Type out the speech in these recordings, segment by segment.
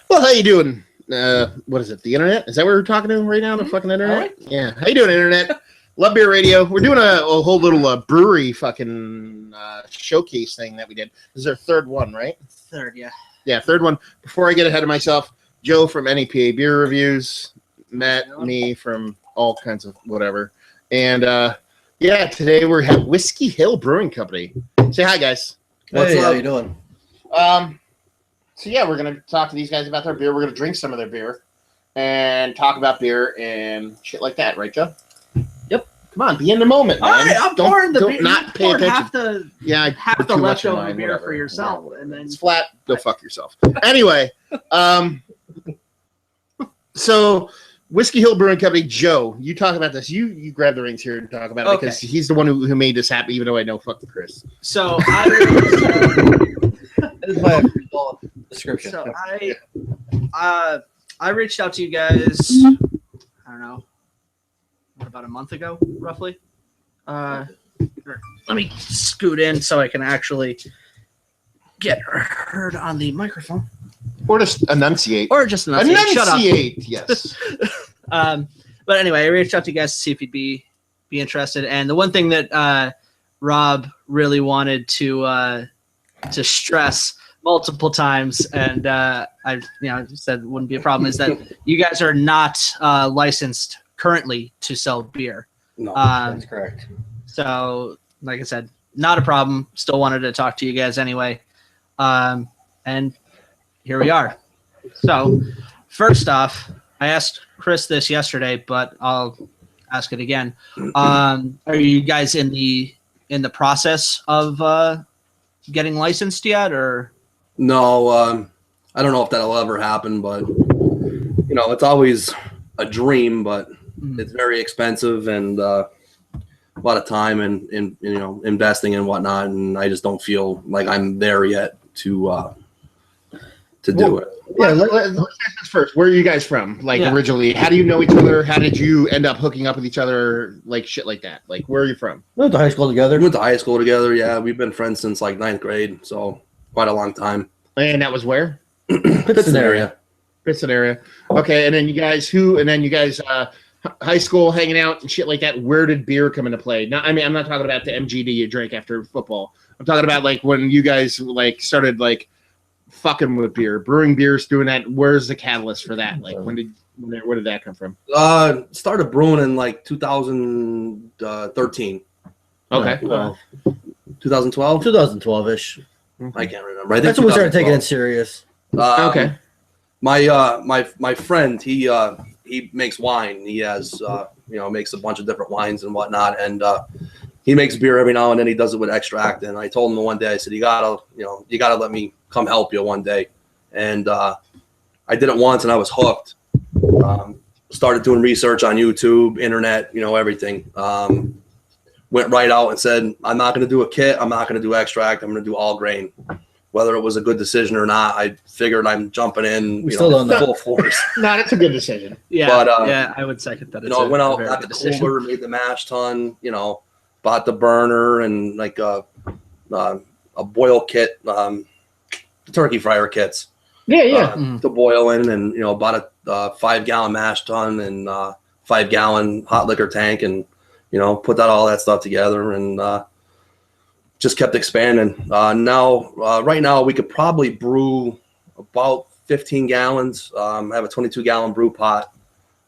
Well, how you doing? What is it? The internet? Is that what we're talking to right now? The fucking internet? Right. Yeah. How you doing, internet? Love Beer Radio. We're doing a whole little brewery fucking showcase thing that we did. This is our third one, right? Third, yeah. Yeah, third one. Before I get ahead of myself, Joe from NEPA Beer Reviews met me from all kinds of whatever. And yeah, today we're at Whiskey Hill Brewing Company. Say hi, guys. What's Hey, up? how you doing? So yeah, we're gonna talk to these guys about their beer. We're gonna drink some of their beer and talk about beer and shit like that, right, Joe? Yep. Come on, be in the moment, man. All right, I'm pouring the beer. Not pay attention. Half the leftover beer for yourself, and then it's flat. Go fuck yourself. Anyway, so Whiskey Hill Brewing Company, Joe, you talk about this. You grab the reins here and talk about it because he's the one who made this happen. Even though I know fuck the Chris. So I. This is my official description. So I reached out to you guys. I don't know, about a month ago, roughly. Let me scoot in so I can actually get heard on the microphone, Or just enunciate. Shut up. Yes. But anyway, I reached out to you guys to see if you'd be interested. And the one thing that Rob really wanted to stress multiple times, and I said it wouldn't be a problem, is that you guys are not licensed currently to sell beer. No, that's correct. So, like I said, not a problem. Still wanted to talk to you guys anyway. And here we are. So, first off, I asked Chris this yesterday, but I'll ask it again. Are you guys in the process of getting licensed yet, or? No, I don't know if that'll ever happen, but it's always a dream, but it's very expensive and a lot of time and investing and whatnot, and I just don't feel like I'm there yet to do it. Yeah, let's ask this first. Where are you guys from? Originally, how do you know each other? How did you end up hooking up with each other? Like shit like that. Like, where are you from? We went to high school together. Yeah, we've been friends since like 9th grade, so quite a long time. And that was where? Pittston area. Okay, and then you guys high school hanging out and shit like that. Where did beer come into play? Now, I mean, I'm not talking about the MGD you drank after football. I'm talking about like when you guys like started like fucking with beer, brewing beers, doing that. Where's the catalyst for that? Like, where did that come from? Started brewing in like 2013. Okay. 2012? 2012-ish. I can't remember. I think that's when we started taking it serious. Okay. My friend, he makes wine. He has makes a bunch of different wines and whatnot, and he makes beer every now and then. He does it with extract. And I told him one day, I said, you gotta let me come help you one day. And I did it once, and I was hooked. Started doing research on YouTube, internet, everything. Went right out and said, I'm not going to do a kit. I'm not going to do extract. I'm going to do all grain. Whether it was a good decision or not, I figured I'm jumping in. We still don't know. Full force. No, that's a good decision. Yeah, but, I would second that. I went out, got the cooler, made the mash tun. Bought the burner and like a boil kit, turkey fryer kits. Yeah. To boil in, and bought a 5-gallon mash tun and 5-gallon hot liquor tank, and put all that stuff together, and just kept expanding. Right now, we could probably brew about 15 gallons. I have a 22-gallon brew pot,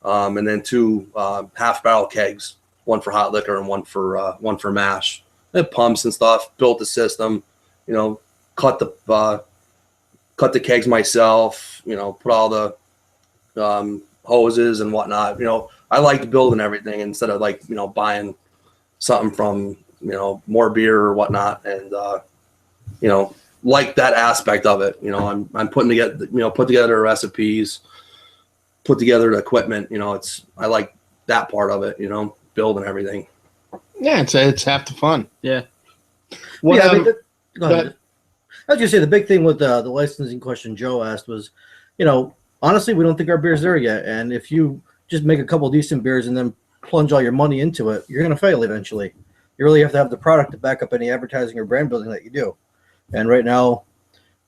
and then 2 half-barrel kegs, one for hot liquor and one for mash. I had pumps and stuff. Built the system. Cut the kegs myself. Put all the hoses and whatnot. I liked building everything instead of buying something from more beer or whatnot, and like that aspect of it. I'm putting together recipes, put together the equipment. I like that part of it. Building everything. Yeah, it's half the fun. Yeah. Go ahead. I was gonna say the big thing with the licensing question Joe asked was, honestly, we don't think our beer's there yet, and if you just make a couple decent beers and then plunge all your money into it, you're going to fail eventually. You really have to have the product to back up any advertising or brand building that you do. And right now,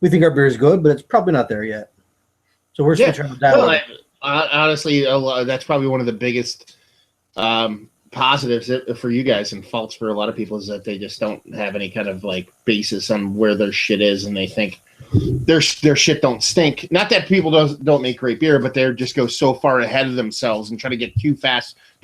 we think our beer is good, but it's probably not there yet. So we're still trying to dial it. Honestly, that's probably one of the biggest positives for you guys, and faults for a lot of people, is that they just don't have any kind of like basis on where their shit is, and they think their shit don't stink. Not that people don't make great beer, but they just go so far ahead of themselves and try to get too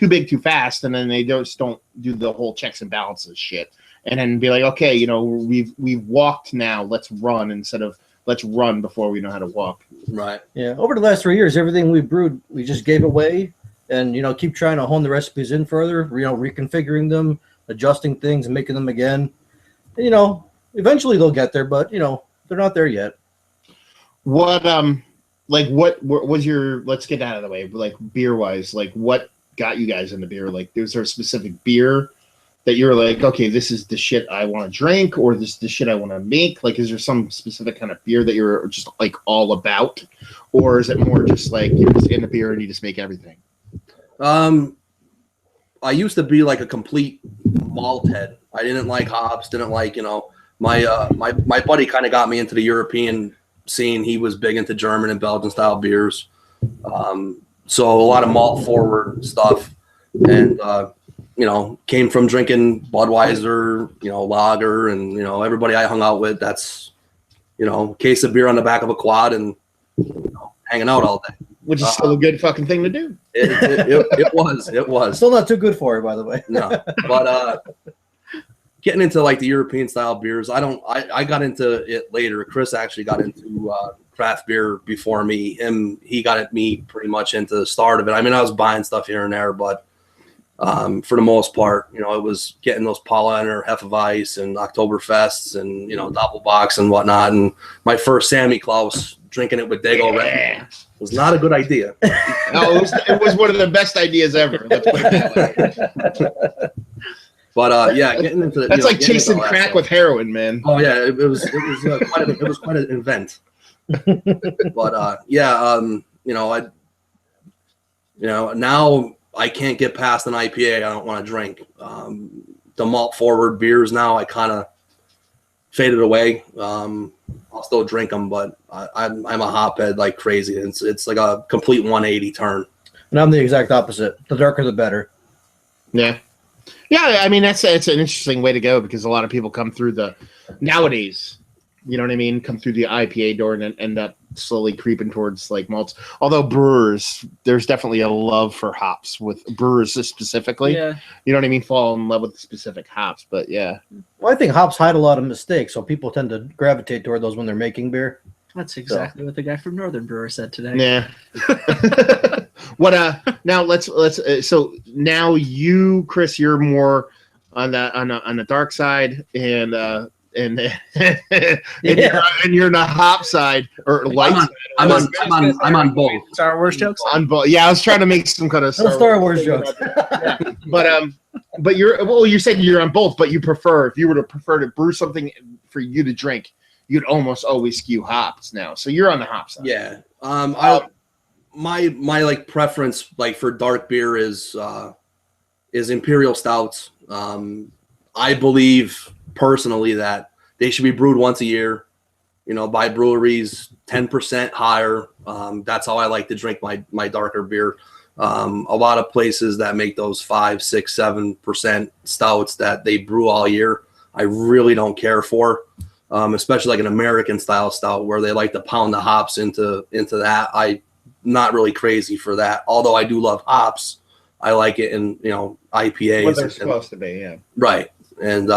big too fast, and then they just don't do the whole checks and balances shit, and then be like, okay, you know, we've walked now, let's run, instead of let's run before we know how to walk. Right. Yeah. Over the last 3 years, everything we brewed, we just gave away, and, you know, keep trying to hone the recipes in further, you know, reconfiguring them, adjusting things and making them again. And, you know, eventually they'll get there, but, you know, they're not there yet. What was your, let's get out of the way, like beer wise, like what got you guys into beer? Like, is there a specific beer that you're like, okay, this is the shit I want to drink, or this is the shit I want to make? Like, is there some specific kind of beer that you're just like all about, or is it more just like you're just into beer and you just make everything? I used to be like a complete malt head. I didn't like hops, didn't like, you know, my buddy kind of got me into the European scene. He was big into German and Belgian style beers. So a lot of malt forward stuff, and, you know, came from drinking Budweiser, you know, lager, and, you know, everybody I hung out with, that's, you know, case of beer on the back of a quad and, you know, hanging out all day. Which is still a good fucking thing to do. It was. Still not too good for you, by the way. No, but getting into like the European style beers, I got into it later. Chris actually got into craft beer before me. He got me pretty much into the start of it. I mean, I was buying stuff here and there, but for the most part, you know, it was getting those Paulaner, Hefeweiss, and Oktoberfests, and, you know, Doppelbox and whatnot. And my first Sammy Klaus, drinking it with Dago Red, was not a good idea. No, it was one of the best ideas ever. Let's put it that way. But yeah, getting into that's like chasing crack with heroin, man. Oh yeah, it was quite an event. But yeah, you know, now I can't get past an IPA. I don't want to drink. The malt forward beers now, I kind of faded away. I'll still drink them, but I'm a hophead like crazy. It's like a complete 180 turn. And I'm the exact opposite. The darker, the better. Yeah. Yeah, I mean, it's an interesting way to go, because a lot of people come through nowadays, you know what I mean, come through the IPA door and then end up slowly creeping towards like malts. Although brewers, there's definitely a love for hops with brewers specifically. Yeah. You know what I mean? Fall in love with specific hops, but yeah. Well, I think hops hide a lot of mistakes, so people tend to gravitate toward those when they're making beer. That's exactly what the guy from Northern Brewer said today. Yeah. Now let's so now you, Chris, you're more on the dark side, and you're on the hop side or light side. I'm on both. Star Wars jokes? On both. Yeah, I was trying to make some kind of Star Wars jokes. But you said you're on both, but you prefer, if you were to prefer to brew something for you to drink, you'd almost always skew hops now. So you're on the hop side. Yeah. My like preference like for dark beer is imperial stouts. I believe personally that they should be brewed once a year, you know, by breweries 10% higher. That's how I like to drink my darker beer. A lot of places that make those 5, 6, 7% stouts that they brew all year, I really don't care for. Especially like an American style stout where they like to pound the hops into that. I'm not really crazy for that. Although I do love hops, I like it in, you know, IPAs. What they're supposed to be, yeah. Right. And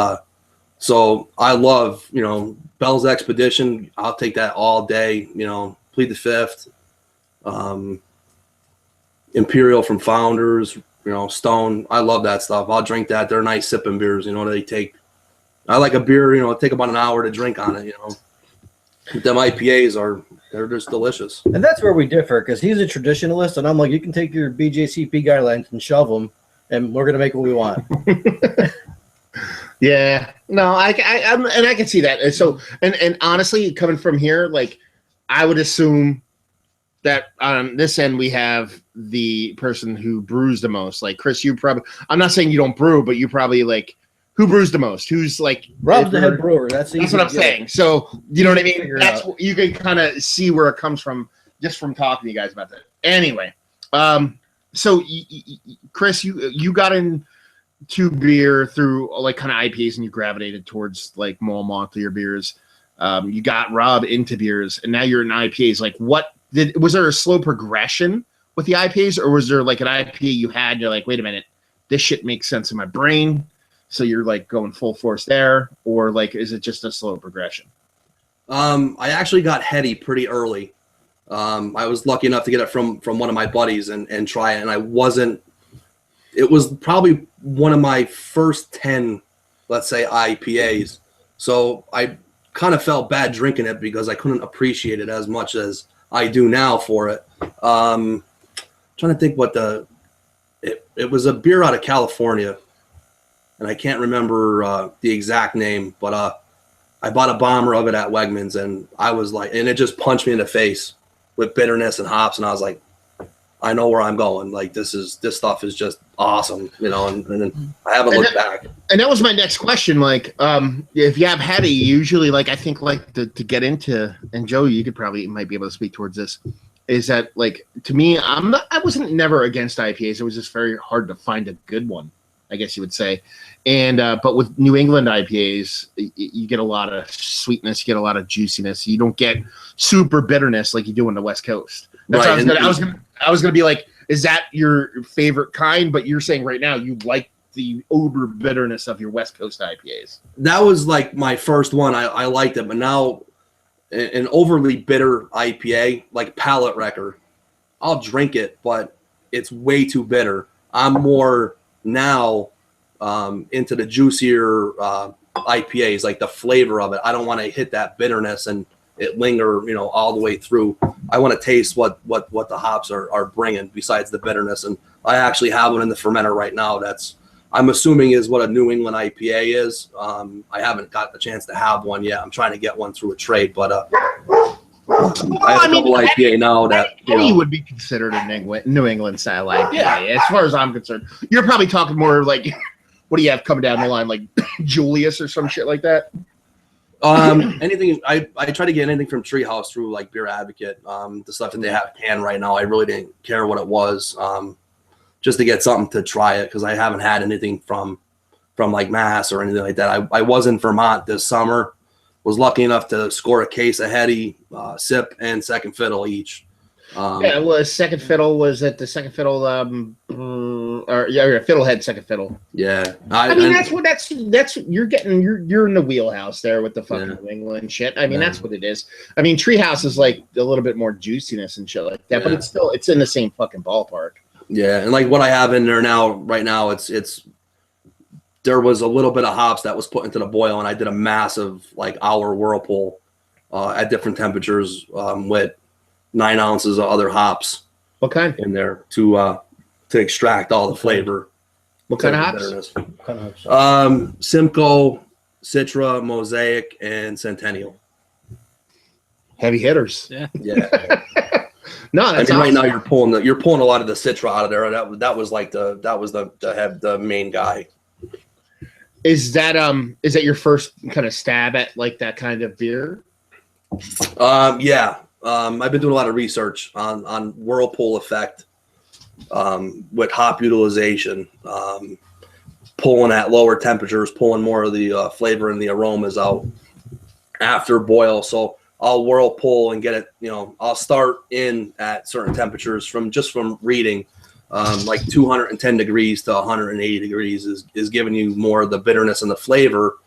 so I love, you know, Bell's Expedition. I'll take that all day. You know, Plead the Fifth, Imperial from Founders, you know, Stone. I love that stuff. I'll drink that. They're nice sipping beers. You know, they take. I like a beer, you know, take about an hour to drink on it, you know. Them IPAs they're just delicious. And that's where we differ, because he's a traditionalist, and I'm like, you can take your BJCP guidelines and shove them, and we're going to make what we want. Yeah. No, I can see that. And so, and honestly, coming from here, like, I would assume that on this end we have the person who brews the most. Like, Chris, you probably, I'm not saying you don't brew, but you probably like, who brews the most? Who's like Rob's the head brewer? That's what I'm saying. So you know what I mean? That's you can kind of see where it comes from just from talking to you guys about that. Anyway, so Chris, you got into beer through like kind of IPAs, and you gravitated towards like more maltier beers. You got Rob into beers, and now you're in IPAs. Like, was there a slow progression with the IPAs, or was there like an IPA you had, and you're like, wait a minute, this shit makes sense in my brain, so you're like going full force there, or like is it just a slow progression? I actually got heady pretty early. I was lucky enough to get it from one of my buddies and try it, and it was probably one of my first 10, let's say, IPAs. So I kind of felt bad drinking it because I couldn't appreciate it as much as I do now for it. Trying to think what it was a beer out of California, and I can't remember the exact name, but I bought a bomber of it at Wegmans, and I was like, and it just punched me in the face with bitterness and hops, and I was like, I know where I'm going. Like this stuff is just awesome, you know, and I haven't looked back. And that was my next question. Like, if you have heady, usually like I think like to get into, and Joe, you might be able to speak towards this, is that like to me, I wasn't never against IPAs. It was just very hard to find a good one, I guess you would say. And but with New England IPAs, you get a lot of sweetness, you get a lot of juiciness. You don't get super bitterness like you do on the West Coast. That's right. I was gonna be like, is that your favorite kind? But you're saying right now you like the uber bitterness of your West Coast IPAs. That was like my first one. I liked it, but now an overly bitter IPA, like palate wrecker, I'll drink it, but it's way too bitter. I'm more now into the juicier IPAs, like the flavor of it. I don't want to hit that bitterness and it linger, you know, all the way through. I want to taste what the hops are bringing besides the bitterness. And I actually have one in the fermenter right now. That's, I'm assuming, is what a New England IPA is. I haven't got the chance to have one yet. I'm trying to get one through a trade, but I have a couple IPA now that you would be considered a New England style IPA. Yeah. As far as I'm concerned, you're probably talking more like, what do you have coming down the line, like Julius or some shit like that? Anything. I try to get anything from Treehouse through like Beer Advocate. The stuff that they have canned right now, I really didn't care what it was, just to get something to try it, because I haven't had anything from like Mass or anything like that. I was in Vermont this summer. Was lucky enough to score a case of Heady, Sip, and Second Fiddle each. It was Second Fiddle. Was it the Second Fiddle? Fiddlehead Second Fiddle. Yeah, I mean that's you're in the wheelhouse there with the fucking New England shit. I mean that's what it is. I mean Treehouse is like a little bit more juiciness and shit like that, but it's in the same fucking ballpark. Yeah, and like what I have in there right now, it's there was a little bit of hops that was put into the boil, and I did a massive like hour whirlpool at different temperatures with 9 ounces of other hops. What kind in there to extract all the flavor? What kind of hops? Simcoe, Citra, Mosaic, and Centennial. Heavy hitters. Yeah. No, that's awesome. Right now you're pulling a lot of the Citra out of there. That was like the main guy. Is that your first kind of stab at like that kind of beer? Yeah. I've been doing a lot of research on whirlpool effect with hop utilization, pulling at lower temperatures, pulling more of the flavor and the aromas out after boil. So I'll whirlpool and get it, you know, I'll start in at certain temperatures from reading, like 210 degrees to 180 degrees is giving you more of the bitterness and the flavor,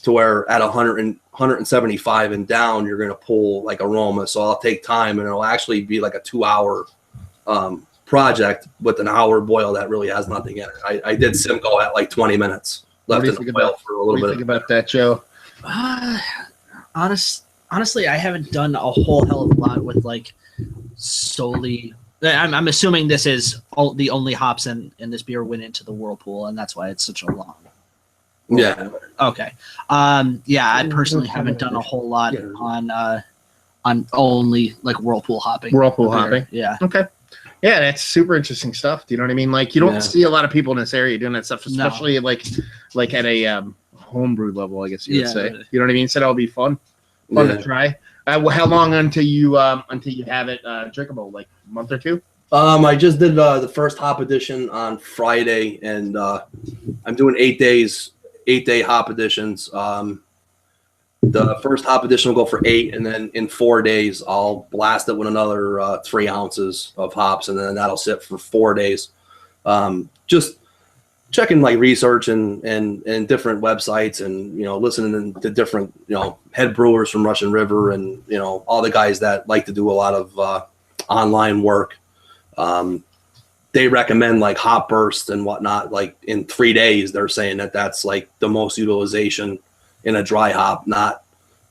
to where at 175 and down, you're going to pull like aroma. So I'll take time, and it'll actually be like a 2-hour project with an hour boil that really has nothing in it. I did Simcoe at like 20 minutes left in the boil for a little bit. What do you think about that, Joe? Honestly, I haven't done a whole hell of a lot with like solely. I'm assuming this is the only hops in this beer went into the whirlpool, and that's why it's such a long. Yeah. Okay. I personally haven't done a whole lot on only like whirlpool hopping. Whirlpool hopping. Yeah. Okay. Yeah, that's super interesting stuff. Do you know what I mean? Like you don't see a lot of people in this area doing that stuff, especially like at a homebrew level, I guess you would say. You know what I mean? So that'll be fun to try. How long until you have it drinkable? Like a month or two? I just did the first hop edition on Friday, and I'm doing 8 days, 8-day hop editions. The first hop edition will go for 8, and then in 4 days I'll blast it with another 3 ounces of hops, and then that'll sit for 4 days. Just checking like research and different websites, and listening to different head brewers from Russian River, and all the guys that like to do a lot of online work. They recommend like hop bursts and whatnot. Like in 3 days, they're saying that's like the most utilization in a dry hop. Not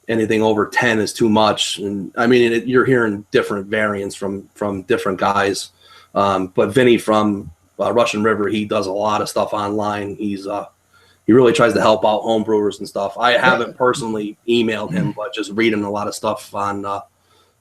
anything over 10 is too much. And I mean, you're hearing different variants from different guys. But Vinny from Russian River, he does a lot of stuff online. He really tries to help out home brewers and stuff. I haven't personally emailed him, but just reading a lot of stuff on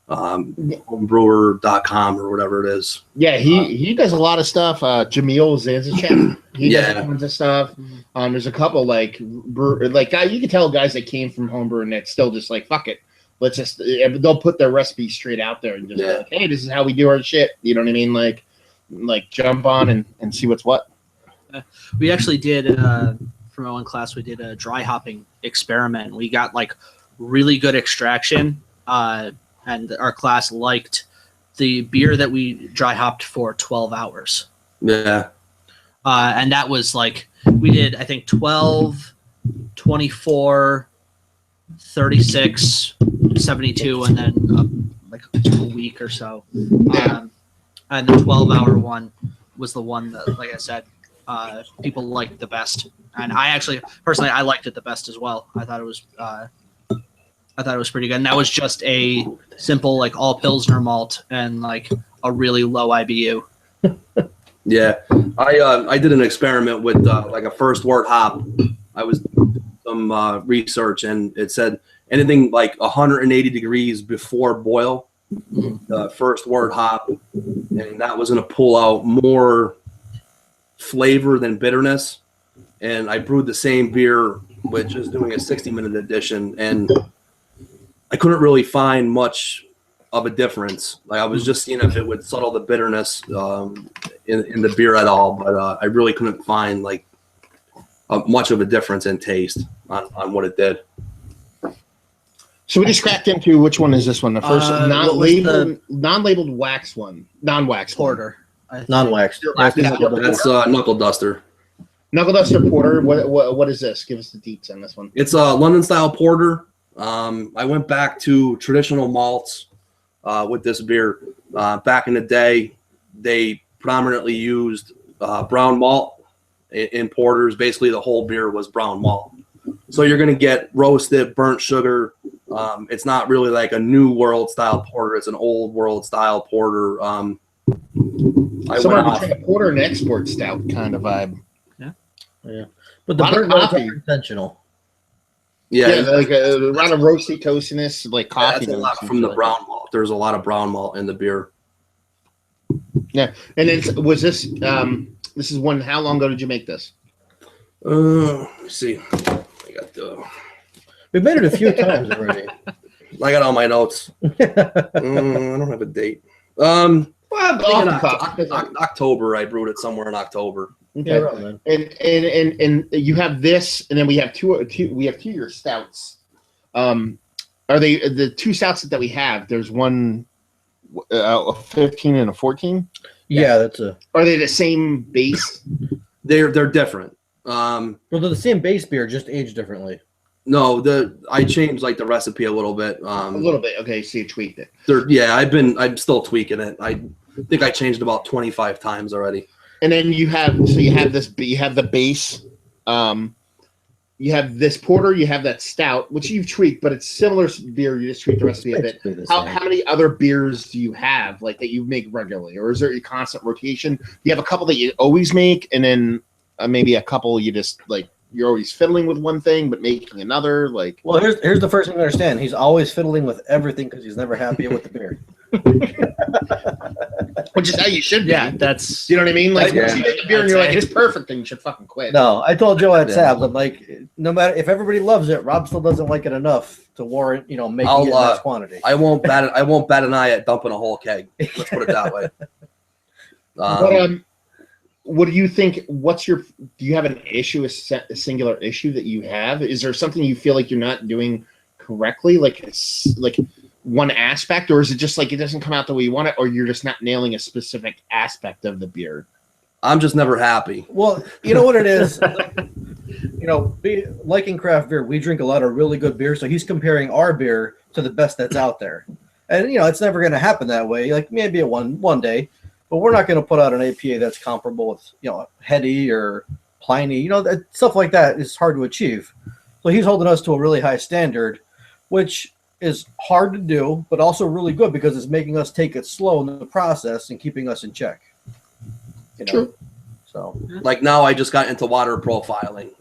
homebrewer.com or whatever it is. Yeah, he does a lot of stuff. Jamil Zanzichek, he does tons of stuff. There's a couple like guys, you can tell guys that came from homebrewing that still just like fuck it, let's just they'll put their recipe straight out there and just like, hey, this is how we do our shit. You know what I mean? Like jump on and see what's what. We actually did from our own class. We did a dry hopping experiment. We got like really good extraction. And our class liked the beer that we dry hopped for 12 hours. Yeah. And that was like, we did, I think, 12, 24, 36, 72, and then like a week or so. And the 12-hour one was the one that, like I said, people liked the best. And I actually, personally, I liked it the best as well. I thought it was pretty good. And that was just a simple, like, all Pilsner malt and, like, a really low IBU. Yeah. I did an experiment with, like, a first wort hop. I was doing some research, and it said anything like 180 degrees before boil, the first wort hop, and that was going to pull out more flavor than bitterness. And I brewed the same beer with just doing a 60-minute edition, and I couldn't really find much of a difference. Like I was just seeing if it would settle the bitterness in the beer at all, but I really couldn't find like much of a difference in taste on what it did. So we just cracked into which one is this one? The first non-labeled wax one, non-wax porter, non-wax. That's Knuckle Duster. Knuckle Duster porter. What is this? Give us the deets on this one. It's a London style porter. I went back to traditional malts with this beer. Back in the day, they predominantly used brown malt in porters. Basically, the whole beer was brown malt. So you're going to get roasted, burnt sugar. It's not really like a new world style porter. It's an old world style porter. Somewhere between a porter and export stout kind of vibe. Yeah. But the burnt notes are intentional. Yeah, like a lot of roasty toastiness, like coffee. That's a lot from the brown malt. There's a lot of brown malt in the beer. Yeah, and then was this? This is one. How long ago did you make this? Let's see. I got We've made it a few times already. I got all my notes. I don't have a date. October. I brewed it somewhere in October. Okay. Right, and you have this, and then we have two. We have 2 of your stouts. Are they the 2 stouts that we have? There's one, a 15 and a 14. Yeah, that's a. Are they the same base? They're different. Well, they're the same base beer, just aged differently. No, I changed like the recipe a little bit. A little bit. Okay, so you tweaked it. I'm still tweaking it. I think I changed about 25 times already. And then you have this. You have the base. You have this porter. You have that stout, which you've tweaked, but it's similar beer. You just tweak the recipe a bit. How many other beers do you have like that you make regularly, or is there a constant rotation? You have a couple that you always make, and then maybe a couple you just like. You're always fiddling with one thing, but making another. Like, well, here's the first thing to understand. He's always fiddling with everything because he's never happy with the beer. Which is how you should be. Yeah, that's you know what I mean. Like, yeah. once you make a beer and you're like, it's perfect, then you should fucking quit. No, I told Joe at Sabs, I'm like, no matter if everybody loves it, Rob still doesn't like it enough to warrant, making it in that quantity. I won't bat an eye at dumping a whole keg. Let's put it that way. What do you think? Do you have an issue, a singular issue that you have? Is there something you feel like you're not doing correctly, like one aspect, or is it just like it doesn't come out the way you want it, or you're just not nailing a specific aspect of the beer? I'm just never happy. Well, you know what it is? Liking craft beer, we drink a lot of really good beer, so he's comparing our beer to the best that's out there. And, it's never going to happen that way. Like, maybe one day, but we're not going to put out an APA that's comparable with, Heady or Pliny. Stuff like that is hard to achieve. So he's holding us to a really high standard, which is hard to do, but also really good because it's making us take it slow in the process and keeping us in check. True. So, like now, I just got into water profiling.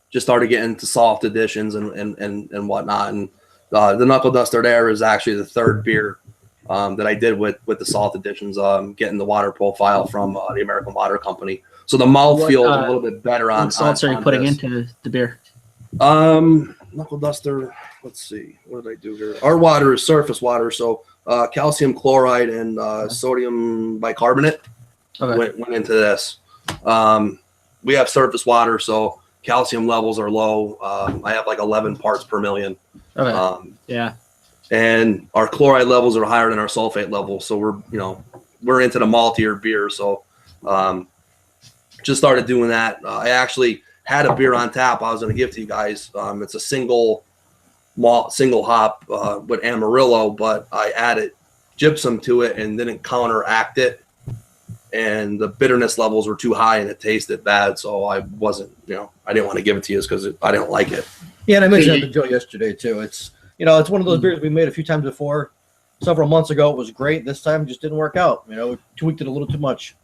Just started getting into soft additions and whatnot. And the Knuckle Duster there is actually the third beer that I did with the salt additions. Getting the water profile from the American Water Company. So the mouthfeel is a little bit better on. What salts are you putting into the beer? Knuckle Duster. Let's see. What did I do here? Our water is surface water, so calcium chloride and sodium bicarbonate went into this. We have surface water, so calcium levels are low. I have like 11 parts per million. Okay. Yeah. And our chloride levels are higher than our sulfate levels, so we're into the maltier beer. So just started doing that. I actually had a beer on tap I was going to give to you guys. It's a single malt, single hop with Amarillo, but I added gypsum to it and didn't counteract it. And the bitterness levels were too high and it tasted bad. So I wasn't, I didn't want to give it to you because I didn't like it. Yeah, and I mentioned that to Joe yesterday too. It's, it's one of those beers we made a few times before. Several months ago, it was great. This time, it just didn't work out. Tweaked it a little too much.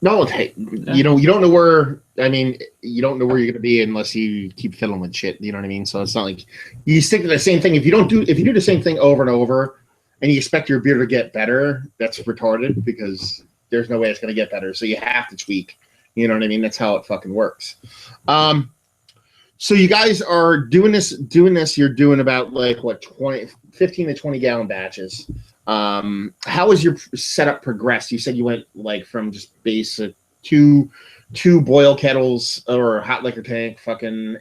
No, hey, you don't know where. I mean, you don't know where you're going to be unless you keep fiddling with shit. You know what I mean? So it's not like you stick to the same thing. If you do the same thing over and over, and you expect your beer to get better, that's retarded because there's no way it's going to get better. So you have to tweak. You know what I mean? That's how it fucking works. So you guys are doing this. You're doing about like what 15 to 20 gallon batches. How has your setup progressed? You said you went like from just basic two boil kettles or a hot liquor tank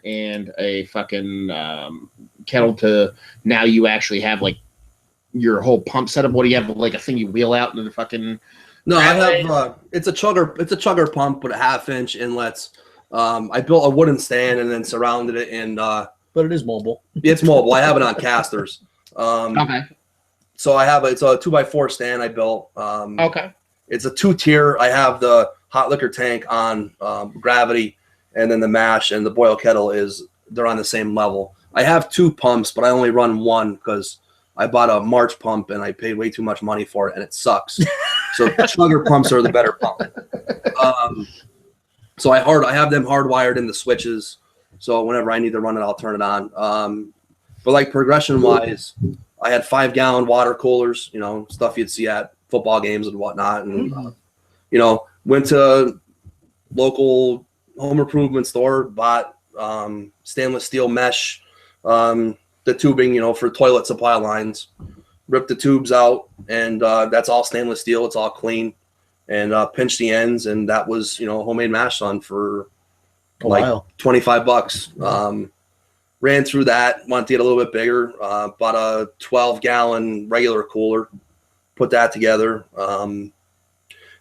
and a kettle to now you actually have like your whole pump setup. What do you have, like a thing you wheel out into the fucking? No, I have it's a chugger pump with a 1/2-inch inlets. I built a wooden stand and then surrounded it in but it is mobile. It's mobile. I have it on casters. Okay. So it's a 2x4 stand I built. Okay. It's a 2-tier. I have the hot liquor tank on gravity, and then the mash and the boil kettle they're on the same level. I have 2 pumps, but I only run one because I bought a March pump and I paid way too much money for it, and it sucks. So chugger pumps are the better pump. So I have them hardwired in the switches. So whenever I need to run it, I'll turn it on. But like progression wise, I had 5-gallon water coolers, stuff you'd see at football games and whatnot. And, went to local home improvement store, bought stainless steel mesh, the tubing, for toilet supply lines, ripped the tubes out, and that's all stainless steel. It's all clean, and pinched the ends. And that was, homemade mash tun for like $25. Ran through that, wanted to get a little bit bigger, bought a 12-gallon regular cooler, put that together.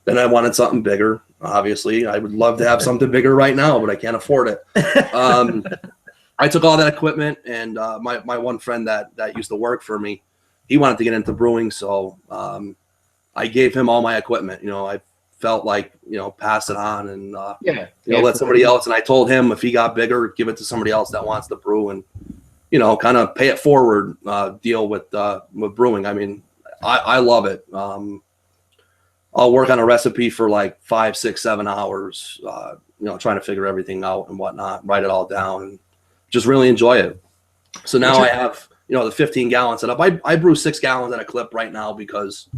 Then I wanted something bigger. Obviously, I would love to have something bigger right now, but I can't afford it. I took all that equipment, and my one friend that used to work for me, he wanted to get into brewing, so I gave him all my equipment. I felt like, pass it on and, let somebody else. And I told him if he got bigger, give it to somebody else that wants to brew and, kind of pay it forward deal with brewing. I mean, I love it. I'll work on a recipe for like 5, 6, 7 hours, trying to figure everything out and whatnot, write it all down and just really enjoy it. So now I have, the 15-gallon setup. I brew 6 gallons at a clip right now because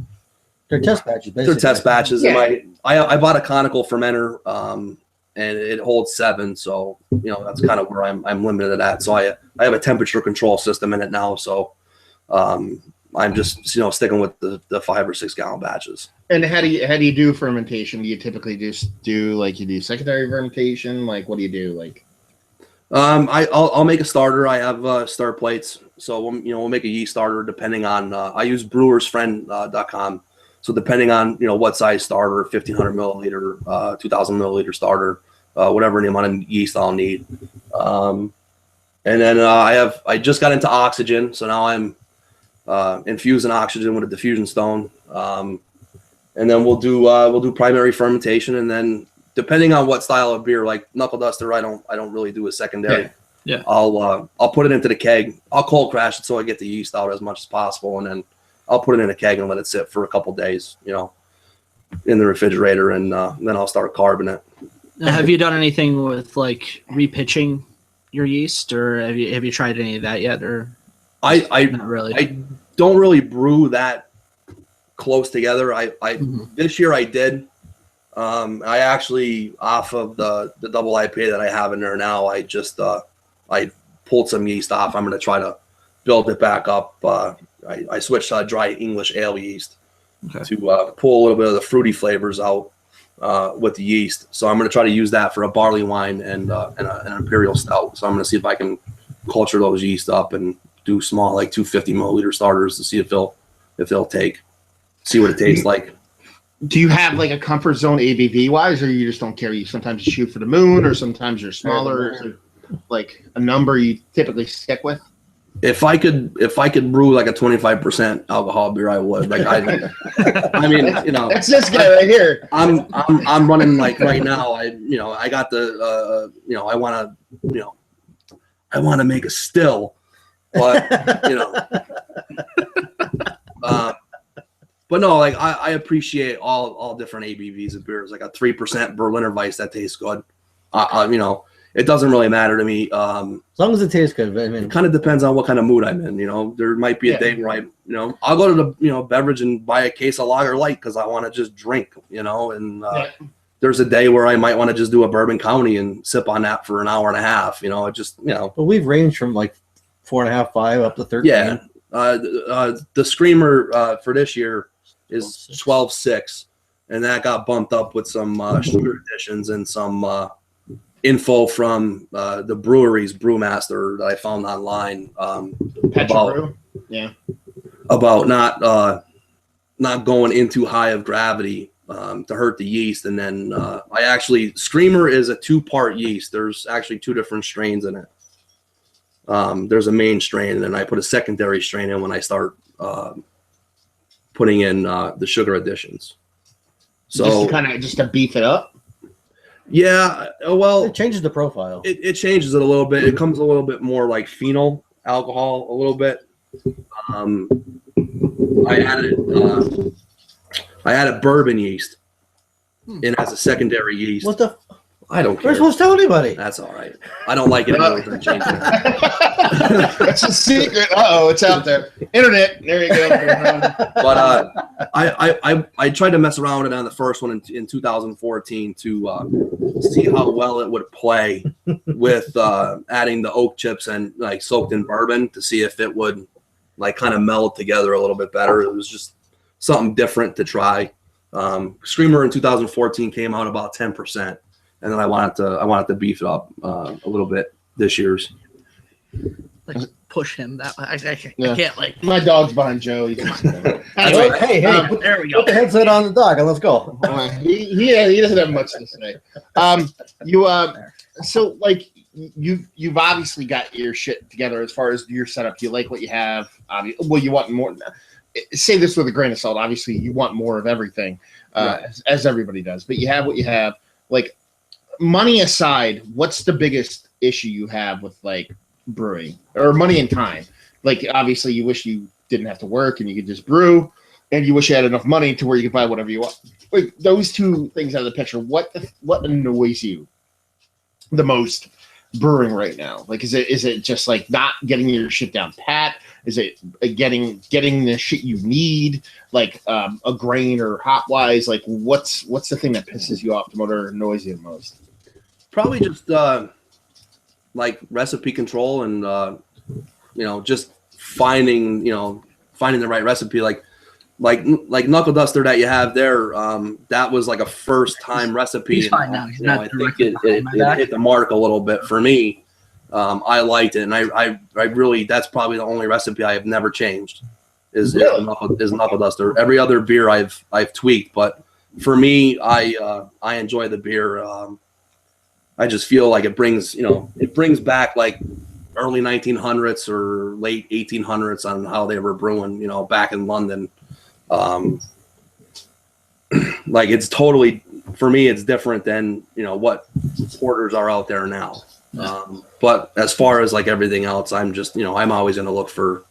they're test batches. They're test batches. Yeah. And I bought a conical fermenter and it holds 7. So, that's kind of where I'm limited at. So I have a temperature control system in it now. So I'm just, sticking with the 5 or 6 gallon batches. And how do you do fermentation? Do you typically just do like you do secondary fermentation? Like, what do you do? Like, I'll make a starter. I have stir plates. So we'll make a yeast starter depending on, I use brewersfriend.com. So depending on, what size starter, 1500 milliliter, 2000 milliliter starter, whatever the amount of yeast I'll need. And then I just got into oxygen. So now I'm infusing oxygen with a diffusion stone. And then we'll do primary fermentation. And then depending on what style of beer, like Knuckle Duster, I don't really do a secondary. Yeah. I'll put it into the keg. I'll cold crash it so I get the yeast out as much as possible. And then I'll put it in a keg and let it sit for a couple days, in the refrigerator, and then I'll start carbing it. Now, have you done anything with like repitching your yeast, or have you tried any of that yet? Or not really. I don't really brew that close together. This year I did. I actually, off of the double IPA that I have in there now, I just I pulled some yeast off. I'm going to try to build it back up. I switched to dry English ale yeast to pull a little bit of the fruity flavors out with the yeast. So I'm going to try to use that for a barley wine and an imperial stout. So I'm going to see if I can culture those yeast up and do small, like 250 milliliter starters to see if they'll take, see what it tastes like. Do you have like a comfort zone ABV wise, or you just don't care? You sometimes shoot for the moon, or sometimes you're smaller. Is there like a number you typically stick with? If I could brew like a 25% alcohol beer, I would. Like I mean, that's this guy right here. I'm running like right now. I got the I want to make a still, but but no, like I appreciate all different ABVs of beers. Like a 3% Berliner Weiss that tastes good. It doesn't really matter to me. As long as it tastes good. I mean, it kind of depends on what kind of mood I'm in. There might be a day where I'll go to the beverage and buy a case of Lager Light because I want to just drink. And there's a day where I might want to just do a Bourbon County and sip on that for an hour and a half. But we've ranged from like 4.5, 5 up to 13. Yeah. The Screamer for this year is 12.6, and that got bumped up with some sugar additions and some info from the brewery's brewmaster that I found online about not going into high of gravity to hurt the yeast. And then Screamer is a 2-part yeast. There's actually 2 different strains in it. There's a main strain, and then I put a secondary strain in when I start putting in the sugar additions. So just to beef it up. Yeah, well, it changes the profile. It changes it a little bit. It comes a little bit more like phenol alcohol a little bit. I added bourbon yeast in as a secondary yeast. What the? I don't care. We're supposed to tell anybody. That's all right. I don't like it anymore. Change it. That's a secret. It's out there. Internet. There you go. But I tried to mess around with it on the first one in 2014 to see how well it would play with adding the oak chips and like soaked in bourbon to see if it would like kind of meld together a little bit better. It was just something different to try. Screamer in 2014 came out about 10%. And then I wanted to beef it up a little bit this year's. Like push him that way. I can't like. My dog's behind Joe. Anyway, hey, there we go. Put the headset on the dog and let's go. He doesn't have much to say. So like you've obviously got your shit together as far as your setup. You like what you have. Well, you want more. Say this with a grain of salt. Obviously, you want more of everything, as everybody does. But you have what you have. Like, money aside, what's the biggest issue you have with like brewing, or money and time? Like, obviously you wish you didn't have to work and you could just brew, and you wish you had enough money to where you could buy whatever you want. Like, those 2 things out of the picture, what annoys you the most brewing right now? Like, is it just like not getting your shit down pat? Is it getting the shit you need, like a grain or hop wise? Like, what's the thing that pisses you off the most or annoys you the most? Probably just like recipe control and just finding the right recipe. Like Knuckle Duster that you have there, that was like a first time recipe. He's fine now. He's not I think it hit the mark a little bit for me. I liked it, and I really, that's probably the only recipe I have never changed is Knuckle Duster. Every other beer I've tweaked, but for me, I enjoy the beer. I just feel like it brings back like early 1900s or late 1800s on how they were brewing, back in London. Like it's totally, for me, it's different than, what porters are out there now. But as far as like everything else, I'm just, I'm always going to look for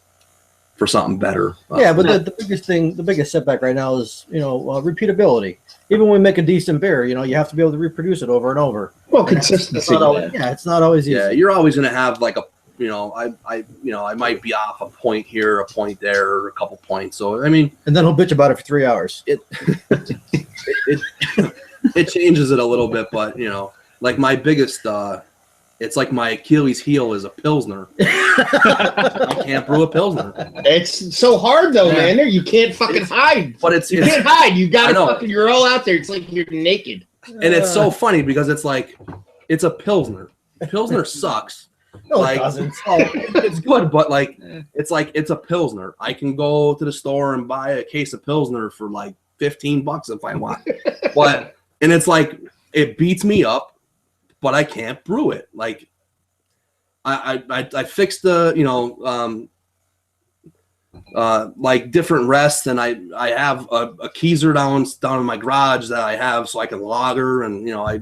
something better. Yeah, but the biggest setback right now is, repeatability. Even when we make a decent beer, you have to be able to reproduce it over and over. Well, consistency. It's not always easy. Yeah, you're always going to have like I might be off a point here, a point there, or a couple points. So, I mean. And then he'll bitch about it for 3 hours. It changes it a little bit, but, like my biggest, it's like my Achilles heel is a Pilsner. I can't brew a Pilsner. It's so hard though, man. You can't fucking hide. But you can't hide. You gotta fucking, you're all out there. It's like you're naked. And it's so funny because it's like, it's a Pilsner. Pilsner sucks. No, like, it doesn't. It's good, but like, it's a Pilsner. I can go to the store and buy a case of Pilsner for like $15 if I want. And it's like, it beats me up, but I can't brew it. Like I fixed the, like different rests, and I have a keezer down in my garage that I have so I can lager, and I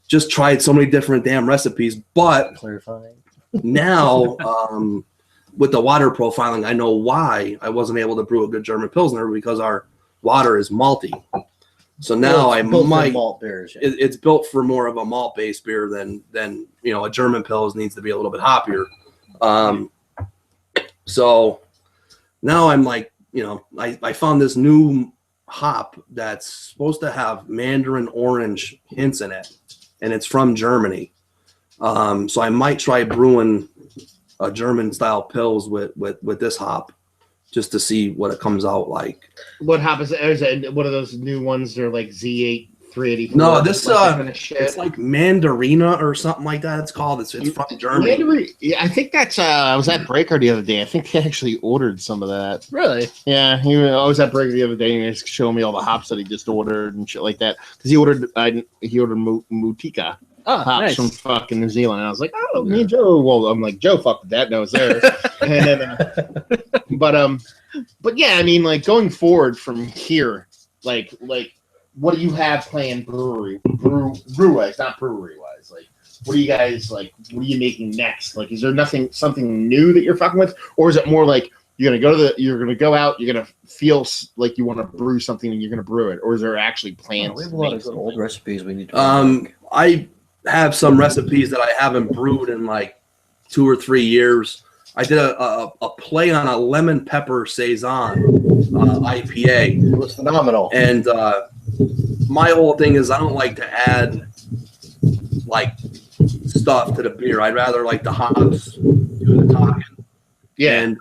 just tried so many different damn recipes. But clarifying now with the water profiling, I know why I wasn't able to brew a good German Pilsner, because our water is malty. So now I might. Malt beers, yeah. It's built for more of a malt-based beer than a German Pils needs to be a little bit hoppier. So now I'm like, I found this new hop that's supposed to have mandarin orange hints in it, and it's from Germany. So I might try brewing a German-style Pils with this hop, just to see what it comes out like. What hop is it? Is it one of those new ones? They're like Z8 384. No, this it's like Mandarina or something like that. It's called. It's from Germany. Yeah, I think that's. I was at Breaker the other day. I think he actually ordered some of that. Really? Yeah, I was at Breaker the other day, and he was showing me all the hops that he just ordered and shit like that. Because he ordered Mutika. Oh, hops nice. from fucking New Zealand. And I was like, oh, me and Joe. Well, I'm like, Joe fucked with that. No, it's there. And then, but yeah, I mean, like going forward from here, like what do you have planned brew wise, not brewery wise? Like, what are you guys like? What are you making next? Like, is there something new that you're fucking with, or is it more like you're gonna go out, you're gonna feel like you want to brew something and you're gonna brew it, or is there actually plans? We have a lot of good old recipes we need to. I have some recipes that I haven't brewed in like 2 or 3 years. I did a play on a lemon pepper saison IPA. It was phenomenal. And my whole thing is I don't like to add like stuff to the beer. I'd rather like the hops do the talking. Yeah. And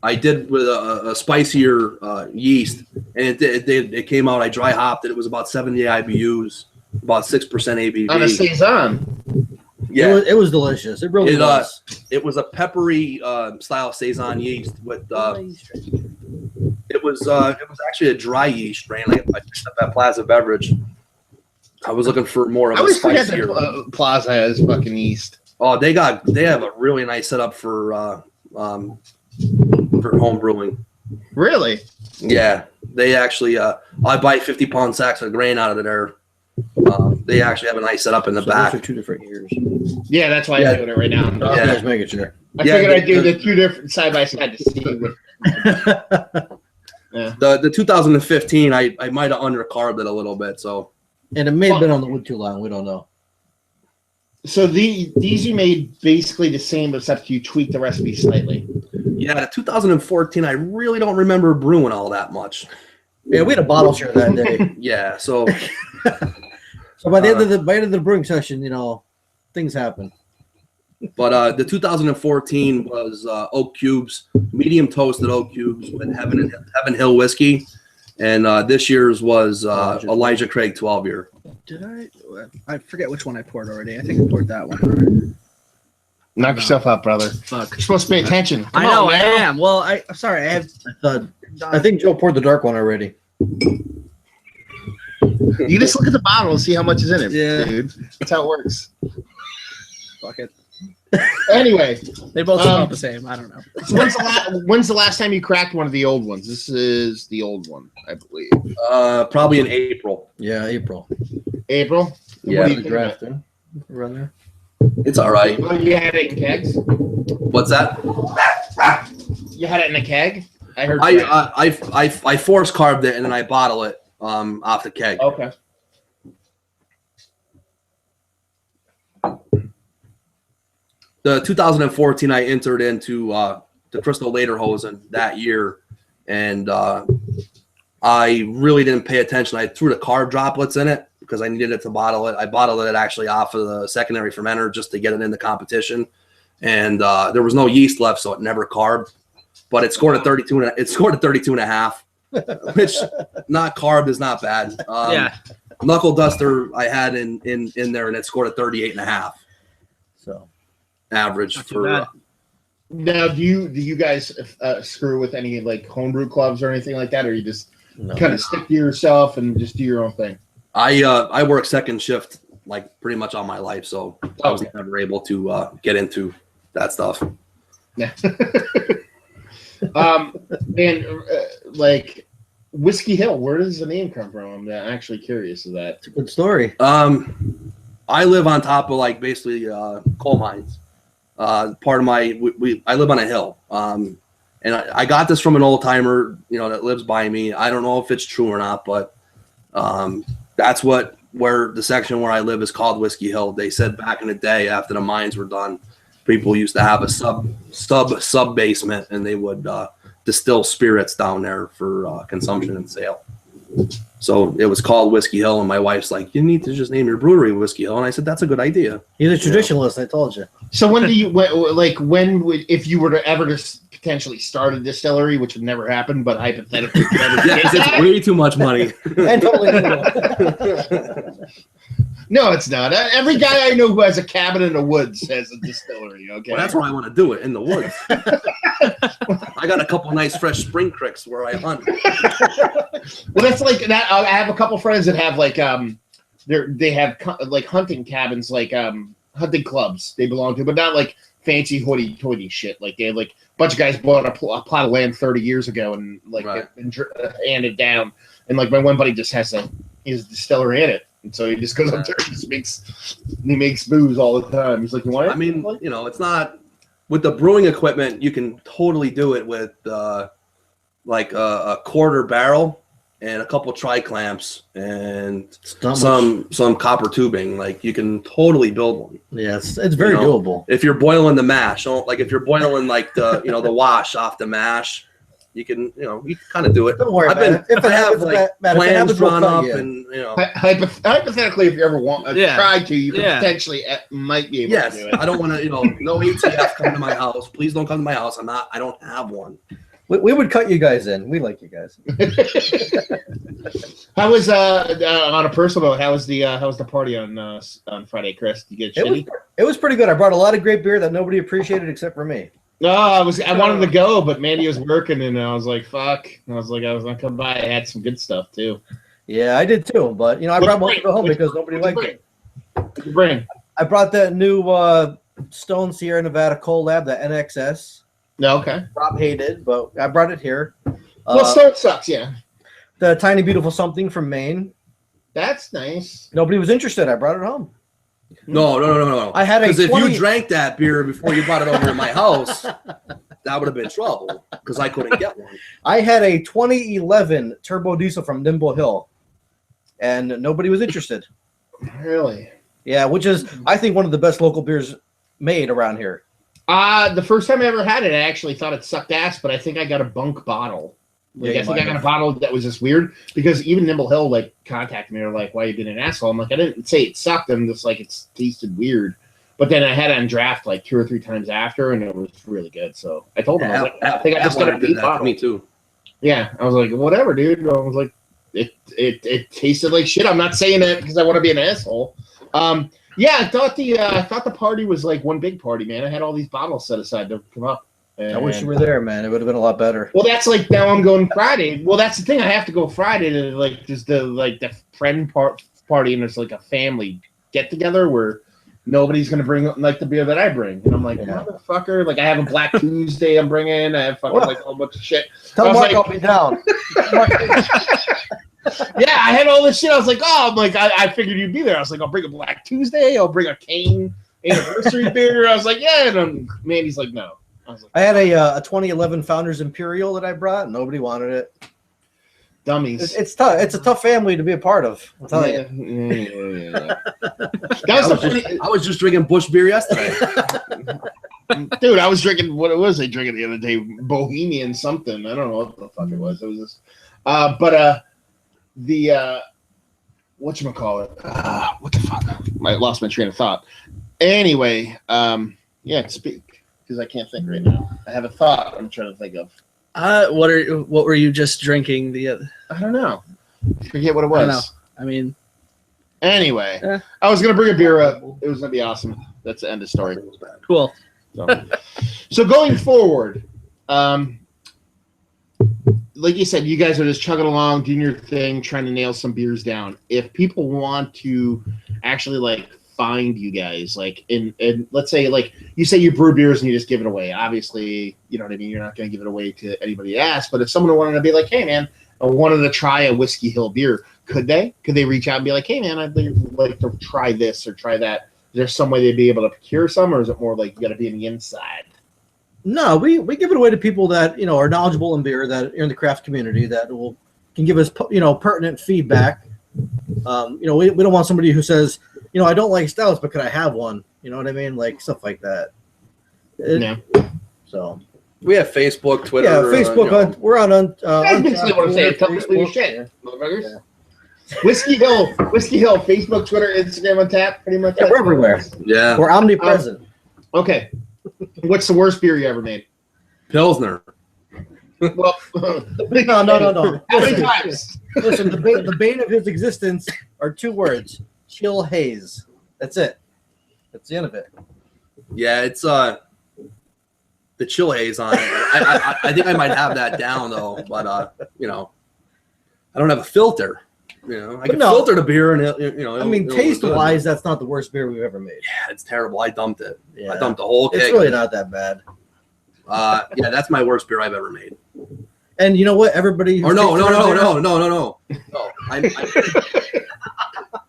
I did with a spicier yeast, and it came out. I dry hopped it. It was about 70 IBUs. About 6% ABV. On a saison. Yeah, it was delicious. It really was. It was a peppery style saison yeast with. It was actually a dry yeast strain. I picked up at Plaza Beverage. I was looking for more of a spicier. Plaza has fucking yeast. Oh, they have a really nice setup for home brewing. Really? Yeah, they actually. I buy 50-pound sacks of grain out of there. They actually have a nice setup in the back. Those are 2 different years. Yeah, that's why I'm doing it right now. Yeah, just making sure. I figured I'd do the 2 different side by side to see. Yeah. The 2015, I might have undercarbed it a little bit, so. And it may have been on the wood too long. We don't know. So these you made basically the same, except you tweaked the recipe slightly. Yeah, the 2014, I really don't remember brewing all that much. Yeah, we had a bottle share that day. Yeah, so So by the end of the brewing session, things happen. But the 2014 was oak cubes, medium toasted oak cubes with Heaven Hill whiskey, and this year's was Elijah Craig 12-year. Did I forget which one I poured already. I think I poured that one. Knock yourself out, brother. Fuck. You're supposed to pay attention. I know, I am. Well, I'm sorry. I think Joe poured the dark one already. You just look at the bottle and see how much is in it, Yeah. dude. That's how it works. Fuck it. Anyway, They both smell the same. I don't know. so when's the last time you cracked one of the old ones? This is the old one, I believe. Probably in April. Yeah, April. April? Yeah, What do you The think draft of it? around there. It's all right. Well, you had it in kegs? What's that? You had it in a keg? I heard. I force carved it and then I bottle it off the keg. Okay. The 2014 I entered into the Crystal Lederhosen that year, and I really didn't pay attention. I threw the carb droplets in it because I needed it to bottle it. I bottled it actually off of the secondary fermenter just to get it in the competition, and there was no yeast left, so it never carbed. But it scored a 32. It scored a 32.5, which not carved is not bad. Yeah. Knuckle duster I had in there, and it scored a 38.5. So Average Not too for bad. Now, do you guys screw with any like homebrew clubs or anything like that, or you just kind of stick to yourself and just do your own thing? I work second shift like pretty much all my life, so I was never able to get into that stuff. Yeah. And like Whiskey Hill, where does the name come from? I'm actually curious of that. it's a good story. I live on top of like basically coal mines. Part of my I live on a hill, and I got this from an old timer, that lives by me. I don't know if it's true or not, but that's where the section where I live is called Whiskey Hill. They said back in the day after the mines were done, people used to have a sub basement, and they would distill spirits down there for consumption and sale. So it was called Whiskey Hill, and my wife's like, "You need to just name your brewery Whiskey Hill." And I said, "That's a good idea." He's a traditionalist. I told you. So when would, if you were to ever just potentially start a distillery, which would never happen, but hypothetically, Yeah, 'cause it's way too much money. And totally. No, it's not. Every guy I know who has a cabin in the woods has a distillery. Okay, Well, that's where I want to do it, in the woods. I got a couple nice fresh spring creeks where I hunt. Well, that's like that. I have a couple friends that have like they have like hunting cabins, like hunting clubs they belong to, but not like fancy hoity-toity shit. Like they have like a bunch of guys bought a plot of land 30 years ago and like handed down. And like my one buddy just has his distillery in it. And so he just goes up there and just makes booze all the time. He's like, you want it? I mean, it's not with the brewing equipment. You can totally do it with like a quarter barrel and a couple tri-clamps and some copper tubing. Like you can totally build one. Yes, it's very doable. If you're boiling the mash, like if you're boiling like the the wash off the mash, you can kind of do it. Don't worry about it. If it happens, plans drawn up, and hypothetically, if you ever tried to, you could potentially might be able to do it. I don't want to, no ATF come to my house. Please don't come to my house. I don't have one. We would cut you guys in. We like you guys. How was on a personal note? How was the party on Friday, Chris? Did you get shitty? It was pretty good. I brought a lot of great beer that nobody appreciated except for me. No, I wanted to go, but Mandy was working, and I was like, "Fuck!" And I was not coming by. I had some good stuff too. Yeah, I did too. But I brought most of it home because nobody liked it. What'd you bring? I brought that new Stone Sierra Nevada Cold Lab, the NXS. No, okay. Rob hated, but I brought it here. Well, Stone sucks, yeah. The Tiny Beautiful Something from Maine. That's nice. Nobody was interested. I brought it home. No. I had because if you drank that beer before you brought it over to my house, that would have been trouble because I couldn't get one. I had a 2011 turbo diesel from Nimble Hill, and nobody was interested. Really? Yeah, which is I think one of the best local beers made around here. The first time I ever had it, I actually thought it sucked ass, but I think I got a bunk bottle. Like, I think I got a bottle that was just weird because even Nimble Hill like contacted me. They're like, "Why you been an asshole?" I'm like, I didn't say it sucked. I'm just like, it's tasted weird. But then I had it on draft like 2 or 3 times after, and it was really good. So I told him, I was like, I think I just got a beat bottle. Me too. Yeah, I was like, whatever, dude. I was like, it tasted like shit. I'm not saying that because I want to be an asshole. Yeah, I thought the party was like one big party, man. I had all these bottles set aside to come up. I wish you were there, man. It would have been a lot better. Well, that's like now I'm going Friday. Well, that's the thing. I have to go Friday to like just the friend party, and it's like a family get together where nobody's gonna bring like the beer that I bring, and I'm like, motherfucker. Like I have a Black Tuesday I'm bringing. I have fucking like a whole bunch of shit. Tell Mark I'll be down. Yeah, I had all this shit. I was like, I'm like, I figured you'd be there. I was like, I'll bring a Black Tuesday. I'll bring a Kane anniversary beer. I was like, yeah, and Mandy's like, no. I had a 2011 Founders Imperial that I brought. Nobody wanted it. Dummies. It's tough. It's a tough family to be a part of. I'll tell you. Yeah. I was just drinking Bush beer yesterday. Dude, I was drinking, what was I drinking the other day? Bohemian something. I don't know what the fuck it was. It was just, whatchamacallit? What the fuck? I lost my train of thought. Anyway, speak. Because I can't think right now. I have a thought I'm trying to think of. What were you just drinking the other? I don't know. Forget what it was. I don't know. I mean, anyway, I was gonna bring a beer up. It was gonna be awesome. That's the end of the story. Cool. So going forward, like you said, you guys are just chugging along, doing your thing, trying to nail some beers down. If people want to actually like find you guys, like in let's say like you say you brew beers and you just give it away, obviously you know what I mean, you're not going to give it away to anybody to ask, but if someone wanted to be like, hey man, I wanted to try a Whiskey Hill beer, could they reach out and be like, hey man, I'd like to try this or try that? Is there some way they'd be able to procure some, or is it more like you got to be in the inside? No, we give it away to people that are knowledgeable in beer, that are in the craft community, that can give us pertinent feedback. We don't want somebody who says, I don't like stouts, but could I have one? You know what I mean? Like stuff like that. So we have Facebook, Twitter. Yeah, Facebook. We're on. That's basically what I'm saying. Tell people your shit, motherfuckers. Whiskey Hill, Facebook, Twitter, Instagram on tap, pretty much. Yeah, we're everywhere. Yeah, we're omnipresent. Okay. What's the worst beer you ever made? Pilsner. Well, no. How many times? Listen, the bane of his existence are 2 words: chill haze. That's it. That's the end of it. Yeah, it's the chill haze on it. I think I might have that down though, but I don't have a filter. I can filter the beer and taste-wise, that's not the worst beer we've ever made. Yeah, it's terrible. I dumped it. Yeah. I dumped the whole keg. It's really not that bad. Yeah, that's my worst beer I've ever made. And you know what? Everybody. No.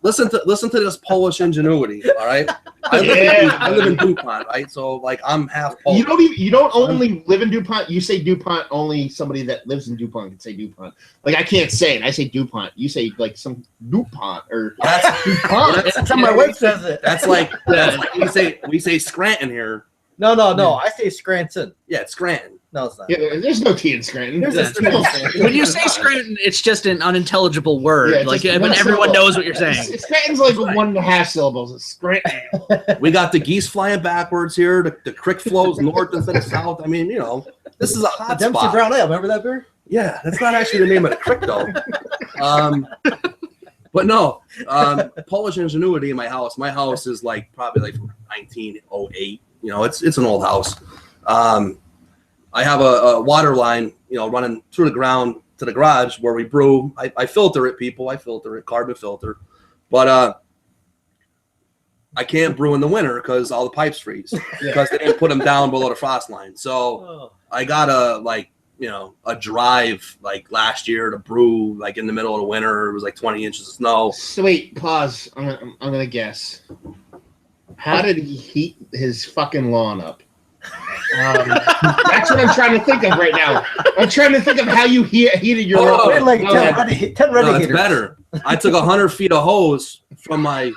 Listen to this Polish ingenuity. All right. I live in DuPont, right? So like I'm half Polish. You don't only live in DuPont. You say DuPont. Only somebody that lives in DuPont can say DuPont. Like I can't say it. I say DuPont. You say like some DuPont or that's DuPont. That's how my wife says it. That's like we say Scranton here. No. I say Scranton. Yeah, it's Scranton. No, it's not. Yeah, there's no T in Scranton. When you say Scranton, it's just an unintelligible word. Yeah, when everyone knows what you're saying. Scranton's like 1.5 syllables. It's Scranton. We got the geese flying backwards here. The creek flows north instead of south. I mean, this is a hot Dempsey spot. Brown Ale. Remember that beer? Yeah, that's not actually the name of the creek though. But no, Polish ingenuity in my house. My house is like probably like from 1908. It's an old house. I have a water line, running through the ground to the garage where we brew. I filter it, people. I filter it, carbon filter. But I can't brew in the winter because all the pipes freeze because they didn't put them down below the frost line. So I got a drive like last year to brew like in the middle of the winter. It was like 20 inches of snow. So wait, pause. I'm gonna guess. How did he heat his fucking lawn up? That's what I'm trying to think of right now. I'm trying to think of how you heated your lawn. We had like 10 No, it's better. I took 100 feet of hose from my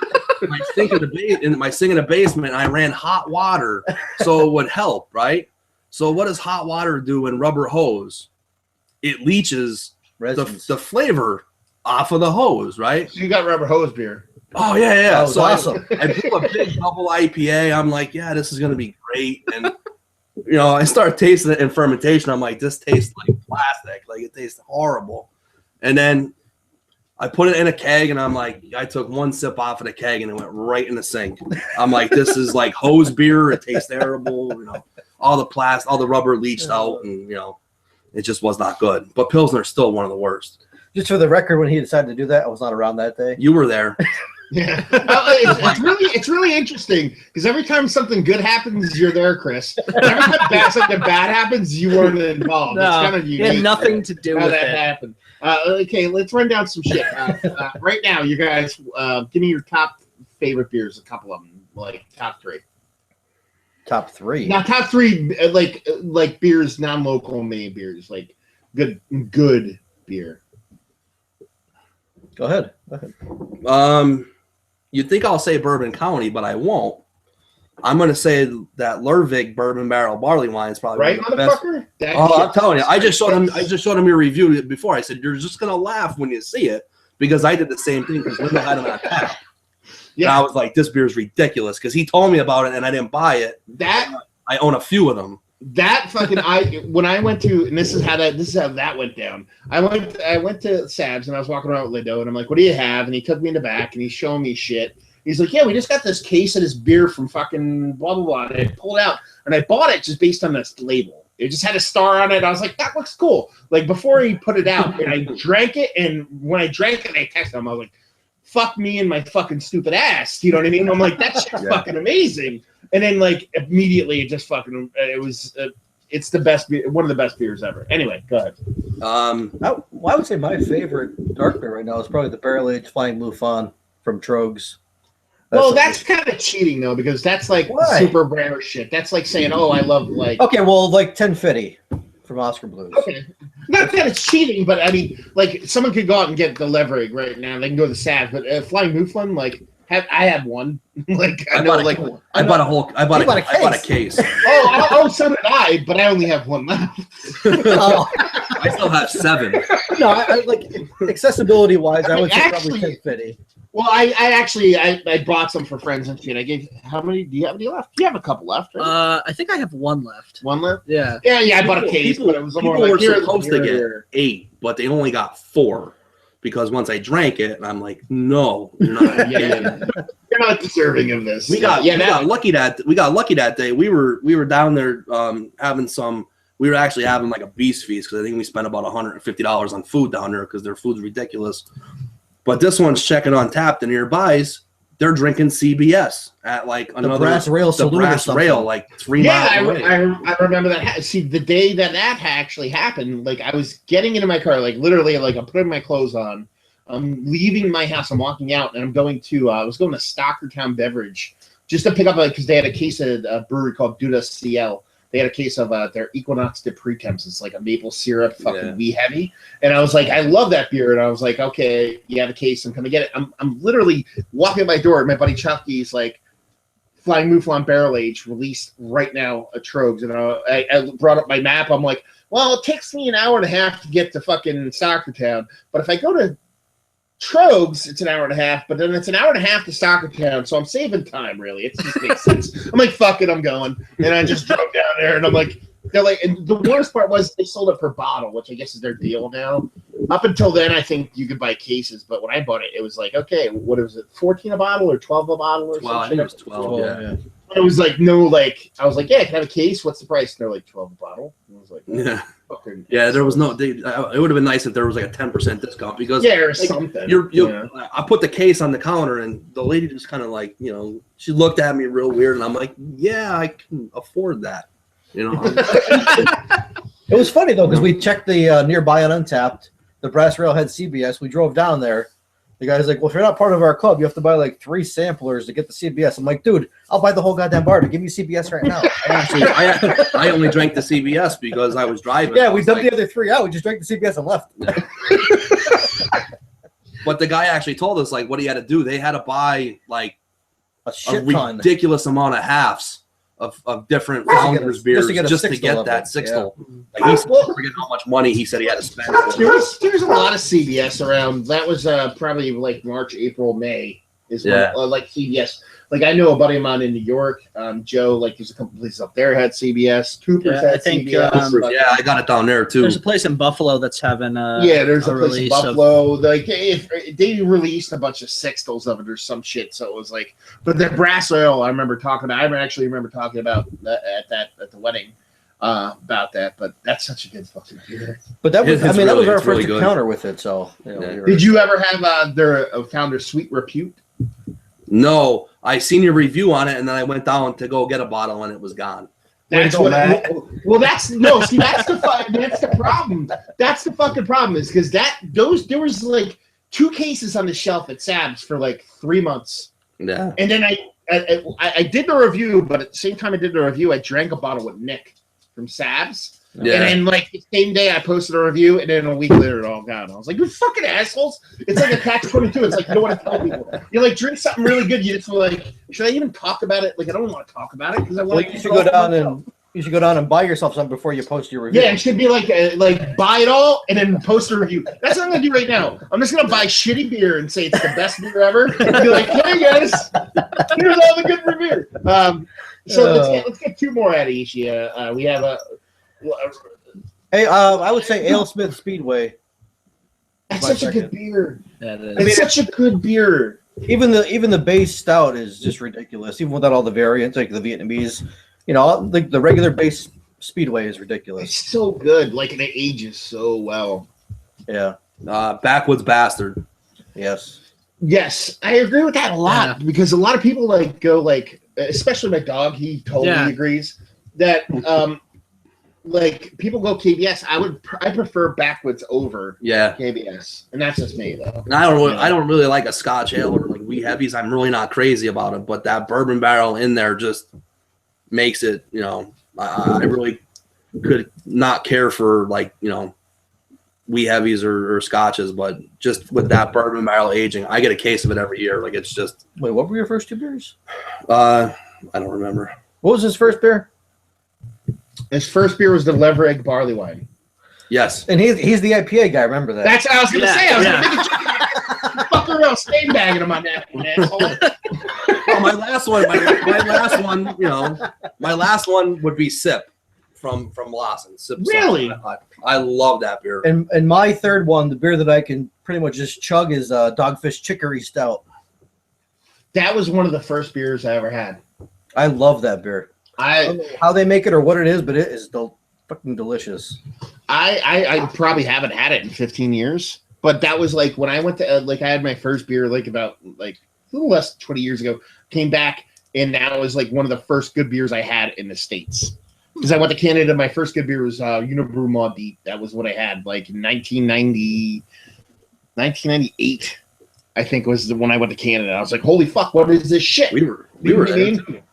sink in the basement, and I ran hot water so it would help, right? So what does hot water do in rubber hose? it leaches Resins. the flavor off of the hose, right? So you got rubber hose beer. Oh yeah. Oh, So awesome. I blew a big double IPA. I'm like, yeah, this is gonna be great. And you know, I start tasting it in fermentation. I'm like, this tastes like plastic. Like it tastes horrible. And then I put it in a keg, and I'm like, I took one sip off of the keg, and it went right in the sink. I'm like, this is like hose beer. It tastes terrible. You know, all the rubber leached out, and you know, it just was not good. But Pilsner's still one of the worst. Just for the record, when he decided to do that, I was not around that day. You were there. Yeah, it's really interesting because every time something good happens, you're there, Chris. Every time something bad happens, you weren't involved. No, it's kind of unique. it had nothing to do how with that it. happened. Okay, let's run down some shit. Right now, you guys, give me your top favorite beers. A couple of them, like top three. Top three. Now, top three, like beers, non-local made beers, like good beer. Go ahead. You'd think I'll say Bourbon County, but I won't. I'm going to say that Lervig Bourbon Barrel Barley Wine is probably Right, one of the best. motherfucker? That Oh, shit- I'm telling you, I just showed him your review before. I said, you're just going to laugh when you see it because I did the same thing because Linda had it on tap. Yeah. And I was like, this beer is ridiculous because he told me about it and I didn't buy it. That I own a few of them. That fucking when I went to, and this is how that went down. I went to Sabs and I was walking around with Lido and I'm like, what do you have? And he took me in the back and he's showing me shit. He's like, yeah, we just got this case of this beer from fucking blah blah blah. And I pulled it out and I bought it just based on this label. It just had a star on it. I was like, that looks cool. Like before he put it out, and I drank it, and when I drank it, I texted him. I was like, fuck me and my fucking stupid ass. You know what I mean? I'm like, that shit's fucking amazing. And then, like, immediately, it just fucking, it's the best beer, one of the best beers ever. Anyway, go ahead. I would say my favorite dark beer right now is probably the Barrel Aged Flying Blue Fawn from Trogs. That's kind of cheating, though, because that's like super rare shit. That's like saying, oh, I love, like. Okay, well, like 1050 from Oscar Blues. Okay. Not that it's cheating, but I mean, like, someone could go out and get the Levering right now. They can go to the Savs, but Flying Mouflon, like, I had one. Like I bought a case. So did I, but I only have one left. I still have 7. No, I like accessibility wise, I would say actually, probably 1050. Well, I bought some for friends and shit. I gave how many? Do you have any left? You have a couple left, right? I think I have one left. One left? Yeah. I bought a case, but it was more like people were supposed to get 8, but they only got 4 because once I drank it, I'm like, no, you're not. You're not deserving of this. We got lucky that day. We were down there having some. We were actually having like a beast feast because I think we spent about $150 on food down there because their food's ridiculous. But this one's checking on tap. The nearbys, they're drinking CBS at like another Brass Rail Saloon Brass Rail, like 3 miles away. I remember that. See, the day that actually happened, like I was getting into my car, like literally, like I'm putting my clothes on. I'm leaving my house. I'm walking out, and I'm going to. I was going to Stockertown Beverage just to pick up because they had a case of a brewery called Duda CL. They had a case of their Equinox de Pretemps. It's like a maple syrup, fucking wee heavy. And I was like, I love that beer. And I was like, okay, you have a case. I'm gonna get it. I'm literally walking at my door. And my buddy Chucky's like, Flying Mouflon Barrel Age released right now at Trogs. And I brought up my map. I'm like, well, it takes me an hour and a half to get to fucking Stockertown. But if I go to Trogs, it's an hour and a half, but then it's an hour and a half to Stockertown, so I'm saving time, really. It just makes sense. I'm like, fuck it, I'm going. And I just drove down there, and I'm like, they're like, and the worst part was they sold it per bottle, which I guess is their deal now. Up until then, I think you could buy cases, but when I bought it, it was like, okay, what was it, 14 a bottle or 12 a bottle or 12, I think it was 12, yeah. It was like, no, like, I was like, yeah, can I have a case? What's the price? And they're like, 12 a bottle. And I was like, yeah. There was no. It would have been nice if there was like a 10% discount because or something. I put the case on the counter and the lady just kind of like she looked at me real weird and I'm like, yeah, I can afford that. It was funny though because we checked the nearby on Untapped. The Brass Rail had CBS. We drove down there. The guy's like, well, if you're not part of our club, you have to buy like 3 samplers to get the CBS. I'm like, dude, I'll buy the whole goddamn bar to give me CBS right now. I only drank the CBS because I was driving. Yeah, we dumped the other 3 out. We just drank the CBS and left. But the guy actually told us like what he had to do. They had to buy like a ridiculous amount of halves of different founders beers just to get that sixtel. Yeah. Like, he forget how much money he said he had to spend. There's a lot of CBS around. That was probably like March, April, May is when like CBS. Like I know a buddy of mine in New York, Joe. Like there's a couple places up there had CBS. 2% I think. Yeah, I got it down there too. There's a place in Buffalo that's having there's a place in Buffalo. Like if they released a bunch of sixtels of it or some shit, so it was like. But the brass ale, I remember talking about. I actually remember talking about that at the wedding. About that, but that's such a good fucking beer. But that was, that was our first encounter with it. So, did you ever have their founder Sweet Repute? No, I seen your review on it, and then I went down to go get a bottle, and it was gone. That's well, that's no. See, that's the problem. That's the fucking problem is because there was like 2 cases on the shelf at Sam's for like 3 months. Yeah, and then I did the review, but at the same time I did the review, I drank a bottle with Nick from Sabs. Yeah. And then, like, the same day I posted a review, and then a week later it all gone. I was like, you fucking assholes. It's like a catch-22. It's like, you don't want to tell people. You, like, drink something really good. You just like, should I even talk about it? Like, I don't want to talk about it because I want to. You should go down and buy yourself something before you post your review. Yeah, it should be like buy it all and then post a review. That's what I'm going to do right now. I'm just going to buy shitty beer and say it's the best beer ever. And be like, hey, guys, here's all the good review. Let's get 2 more out of each. We have a... Hey, I would say AleSmith Speedway. That's such a good beer. It's such a good beer. Even the base stout is just ridiculous. Even without all the variants, like the Vietnamese, like the regular base Speedway is ridiculous. It's so good. Like, and it ages so well. Yeah. Backwoods Bastard. Yes. Yes, I agree with that a lot because a lot of people go especially my dog. He totally agrees that. Like people go KBS, I prefer Backwoods over KBS, and that's just me though. And I don't really like a Scotch ale or like wee heavies. I'm really not crazy about it, but that bourbon barrel in there just makes it. I really could not care for like wee heavies or Scotches, but just with that bourbon barrel aging, I get a case of it every year. Like it's just. Wait, what were your first 2 beers? I don't remember. What was his first beer? His first beer was the Levereg barley wine. Yes. And he's the IPA guy, remember that. That's what I was going to say. I was going to make a joke. Fucker else staying bagging him on that one, asshole. Well, my last one would be Sip from Lawson. Sip really? I love that beer. And my third one, the beer that I can pretty much just chug is Dogfish Chicory Stout. That was one of the first beers I ever had. I love that beer. I don't know how they make it or what it is, but it is fucking delicious. I probably haven't had it in 15 years, but that was like when I went to I had my first beer about a little less than 20 years ago. Came back, and that was like one of the first good beers I had in the States. Because I went to Canada, my first good beer was Unibrew Maw Deep. That was what I had like in 1998. I think was when I went to Canada. I was like, holy fuck, what is this shit? We were there too.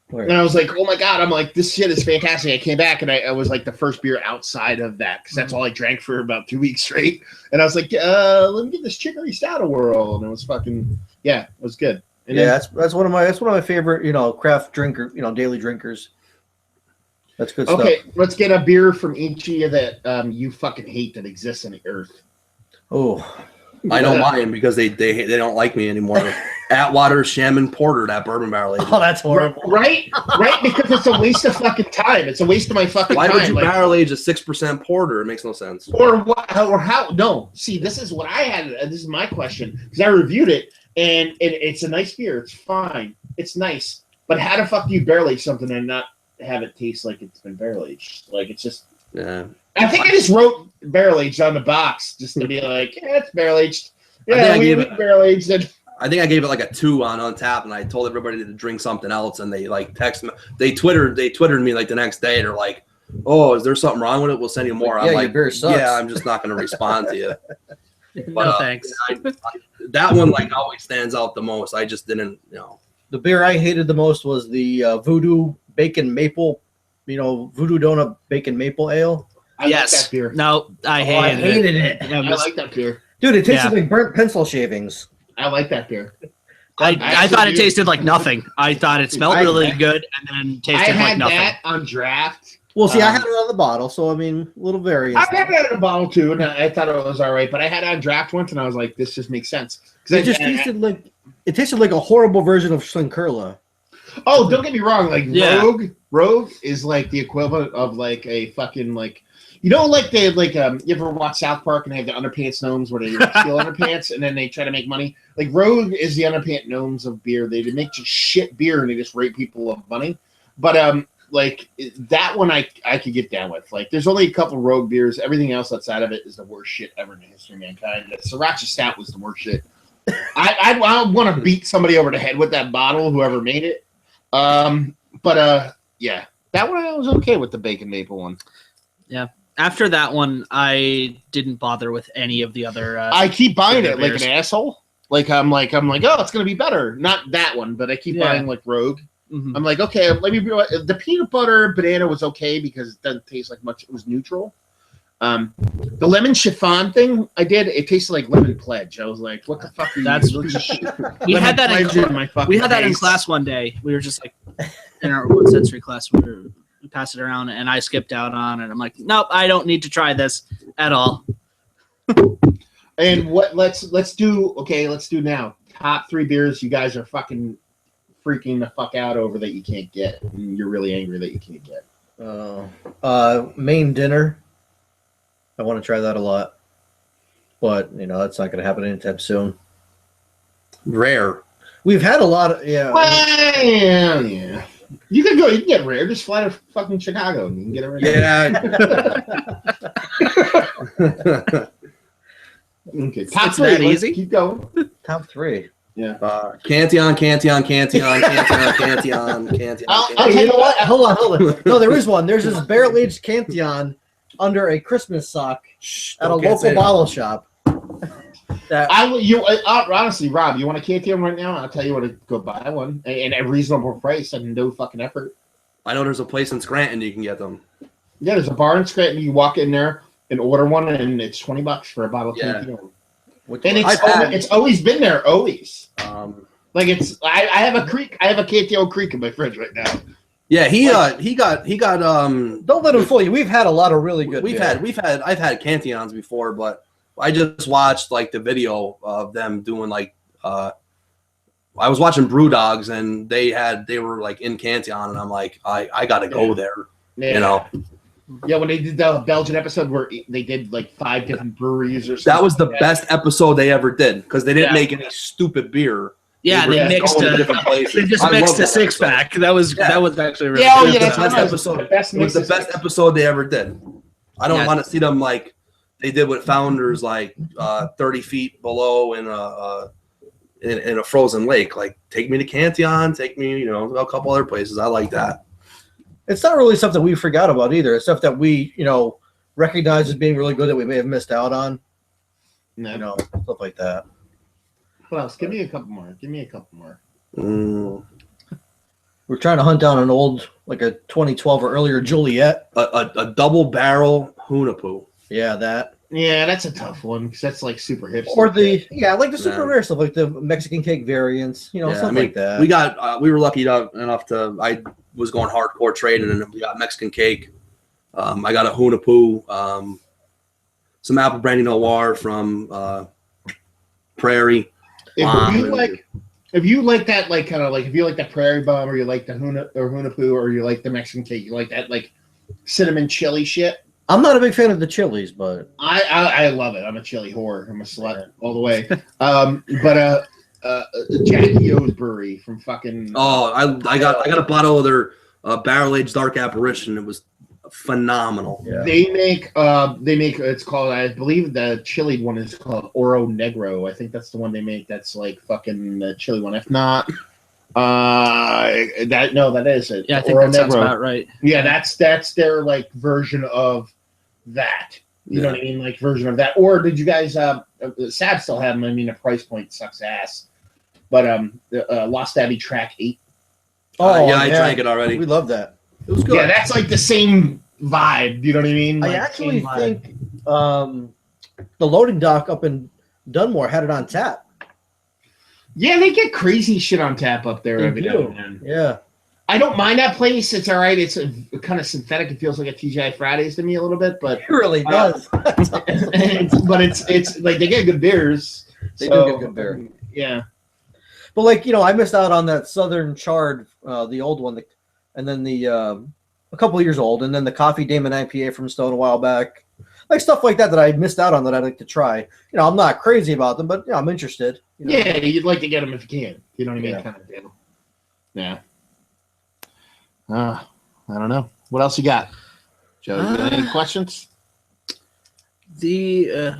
And I was like, oh my God, I'm like, this shit is fantastic. I came back and I was like the first beer outside of that because that's all I drank for about 2 weeks straight. And I was like, let me give this chicory stout a whirl. And it was fucking, it was good. And that's one of my favorite, craft drinker, daily drinkers. That's good stuff. Okay, let's get a beer from each of you that you fucking hate that exists on the earth. Oh, I know mine because they don't like me anymore. Atwater Shaman Porter, that bourbon barrel aged. Oh, that's horrible. Right? Because it's a waste of fucking time. It's a waste of my fucking time. Why would you barrel age a 6% porter? It makes no sense. Or what? Or how? No. See, this is what I had. This is my question because I reviewed it and it's a nice beer. It's fine. It's nice. But how the fuck do you barrel age something and not have it taste like it's been barrel aged? Like it's just. Yeah. I think I just wrote barrel aged on the box just to be like, it's barrel aged. Yeah, we barrel aged it. I think I gave it like a 2 on Untappd, and I told everybody to drink something else, and they like text me. They twittered me like the next day. They're like, "Oh, is there something wrong with it? We'll send you more." I'm like, beer sucks. "Yeah, I'm just not going to respond to you." But, no thanks. That one like always stands out the most. I just didn't, The beer I hated the most was the Voodoo Bacon Maple, Voodoo Donut Bacon Maple Ale. I like that beer. No, I hated it. I like that beer. Dude, it tasted like burnt pencil shavings. I like that beer. I thought it tasted like nothing. I thought it smelled really good and then tasted like nothing. I had that on draft. Well, see, I had it on the bottle, so I mean, a little variance. I had it in a bottle too, and I thought it was all right. But I had it on draft once, and I was like, "This just makes sense." It just tasted like a horrible version of Slinkerla. Oh, don't get me wrong. Like Rogue is like the equivalent of like a fucking like, you know, like they like you ever watch South Park and they have the underpants gnomes where they steal underpants and then they try to make money. Like Rogue is the underpants gnomes of beer. They make just shit beer and they just rape people of money. But like that one I could get down with. Like there's only a couple Rogue beers. Everything else outside of it is the worst shit ever in the history of mankind. The Sriracha Stout was the worst shit. I want to beat somebody over the head with that bottle, whoever made it. Yeah, that one I was okay with, the bacon maple one. Yeah. After that one, I didn't bother with any of the other. I keep buying it like an asshole. Like I'm like, oh, it's gonna be better. Not that one, but I keep buying like Rogue. Mm-hmm. I'm like, okay, let me. The peanut butter banana was okay because it doesn't taste like much. It was neutral. The lemon chiffon thing I did, it tasted like lemon pledge. I was like, what the fuck are you? We had that in class one day. We were just like in our one sensory class, we passed it around and I skipped out on it. I'm like, nope, I don't need to try this at all. And let's do now. Top 3 beers you guys are fucking freaking the fuck out over that you can't get. And you're really angry that you can't get. Main dinner. I want to try that a lot, but that's not going to happen anytime soon. Rare. We've had a lot of Well, yeah. You can go. You can get Rare. Just fly to fucking Chicago and you can get it right. Yeah. Okay. Top 3. That easy. Keep going. Top 3. Yeah. Cantillon. I'll tell you what. Hold on. No, there is one. There's this barrel-aged Cantillon under a Christmas sock at a local bottle shop. Honestly, Rob, you want a Cantillon right now? I'll tell you where to go buy one and at a reasonable price and no fucking effort. I know there's a place in Scranton you can get them. Yeah, there's a bar in Scranton. You walk in there and order one, and it's $20 for a bottle of Cantillon. And it's always been there, always. Like I have a Cantillon Creek in my fridge right now. Yeah, he got. Don't let him fool you. We've had a lot of really good. I've had Cantillons before, but I just watched like the video of them doing like. I was watching Brew Dogs and they were like in Cantillon and I'm like I gotta go there. Yeah. Yeah, when they did the Belgian episode where they did like 5 different breweries or something. That was the best episode they ever did because they didn't make any stupid beer. Yeah, they mixed they just mixed a 6-pack. That was actually really good. That's the best episode. It was the best episode they ever did. I don't want to see them like they did with Founders, like 30 feet below in a frozen lake. Like, take me to Cantillon, take me, a couple other places. I like that. It's not really something we forgot about either. It's stuff that we, recognize as being really good that we may have missed out on. No. Stuff like that. What else? Give me a couple more. We're trying to hunt down an old, like a 2012 or earlier Juliet. A double barrel Hunapu. Yeah, that. Yeah, that's a tough one because that's like super hipster. Or like the super rare stuff, like the Mexican cake variants, stuff like that. We were lucky enough to. I was going hardcore trading, and we got Mexican cake. I got a Hunapu, some apple brandy noir from Prairie. If you like that, like kind of like if you like that Prairie Bomb, or you like the Hunapu, or you like the Mexican cake, you like that like cinnamon chili shit. I'm not a big fan of the chilies, but I love it. I'm a chili whore. I'm a slut all the way. But Jackie O's Brewery from fucking. Oh, I got a bottle of their barrel aged dark apparition. It was phenomenal. Yeah. They make it's called, I believe the chili one is called Oro Negro. I think that's the one they make. That's like fucking the chili one. If not, that is it. Yeah, I think that sounds about right. Yeah, that's their like version of that. You know what I mean? Like version of that. Or did you guys Sab still have them? I mean, the price point sucks ass. But Lost Abbey Track 8. I drank it already. We love that. It was good. Yeah, that's like the same vibe. You know what I mean? Like, I actually think the loading dock up in Dunmore had it on tap. Yeah, they get crazy shit on tap up there every now and then. Yeah. I don't mind that place. It's all right. It's kind of synthetic. It feels like a TGI Fridays to me a little bit, but It really does. but it's like they get good beers. They do get good beer. Yeah. But like, I missed out on that Southern Chard, the old one, and then the a couple of years old, and then the Coffee Damon IPA from Stone a while back. Like stuff like that I missed out on that I'd like to try. I'm not crazy about them, but I'm interested. Yeah, you'd like to get them if you can. You know what I mean? Yeah. Kind of deal. Yeah. I don't know. What else you got, Joe? You got any questions? The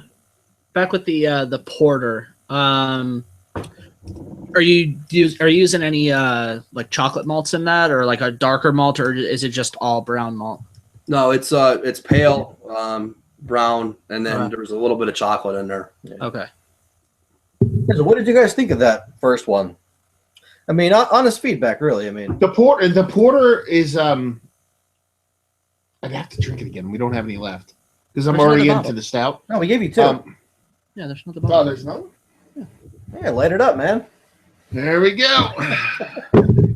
back with the porter. Are you using any like chocolate malts in that, or like a darker malt, or is it just all brown malt? No, it's pale, brown, and then there's a little bit of chocolate in there. Yeah. Okay. So what did you guys think of that first one? I mean, honest feedback, really. I mean, The porter is I'd have to drink it again. We don't have any left because I'm There's already another into bottle. the stout. no, we gave you two. Yeah, there's another Oh, bottle. there's no. Yeah, light it up, man. There we go.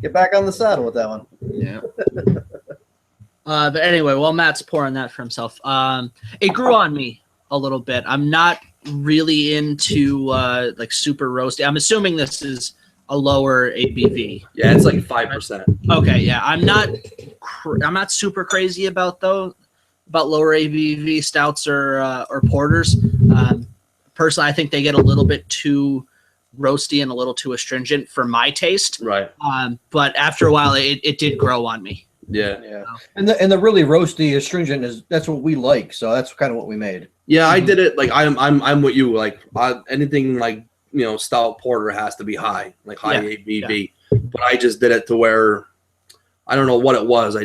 Get back on the saddle with that one. Yeah. But anyway, while Matt's pouring that for himself, it grew on me a little bit. I'm not really into like super roasty. I'm assuming this is a lower ABV. Yeah, it's like 5%. Okay, yeah, I'm not super crazy about lower ABV stouts or porters. Personally, I think they get a little bit too roasty and a little too astringent for my taste. Right. But after a while, it did grow on me. Yeah. Yeah. And the really roasty astringent that's what we like. So that's kind of what we made. Yeah, I did it like I'm with you. Like anything like stout porter has to be high, like high ABV. Yeah. But I just did it to where I don't know what it was.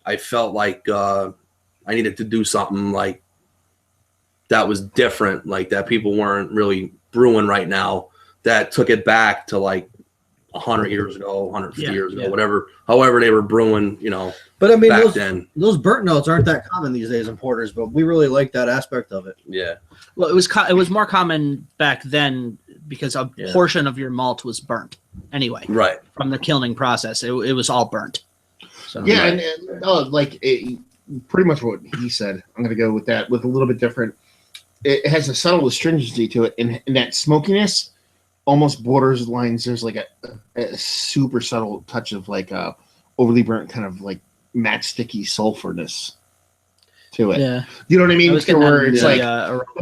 I felt like I needed to do something like that was different, like that people weren't really brewing right now. That took it back to like 100 years ago, 150 years ago, whatever. However they were brewing, But I mean, back then. those burnt notes aren't that common these days in porters, but we really like that aspect of it. Yeah. Well, it was more common back then because a portion of your malt was burnt anyway. Right. From the kilning process, it was all burnt. So Yeah, and pretty much what he said. I'm going to go with that with a little bit different. It has a subtle astringency to it, and that smokiness almost borders lines. There's like a super subtle touch of like overly burnt kind of like matchsticky sulfurness to it. Yeah, you know what I mean? To where it's like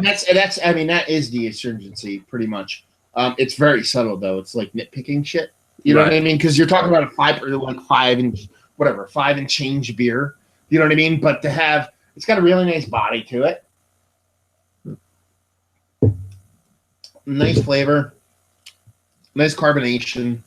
that's I mean that is the astringency pretty much. It's very subtle though. It's like nitpicking shit. You know what I mean? Because you're talking about a 5 and change beer. You know what I mean? But it's got a really nice body to it. Nice flavor. Nice carbonation.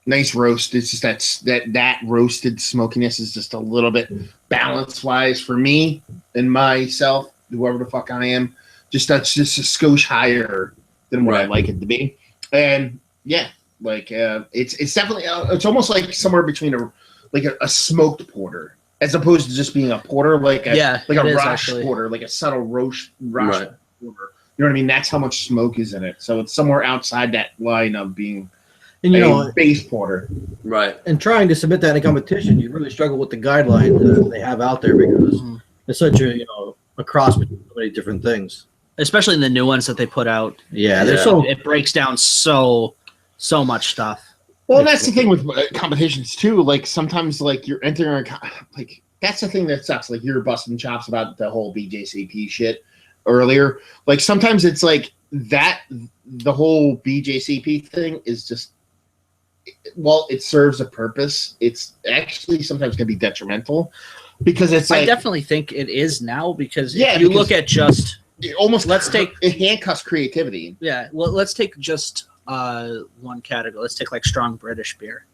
Nice roast. It's just that roasted smokiness is just a little bit balance wise for me and myself, whoever the fuck I am. That's just a skosh higher than what I like it to be. And yeah, like it's definitely it's almost like somewhere between a smoked porter as opposed to just being a porter, like a Roche porter, like a subtle Roche porter. You know what I mean? That's how much smoke is in it. So it's somewhere outside that line of being a base porter. Right. And trying to submit that in a competition, you really struggle with the guidelines that they have out there because it's such a cross between so many different things. Especially in the new ones that they put out. Yeah, it breaks down so much stuff. Well, that's the thing with competitions too. Like sometimes, like you're entering like that's the thing that sucks. Like you're busting chops about the whole BJCP shit earlier. Like sometimes it's like that. The whole BJCP thing is just it serves a purpose. It's actually sometimes can be detrimental because it's. I definitely think it is now because if you look at just. It handcuffs creativity. Yeah, well, let's take just one category. Let's take like strong British beer.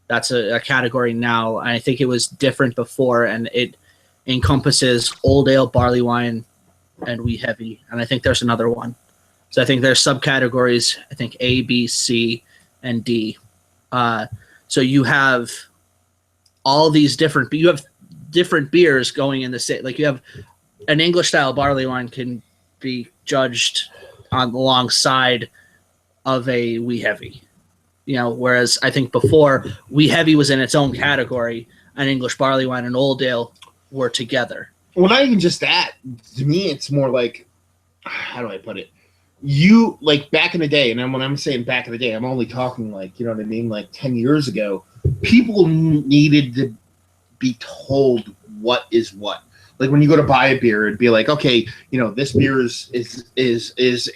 That's a category now. I think it was different before, and it encompasses old ale, barley wine, and wee heavy. And I think there's another one. So I think there's subcategories. I think A, B, C, and D. So you have all these different. You have different beers going in the same. Like you have an English style barley wine can be judged alongside of a wee heavy. Whereas I think before wee heavy was in its own category, and English barley wine and Old Ale were together. Well, not even just that. To me, it's more like, how do I put it? You, like, back in the day, and when I'm saying back in the day, I'm only talking, like, you know what I mean, like 10 years ago, people needed to be told what is what. Like, when you go to buy a beer, it'd be like, okay, this beer is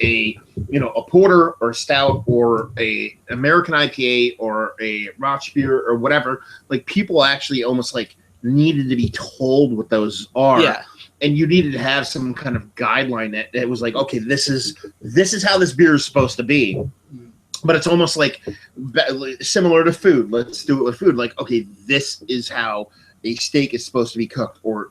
a, a porter or a stout or a American IPA or a Rauch beer or whatever. Like, people actually almost, like, needed to be told what those are. Yeah. And you needed to have some kind of guideline that was like, okay, this is how this beer is supposed to be. But it's almost like similar to food. Let's do it with food. Like, okay, this is how a steak is supposed to be cooked, or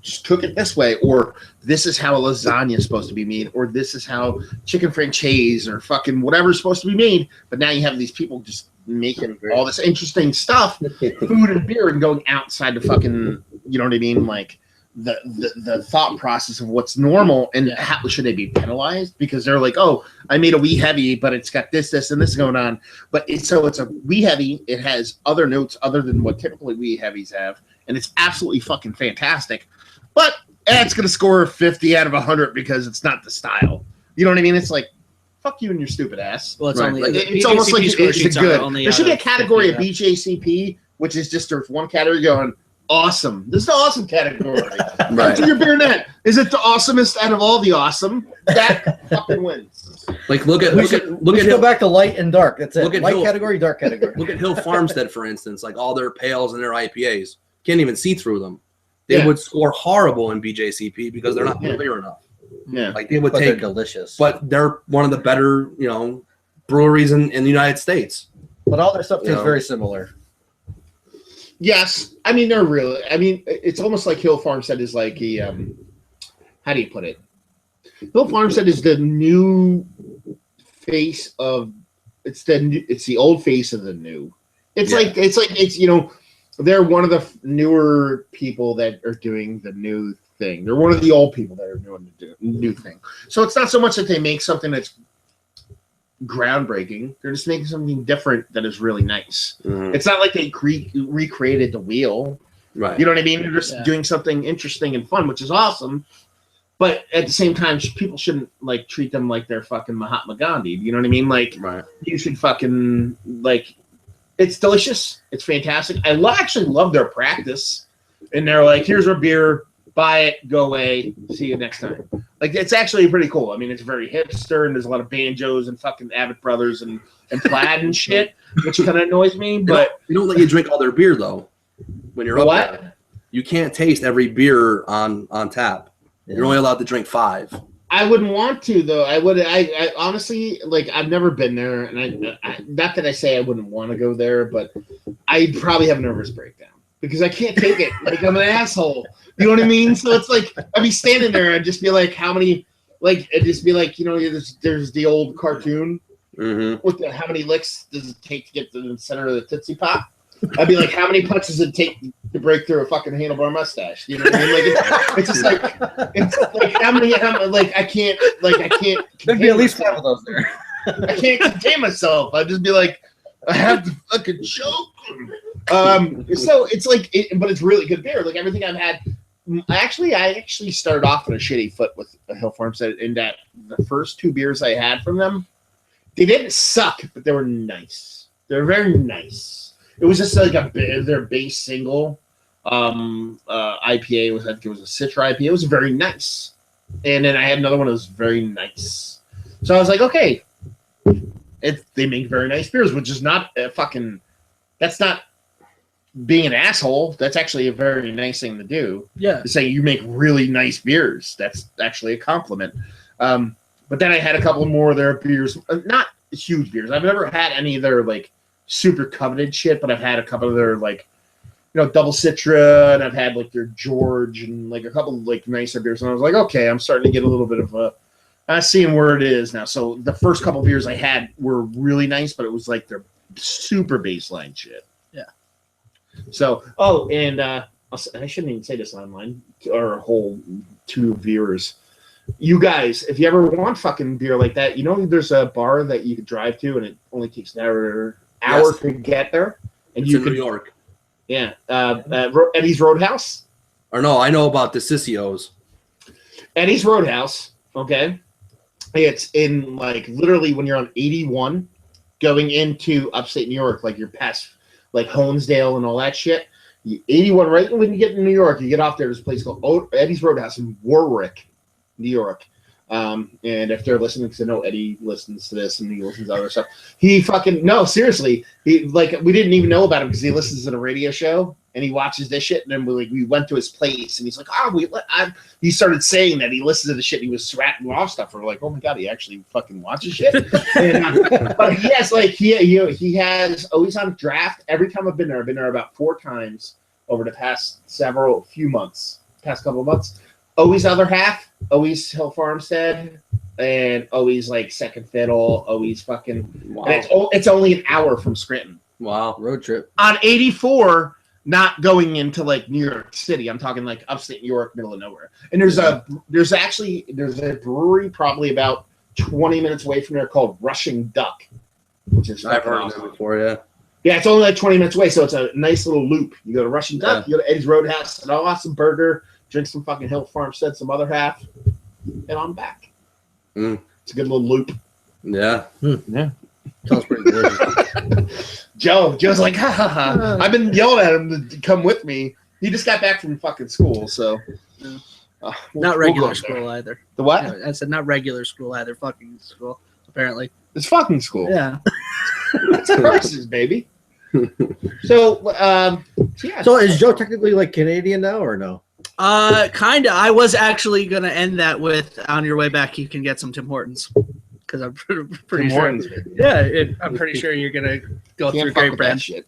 just cook it this way, or this is how a lasagna is supposed to be made, or this is how chicken franchise or fucking whatever is supposed to be made. But now you have these people just making all this interesting stuff, food and beer, and going outside the fucking, you know what I mean? Like, the thought process of what's normal, and how should they be penalized because they're like, oh, I made a wee heavy, but it's got this and this going on. But it's a wee heavy. It has other notes other than what typically wee heavies have, and it's absolutely fucking fantastic. But it's gonna score 50 out of 100 because it's not the style. You know what I mean? It's like, fuck you and your stupid ass. Well, it's right. only Like, it's almost like it's good. There should be a category of 50, BJCP, which is just there's one category going. Awesome. This is the awesome category. Right. Your beer net. Is it the awesomest out of all the awesome? That fucking wins. Like look at go back to light and dark. That's it. Look at light category, dark category. Look at Hill Farmstead, for instance. Like all their pails and their IPAs, can't even see through them. They would score horrible in BJCP because they're not clear enough. Yeah. Like they would but take they're delicious. But they're one of the better, breweries in the United States. But all their stuff tastes very similar. Yes, I mean they're really. I mean, it's almost like Hill Farmstead is like a. How do you put it? Hill Farmstead is the new face of. It's the old face of the new. It's they're one of the newer people that are doing the new thing. They're one of the old people that are doing the new thing. So it's not so much that they make something that's groundbreaking. They're just making something different that is really nice. It's not like they recreated the wheel, right? You know what I mean? They're just doing something interesting and fun, which is awesome. But at the same time, people shouldn't like treat them like they're fucking Mahatma Gandhi. You know what I mean? Like, you should fucking like. It's delicious. It's fantastic. I actually love their practice, and they're like, "Here's our beer. Buy it, go away, see you next time." Like, it's actually pretty cool. I mean, it's very hipster, and there's a lot of banjos and fucking Abbott Brothers and plaid and shit, which kind of annoys me. But you don't let you drink all their beer though. When you're up there, you can't taste every beer on tap. You're only allowed to drink 5. I wouldn't want to though. I honestly, like, I've never been there, and I not that I say I wouldn't want to go there, but I'd probably have a nervous breakdown because I can't take it. Like, I'm an asshole. You know what I mean? So it's like I'd be standing there and just be like, how many? Like, it'd just be like, there's the old cartoon. With how many licks does it take to get to the center of the Tootsie Pop? I'd be like, how many punches does it take to break through a fucking handlebar mustache? You know what I mean? Like, it's just like, how many, I can't. There'd be at least 5 of those there. I can't contain myself. I'd just be like, I have to fucking choke. So it's like, but it's really good beer. Like, everything I've had. I actually started off on a shitty foot with Hill Farmstead in that the first 2 beers I had from them, they didn't suck, but they were nice. They're very nice. It was just like their base single IPA was, I think it was a Citra IPA. It was very nice. And then I had another one that was very nice. So I was like, okay, they make very nice beers, which is not that's not being an asshole. That's actually a very nice thing to do. Yeah. To say you make really nice beers. That's actually a compliment. But then I had a couple more of their beers, not huge beers. I've never had any of their like super coveted shit, but I've had a couple of their like, double Citra, and I've had like their George and like a couple of like nicer beers. And I was like, okay, I'm starting to get a little bit of seeing where it is now. So the first couple of beers I had were really nice, but it was like their super baseline shit. Yeah. So, and I shouldn't even say this online, or a whole 2 viewers. You guys, if you ever want fucking beer like that, there's a bar that you could drive to, and it only takes an hour to get there. And it's in New York. Yeah, Eddie's Roadhouse. Or no, I know about the Sissio's. Eddie's Roadhouse. Okay, it's in like literally when you're on 81, going into upstate New York, like you're past like Honesdale and all that shit. 81, right when you get to New York, you get off there. There's a place called Eddie's Roadhouse in Warwick, New York. And if they're listening, because I know Eddie listens to this and he listens to other stuff, he fucking seriously. He we didn't even know about him because he listens to the radio show and he watches this shit. And then we went to his place and he's like, he started saying that he listens to the shit. And he was ratting off stuff. We're like, oh my god, he actually fucking watches shit. But he has he has always on draft. Every time I've been there about 4 times over the past couple of months. Always other half, always Hill Farmstead, and always like Second Fiddle, always fucking. Wow. And it's only an hour from Scranton. Wow, road trip on 84, not going into like New York City. I'm talking like upstate New York, middle of nowhere. And there's a brewery probably about 20 minutes away from there called Rushing Duck, which is I've heard of it before. Yeah. Yeah, it's only like 20 minutes away, so it's a nice little loop. You go to Rushing Duck, you go to Eddie's Roadhouse, an awesome burger. Drink some fucking Hill Farmstead, some other half, and I'm back. It's a good little loop. Yeah. Yeah. Sounds pretty delicious. Joe's like, ha ha ha. I've been yelling at him to come with me. He just got back from fucking school, so. Not regular school either. The what? Yeah, I said not regular school either. Fucking school, apparently. It's fucking school. Yeah. It's courses, baby. So, yeah. So is Joe technically like Canadian now or no? Kinda. I was actually gonna end that with on your way back you can get some Tim Hortons because I'm pretty sure. I'm pretty sure you're gonna go through great brand shit.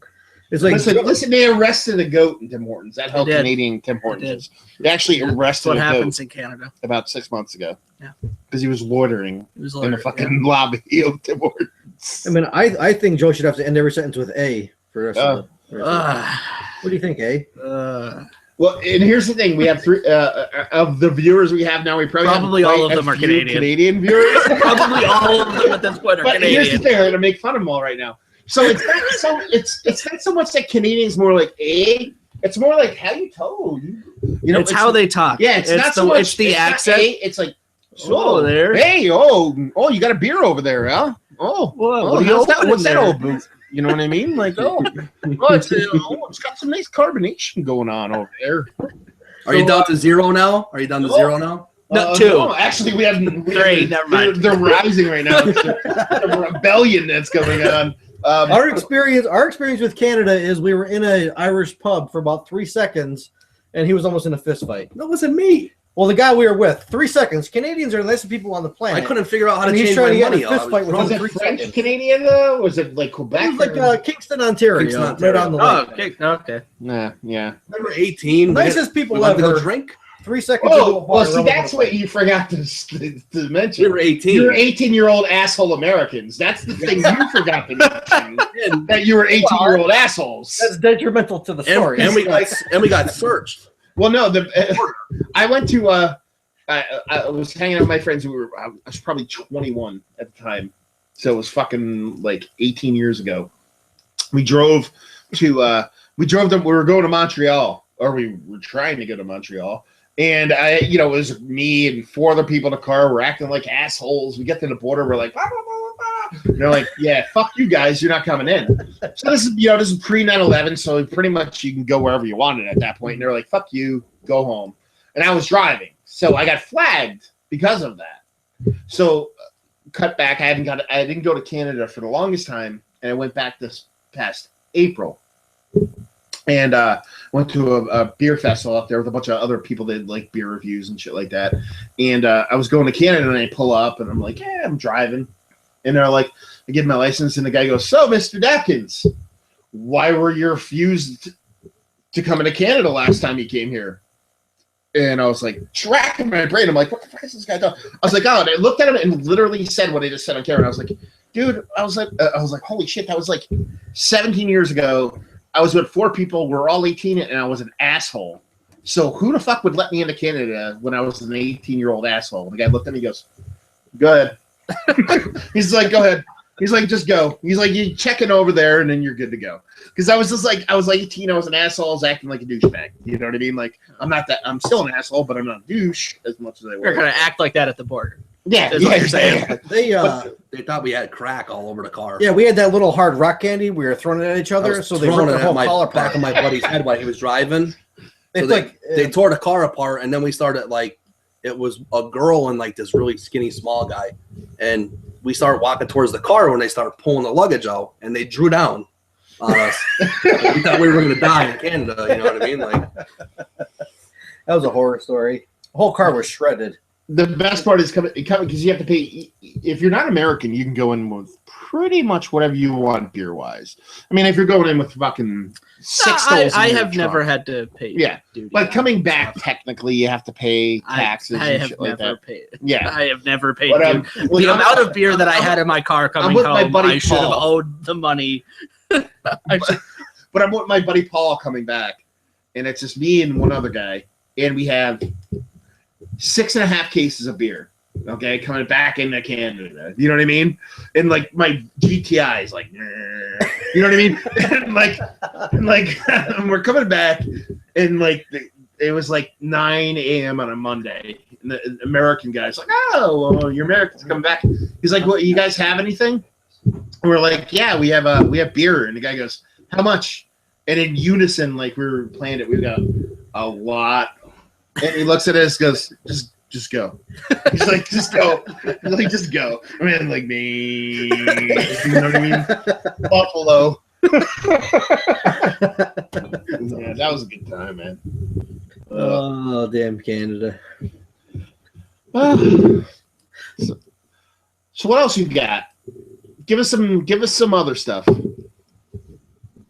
It's like listen, they arrested a goat in Tim Hortons. That's how Canadian Tim Hortons is. They actually arrested a goat. What happens in Canada about 6 months ago? Yeah, because he was loitering in the fucking lobby of Tim Hortons. I mean, I think Joe should have to end every sentence with A for the rest of the. What do you think, A? Well, and here's the thing: we have 3 of the viewers we have now. We probably all of them are Canadian. Canadian viewers. Probably all of them at this point are Canadian. Here's the thing: I'm going to make fun of them all right now. So it's not so much that Canadians more like A. It's more like how you told. It's how they talk. Yeah, it's not so much. It's the accent. It's like, oh, there. Hey, you got a beer over there, huh? What's that old boot? You know what I mean? Like, it's got some nice carbonation going on over there. Are you down to 0 now? Zero now? No, 2. No, actually, we have 3. Never mind. They're rising right now. It's a rebellion that's going on. Our experience with Canada is we were in an Irish pub for about 3 seconds, and he was almost in a fist fight. That wasn't me. Well, the guy we were with, 3 seconds. Canadians are the nicest people on the planet. I couldn't figure out how to he's change trying my to get money. in a fist fight with Was him it 3 French seconds. Canadian though? Was it like Quebec? It was like Kingston, Ontario. Kingston, Ontario. Right on the lake. Okay. Yeah. Remember 18? Nicest people we went to ever. go drink? 3 seconds. into a bar, Well, see, everyone that's was what you forgot to mention. We were 18. You're 18-year-old asshole Americans. That's the thing you forgot to mention. That you were 18-year-old assholes. That's detrimental to the story. And we got searched. Well, no, I went to I was hanging out with my friends who I was probably 21 at the time, so it was fucking like 18 years ago. We drove to we were going to Montreal, or we were trying to go to Montreal, and it was me and 4 other people in the car. We're acting like assholes. We get to the border, we're like, blah, blah, blah, blah. And they're like, yeah, fuck you guys, you're not coming in. So this is pre 9/11, so pretty much you can go wherever you wanted at that point. And they're like, fuck you, go home. And I was driving. So I got flagged because of that. So cut back. I didn't go to Canada for the longest time, and I went back this past April, and went to a beer festival up there with a bunch of other people that did like beer reviews and shit like that. And I was going to Canada, and I pull up, and I'm like, yeah, I'm driving, and they're like, I give my license, and the guy goes, so Mr. Dapkins, why were you refused to come into Canada last time you came here? And I was like, tracking my brain. I'm like, what the fuck is this guy talking? I was like, oh, and I looked at him and literally said what I just said on camera. And I was like, dude, I was like, holy shit, that was like 17 years ago. I was with 4 people. We're all 18, and I was an asshole. So who the fuck would let me into Canada when I was an 18-year-old asshole? And the guy looked at me, he goes, "Go ahead." He's like, "Go ahead." He's like, "Just go." He's like, "You check it over there, and then you're good to go." Because I was 18, I was an asshole, I was acting like a douchebag. You know what I mean? Like, I'm not that. I'm still an asshole, but I'm not a douche as much as I was. You're gonna act like that at the border. Yeah, Is what you're saying. They thought we had crack all over the car. Yeah, we had that little hard rock candy. We were throwing it at each other, so they ripped the whole collar back of my buddy's head while he was driving. So they tore the car apart, and then we started like it was a girl and like this really skinny small guy, and we started walking towards the car when they started pulling the luggage out, and they drew down on us. We thought we were going to die in Canada. You know what I mean? Like that was a horror story. The whole car was shredded. The best part is coming because you have to pay. If you're not American, you can go in with pretty much whatever you want beer wise. I mean, if you're going in with fucking I have never had to pay. Yeah, duty but coming back, technically, you have to pay taxes. I and have shit never like that. paid. Yeah, I have never paid. But, the amount of beer that I had in my car coming with home, my buddy I should have Paul. owed the money. But I'm with my buddy Paul coming back, and it's just me and one other guy, and we have 6.5 cases of beer. Okay, coming back into Canada. You know what I mean? And like my GTI is like, "Nah." You know what I mean? and like and we're coming back, and like it was like 9 a.m. on a Monday. And the American guy's like, "Oh, well, you're Americans coming back." He's like, "Well, you guys have anything?" And we're like, "Yeah, we have beer." And the guy goes, "How much?" And in unison, like we were playing it, we got a lot. And he looks at us, goes, Just go. He's like, just go. He's like, just go. I mean, like me. You know what I mean? Buffalo. Yeah, that was a good time, man. Oh, damn Canada. So what else you got? Give us some other stuff.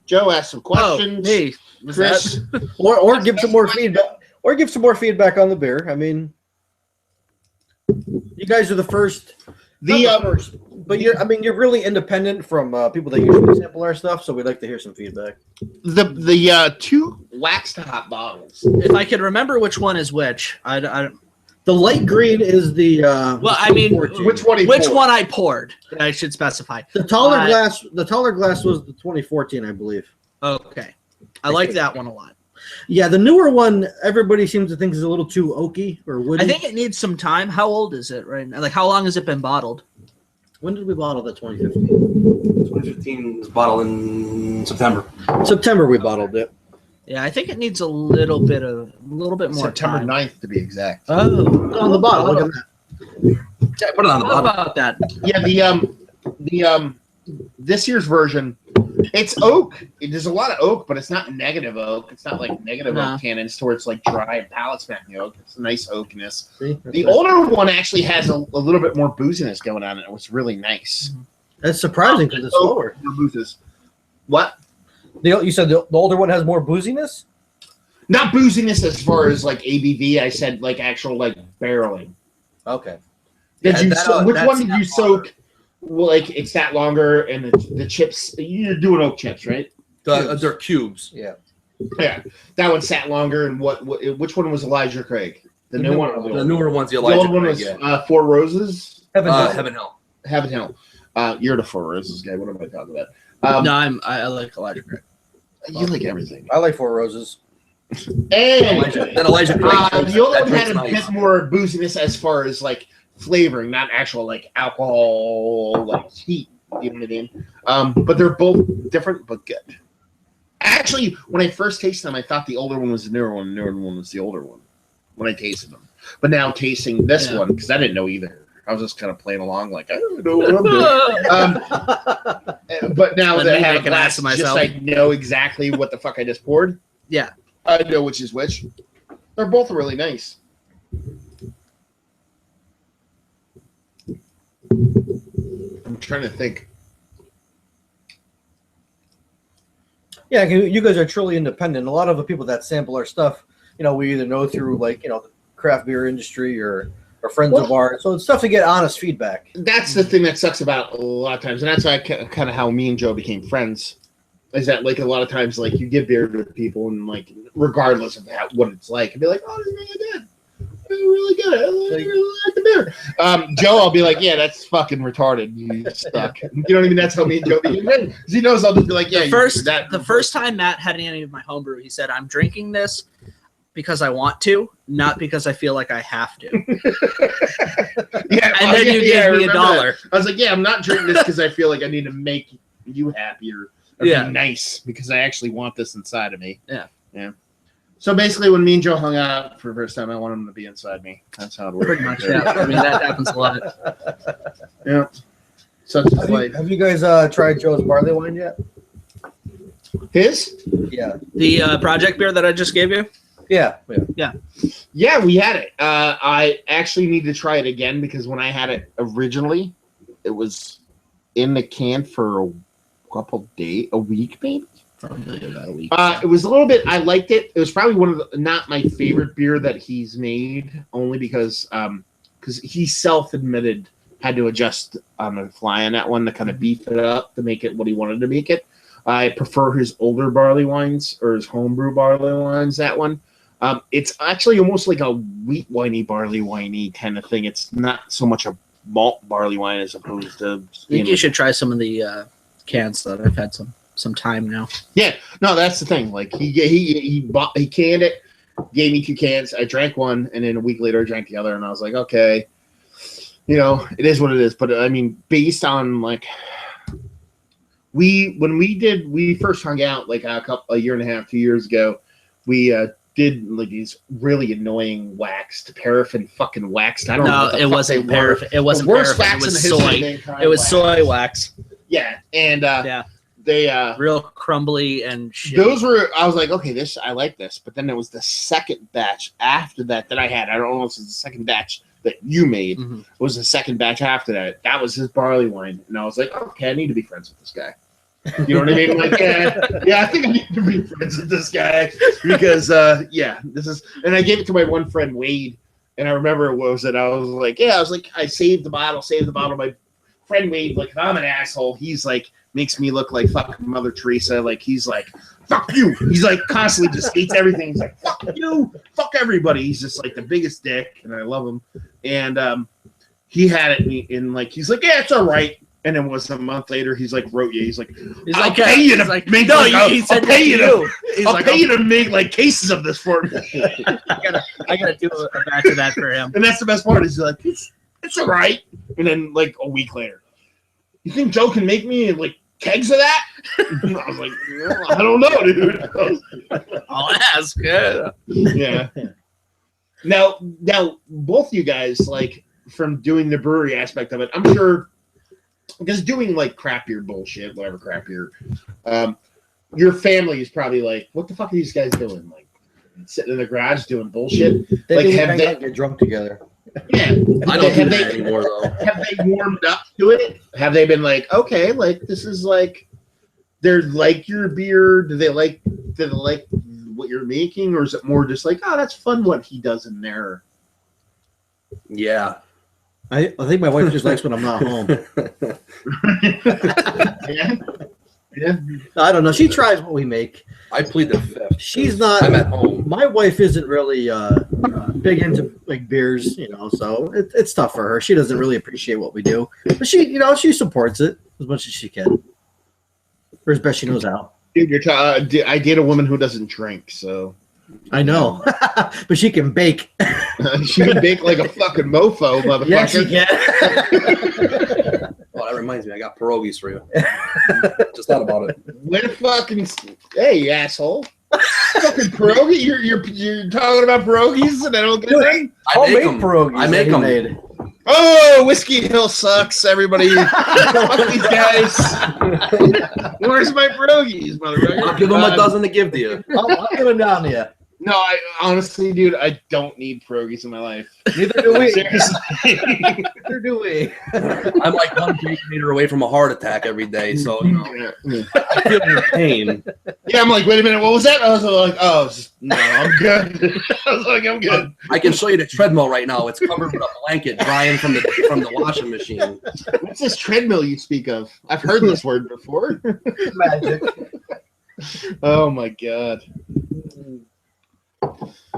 Joe asked some questions. Oh, hey, Chris, or give some more feedback. Or give some more feedback on the beer. I mean, you guys are the first. First, but you're really independent from people that usually sample our stuff. So we'd like to hear some feedback. The two wax top bottles. If I could remember which one is which, I the light green is the. Well, I mean, 14. Which one I poured? I should specify. The taller glass. The taller glass was the 2014, I believe. Okay, I like that one a lot. Yeah, the newer one, everybody seems to think is a little too oaky or woody. I think it needs some time. How old is it right now? Like, how long has it been bottled? When did we bottle the 2015? 2015 was bottled in September. September we bottled it. Yeah, I think it needs a little bit more September time. 9th to be exact. Oh, on the bottle. Look at that. Yeah, put it on the how bottom. about that? Yeah, the this year's version, it's oak. There's a lot of oak, but it's not negative oak. It's not like negative oak tannins towards like dry palate smacking oak. It's a nice oakiness. The older one actually has a little bit more booziness going on, and it was really nice. That's surprising because it's slower. What? You said the older one has more booziness? Not booziness as far as like ABV. I said like actual like barreling. Okay. Which That's one did you soak? Well, like it's that longer, and the chips. You're doing oak chips, right? They're cubes. Yeah. Yeah, that one sat longer. And which one was Elijah Craig? The new one. The newer one's the The Elijah old one Craig, was Four Roses. Heaven Hill. Heaven Hill. You're the Four Roses guy. What am I talking about? No, I like Elijah Craig. You like everything. I like Four Roses. And Elijah Craig. the other one had a bit more booziness as far as like flavoring, not actual like alcohol, like heat. You know what I mean? But they're both different, but good. Actually, when I first tasted them, I thought the older one was the newer one. The newer one was the older one when I tasted them. But now tasting this one, because I didn't know either. I was just kind of playing along, like I don't know what I'm doing. But now that I have a glass, just I know exactly what the fuck I just poured. Yeah, I know which is which. They're both really nice. I'm trying to think. Yeah, you guys are truly independent. A lot of the people that sample our stuff, we either know through like, the craft beer industry or friends of ours. So it's tough to get honest feedback. That's the thing that sucks about a lot of times. And that's why kind of how me and Joe became friends. is that like a lot of times like you give beer to people and like regardless of what it's like, and be like, oh, this is really good. Really good. I really like the beer. Joe, I'll be like, yeah, that's fucking retarded. You stuck. You know what I mean? That's how me and Joe be. Because he knows I'll just be like, yeah. The first time Matt had any of my homebrew, he said, "I'm drinking this because I want to, not because I feel like I have to." Yeah, and then you gave me $1. That. I was like, yeah, I'm not drinking this because I feel like I need to make you happier or be nice because I actually want this inside of me. Yeah. Yeah. So basically, when me and Joe hung out for the first time, I want him to be inside me. That's how it works. Pretty much, yeah. I mean, that happens a lot. Yeah. Such a life. Have you guys tried Joe's barley wine yet? His? Yeah. The project beer that I just gave you? Yeah, we had it. I actually need to try it again because when I had it originally, it was in the can for a couple days, a week maybe. Probably about a week. It was a little bit. I liked it. It was probably one of the, not my favorite beer that he's made, only because he self-admitted had to adjust on the fly on that one to kind of beef it up to make it what he wanted to make it. I prefer his older barley wines or his homebrew barley wines. That one. It's actually almost like a wheat winey barley winey kind of thing. It's not so much a malt barley wine as opposed to. I think you should try some of the cans that I've had some time now. Yeah, no, that's the thing. Like he canned it, gave me 2 cans. I drank one, and then a week later I drank the other, and I was like, okay, it is what it is. But I mean, based on like when we first hung out like a year and a half, 2 years ago, we did like these really annoying paraffin fucking waxed. I don't know. No, it wasn't paraffin. It wasn't paraffin. It was soy. It was soy wax. Yeah, and they real crumbly and shitty. Those were. I was like, okay, I like this. But then it was the second batch after that I had. I don't know if it was the second batch that you made. Mm-hmm. It was the second batch after that. That was his barley wine, and I was like, okay, I need to be friends with this guy. You know what I mean? Like, yeah, I think I need to be friends with this guy because, this is. And I gave it to my one friend Wade, and I remember what was it? I was like, I saved the bottle. My friend Wade, like, if I'm an asshole, he's like makes me look like fucking Mother Teresa. Like he's like, fuck you. He's like constantly just hates everything. He's like, fuck you, fuck everybody. He's just like the biggest dick, and I love him. And he had it in like he's like, yeah, it's all right. And then was a month later, he's like, wrote you. He's like, I'll pay you to make. No, he said I'll pay you to make like cases of this for me. I gotta do a batch of that for him. And that's the best part. Is like, it's all right. And then like a week later, you think Joe can make me like kegs of that? I was like, well, I don't know, dude. I'll ask. Yeah. Now, both you guys like from doing the brewery aspect of it, I'm sure. Because doing like crap beer bullshit, whatever crap beer, your family is probably like, "What the fuck are these guys doing? Like sitting in the garage doing bullshit?" They have they get drunk together? Yeah, I don't do that anymore though. Have they warmed up to it? Have they been like, okay, like this is like they're like your beer? Do they like what you're making, or is it more just like, oh, that's fun what he does in there? Yeah. I think my wife just likes when I'm not home. Yeah. I don't know. She tries what we make. I plead the fifth. She's not. I'm at home. My wife isn't really big into like beers, so it's tough for her. She doesn't really appreciate what we do, but she supports it as much as she can, or as best she knows how. Dude, I date a woman who doesn't drink, so. I know, but she can bake. She can bake like a fucking mofo, motherfucker. Yeah, she can. Oh, that reminds me, I got pierogies for you. Just thought about it. What fucking hey, you asshole! Fucking pierogi? You're talking about pierogies and I don't get it. I make pierogies. I make them. Oh, Whiskey Hill sucks. Everybody, fuck these guys. Where's my pierogies, motherfucker? I'll give them a dozen to give to you. I'll give them down to you. No, I honestly, dude, I don't need pierogies in my life. Neither do we. Seriously. Neither do we. I'm like 1 meter away from a heart attack every day, so I feel your pain. Yeah, I'm like, wait a minute, what was that? I was like, oh, no, I'm good. I was like, I'm good. I can show you the treadmill right now. It's covered with a blanket drying from the washing machine. What's this treadmill you speak of? I've heard this word before. Magic. Oh my god.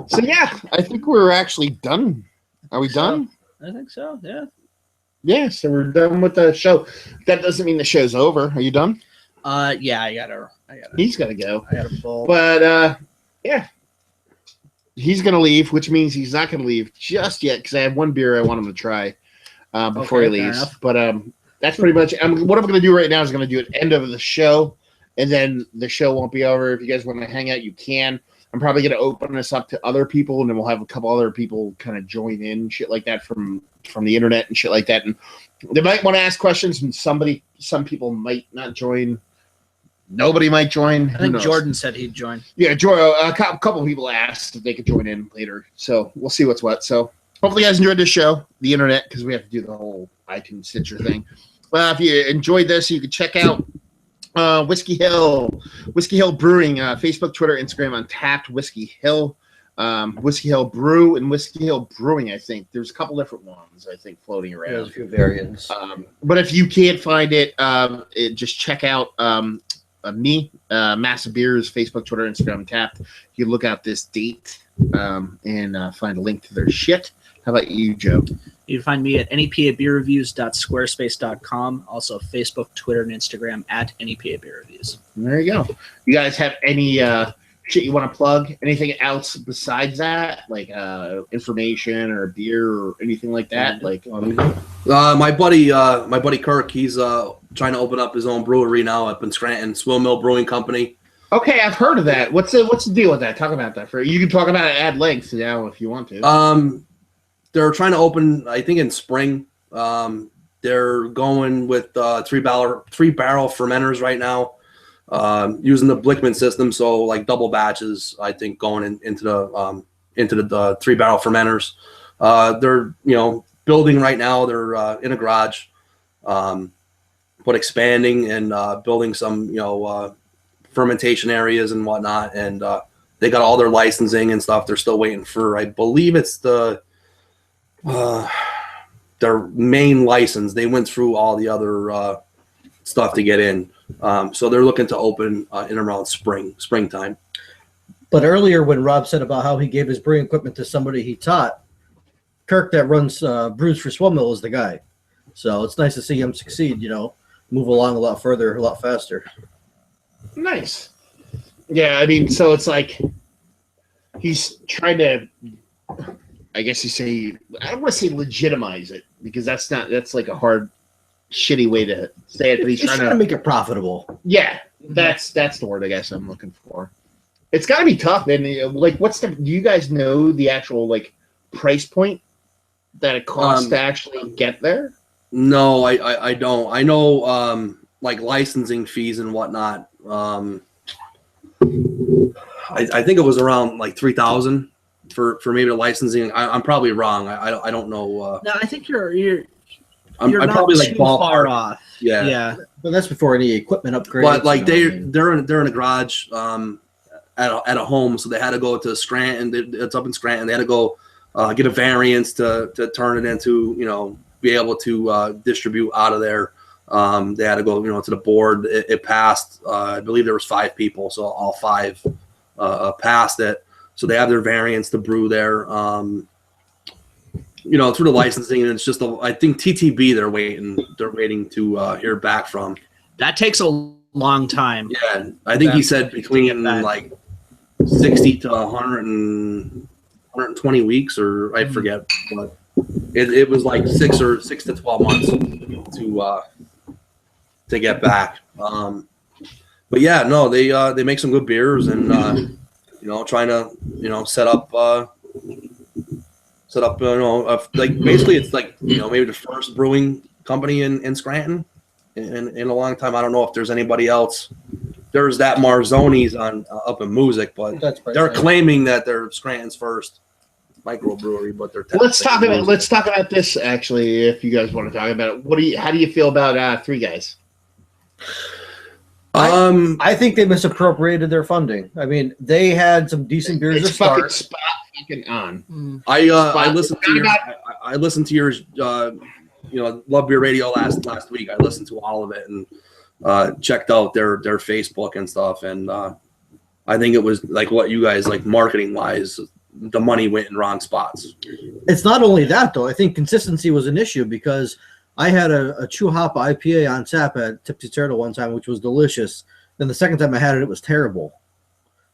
So yeah, I think we're actually done. Are we done? I think so. Yeah. Yeah, so we're done with the show. That doesn't mean the show's over. Are you done? Yeah, I gotta. He's gotta go. I gotta bolt. But yeah, he's gonna leave, which means he's not gonna leave just yet because I have one beer I want him to try before he leaves. But that's pretty much. What I'm gonna do right now is gonna do an end of the show, and then the show won't be over. If you guys want to hang out, you can. I'm probably gonna open this up to other people, and then we'll have a couple other people kind of join in, shit like that from the internet and shit like that. And they might want to ask questions, and some people might not join. Nobody might join. I think Jordan said he'd join. Yeah, a couple people asked if they could join in later, so we'll see what's what. So hopefully you guys enjoyed this show, the internet, because we have to do the whole iTunes Stitcher thing. If you enjoyed this, you can check out Whiskey Hill Brewing, Facebook, Twitter, Instagram, Untapped Whiskey Hill, Whiskey Hill Brew, and Whiskey Hill Brewing. I think there's a couple different ones I think floating around. There's a few variants. But if you can't find it, just check out me, Massive Beers, Facebook, Twitter, Instagram, Untapped. You look out this date and find a link to their shit. How about you, Joe? You can find me at nepabeerreviews.squarespace.com. Also, Facebook, Twitter, and Instagram at nepabeerreviews. There you go. You guys have any shit you want to plug? Anything else besides that, like information or beer or anything like that? Like my buddy Kirk, he's trying to open up his own brewery now up in Scranton, Swill Mill Brewing Company. Okay, I've heard of that. What's the deal with that? Talk about that. You can talk about it at length now if you want to. They're trying to open, I think, in spring. They're going with three barrel fermenters right now, using the Blickman system. So like double batches, I think, going into the 3 barrel fermenters. They're building right now. They're in a garage, but expanding and building some fermentation areas and whatnot. And they got all their licensing and stuff. They're still waiting for, I believe it's their main license. They went through all the other stuff to get in, so they're looking to open in around springtime. But earlier when Rob said about how he gave his brewing equipment to somebody he taught, Kirk that runs brews for Swill Mill is the guy. So it's nice to see him succeed, move along a lot further, a lot faster. Nice. Yeah, I mean, so it's like he's trying to, I guess you say, I don't want to say legitimize it, because that's like a hard, shitty way to say it. But he's trying to make it profitable. Yeah, that's the word I guess I'm looking for. It's got to be tough. And do you guys know the actual price point that it costs to actually get there? No, I don't. I know licensing fees and whatnot. I think it was around $3,000 for maybe the licensing. I'm probably wrong. I don't know. No, I think you're I'm not probably too far off. Yeah. But that's before any equipment upgrades. But they're in a garage at a home, so they had to go to Scranton. It's up in Scranton. They had to go get a variance to turn it into be able to distribute out of there. They had to go to the board. It passed. I believe there was 5 people, so all 5 passed it. So they have their variants to brew there, through the licensing, and it's just I think TTB they're waiting to hear back from. That takes a long time. Yeah, I think he said between 60 to 120 weeks, or I forget, but it was 6 to 12 months to get back. But yeah, no, they make some good beers, and trying to set up basically it's maybe the first brewing company in Scranton in a long time. I don't know if there's anybody else. There's that Marzoni's up in Music, but they're claiming that they're Scranton's first microbrewery, but they're let's talk about this actually, if you guys want to talk about it. How do you feel about Three Guys? I think they misappropriated their funding. I mean, they had some decent beers to start. Fucking on. I listened to yours. Love Beer Radio last week. I listened to all of it, and checked out their Facebook and stuff, and I think it was like what you guys like marketing wise, the money went in wrong spots. It's not only that though. I think consistency was an issue because I had a Chew Hop IPA on tap at Tipsy Turtle one time, which was delicious. Then the second time I had it, it was terrible.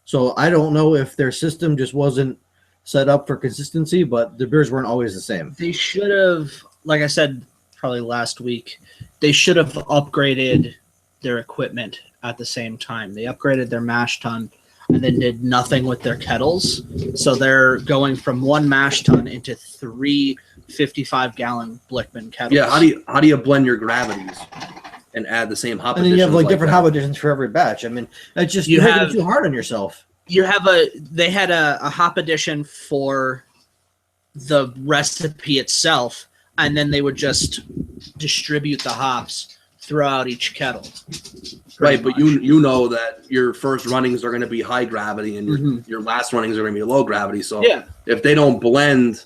So I don't know if their system just wasn't set up for consistency, but the beers weren't always the same. They should have, like I said, probably last week, they should have upgraded their equipment at the same time. They upgraded their mash tun and then did nothing with their kettles. So they're going from one mash tun into 3 55-gallon Blickman kettles. Yeah, how do you blend your gravities and add the same hop? And then you have like different hop additions for every batch. I mean, it's just you're making it too hard on yourself. They had a hop addition for the recipe itself, and then they would just distribute the hops throughout each kettle. Right, but you know that your first runnings are going to be high gravity and your last runnings are going to be low gravity. So if they don't blend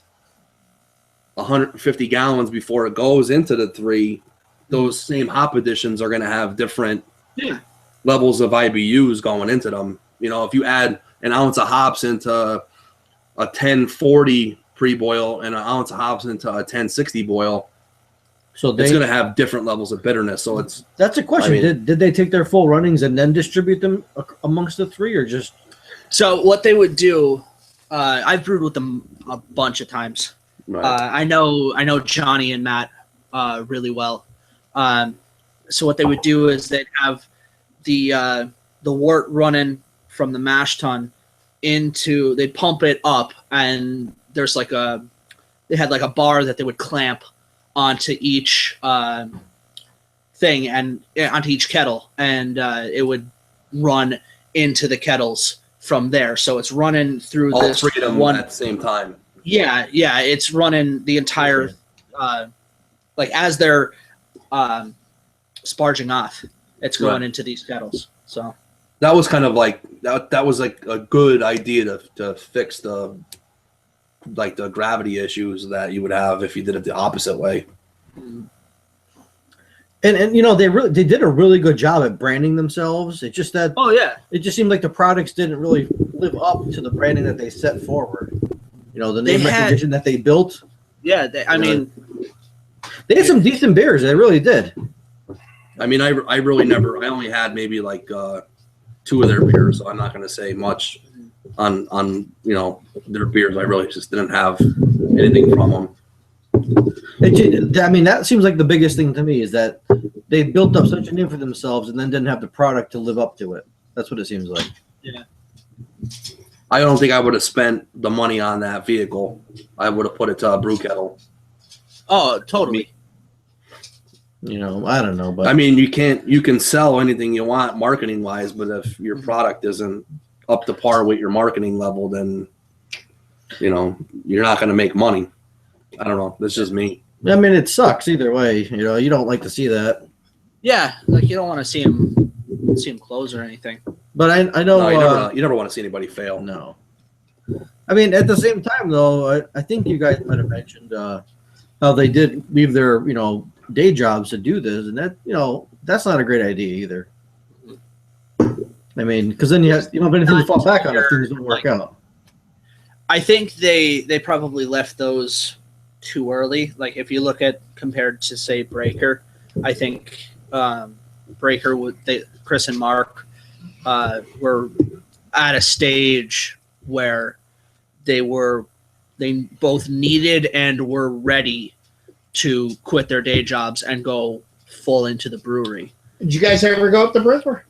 150 gallons before it goes into the 3, those same hop additions are going to have different levels of IBUs going into them. You know, if you add an ounce of hops into a 1040 pre-boil and an ounce of hops into a 1060 boil, so it's going to have different levels of bitterness. So that's a question. I mean, did they take their full runnings and then distribute them amongst the 3, or just? So what they would do, I've brewed with them a bunch of times. Right. I know Johnny and Matt really well. So what they would do is they'd have the wort running from the mash tun into, they'd pump it up, and there's they had like a bar that they would clamp onto each thing and onto each kettle, and it would run into the kettles from there. So it's running through all this 3 of them one at the same time. Yeah, it's running the entire like as they're sparging off, it's going into these kettles. So that was kind of like that was like a good idea to fix the gravity issues that you would have if you did it the opposite way. And you know, they did a really good job at branding themselves. It's just that it just seemed like the products didn't really live up to the branding that they set forward. You know, the name recognition that they built. Yeah, I mean, they had some decent beers. They really did. I mean, I only had maybe like 2 of their beers, so I'm not going to say much on you know their beers. I really just didn't have anything from them. I mean, that seems like the biggest thing to me is that they built up such a name for themselves and then didn't have the product to live up to it. That's what it seems like. Yeah. I don't think I would have spent the money on that vehicle. I would have put it to a brew kettle. Oh, totally. You know, I don't know, but I mean, you can sell anything you want marketing wise, but if your product isn't up to par with your marketing level, then you know you're not going to make money. I don't know. That's just me. I mean, it sucks either way. You know, you don't like to see that. Yeah, like you don't want to see him close or anything. But I know you never want to see anybody fail. No. I mean, at the same time, though, I think you guys might have mentioned how they did leave their day jobs to do this, and that that's not a great idea either. I mean, because then you don't have anything to fall back on if things don't work out. I think they probably left those too early. Like if you look at compared to say Breaker, I think Breaker Chris and Mark were at a stage where they both needed and were ready to quit their day jobs and go full into the brewery. Did you guys ever go up to Brewery?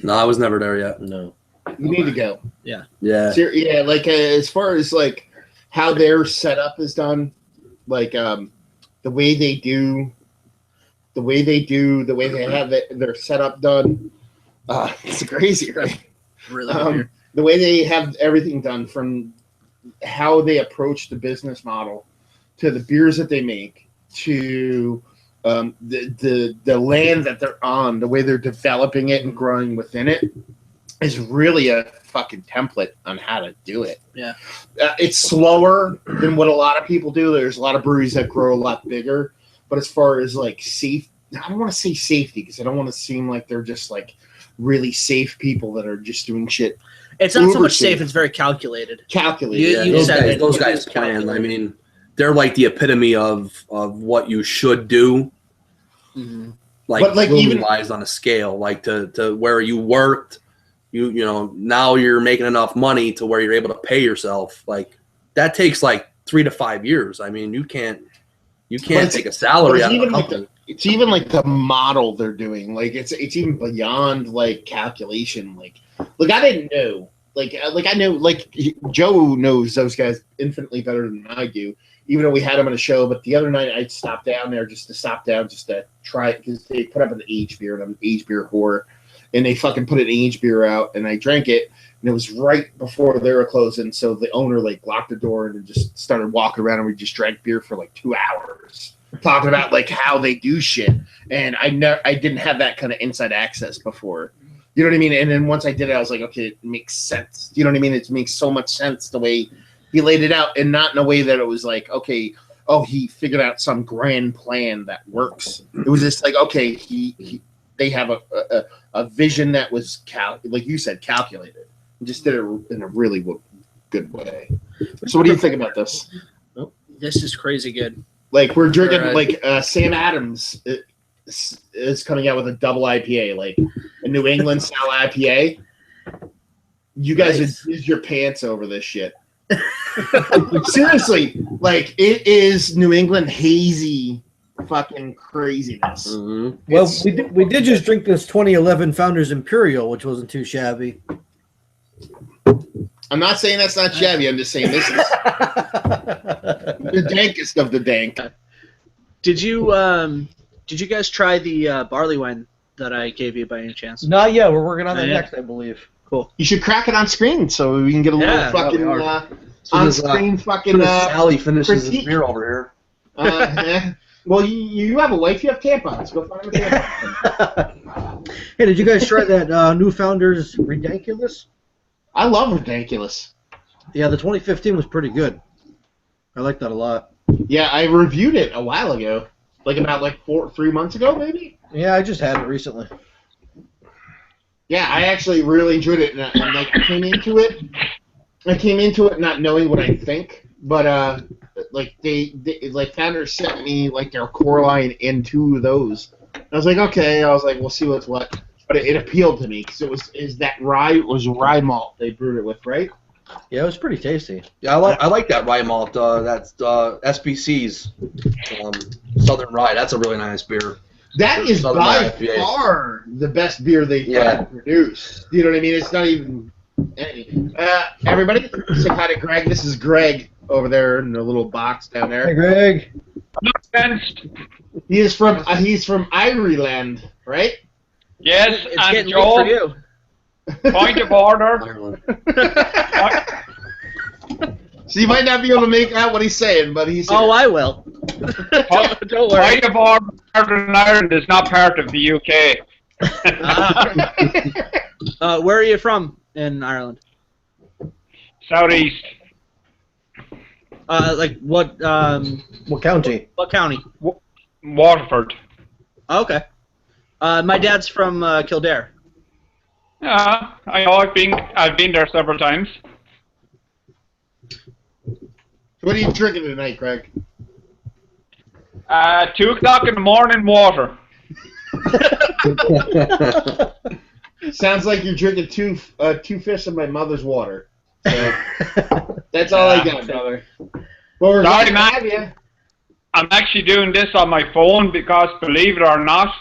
No, I was never there yet. No. You need to go. Yeah. Yeah, like as far as like how their setup is done, like the way they have their setup done, it's crazy, right? Really weird. The way they have everything done, from how they approach the business model to the beers that they make to the land that they're on, the way they're developing it and growing within it is really a fucking template on how to do it. Yeah. It's slower than what a lot of people do. There's a lot of breweries that grow a lot bigger, but as far as like I don't want to say safety because I don't want to seem like they're just like really safe people that are just doing shit. It's not so much safe; it's very calculated. Calculated. Those guys plan. I mean, they're like the epitome of what you should do. Mm-hmm. Like even wise on a scale, like to where you worked, you know, now you're making enough money to where you're able to pay yourself. Like that takes like 3 to 5 years. I mean, you can't take a salary out of a company. It's even like the model they're doing. Like it's even beyond like calculation. Like I didn't know. Like I know. Like Joe knows those guys infinitely better than I do. Even though we had them on a show, but the other night I stopped down there just to try it because they put up an aged beer and I'm an aged beer whore, and they fucking put an aged beer out and I drank it and it was right before they were closing, so the owner like locked the door and just started walking around and we just drank beer for like 2 hours talking about like how they do shit, and I didn't have that kind of inside access before. You know what I mean? And then once I did it, I was like, okay, it makes sense. You know what I mean? It makes so much sense the way he laid it out, and not in a way that it was like, okay, he figured out some grand plan that works. It was just like, okay, they have a vision that was like you said, calculated. And just did it in a really good way. So, what do you think about this? This is crazy good. Like we're drinking like Sam Adams is coming out with a double IPA, like a New England style IPA. You guys would use your pants over this shit. Seriously, like it is New England hazy fucking craziness. Mm-hmm. Well, we did just drink this 2011 Founders Imperial, which wasn't too shabby. I'm not saying that's not shabby. I'm just saying this is the dankest of the dank. Did you guys try the barley wine that I gave you by any chance? Not yet. We're working on that next, I believe. Cool. You should crack it on screen so we can get a little fucking on screen fucking. Sally finishes his beer over here. Well, you have a wife. You have tampons. Go find a tampon. Hey, did you guys try that new Founders Ridiculous? I love Ridiculous. Yeah, the 2015 was pretty good. I like that a lot. Yeah, I reviewed it a while ago, like about 3 months ago, maybe. Yeah, I just had it recently. Yeah, I actually really enjoyed it, and I came into it not knowing what I think, but they Founders sent me like their core line into those. I was like, okay. I was like, we'll see what's what. But it appealed to me because it was rye malt they brewed it with, right? Yeah, it was pretty tasty. Yeah, I like that rye malt. That's SBC's Southern Rye. That's a really nice beer. That is by far the best beer they've produced. You know what I mean? It's not even anything. Everybody, say hi to Greg. This is Greg over there in the little box down there. Hey, Greg. He's from Ireland, right? Yes, it's and getting Joe, late for you. point of order. So you might not be able to make out what he's saying, but he's. Oh, I will. Don't worry. Point of order, Northern Ireland is not part of the UK. Where are you from in Ireland? Southeast. Like what? What county? What county? Waterford. Okay. My dad's from Kildare. Yeah, I know. I've been there several times. What are you drinking tonight, Greg? 2 o'clock in the morning, water. Sounds like you're drinking two fish of my mother's water. So that's all I got, brother. Well, we're Sorry, glad to man. have you. I'm actually doing this on my phone because, believe it or not,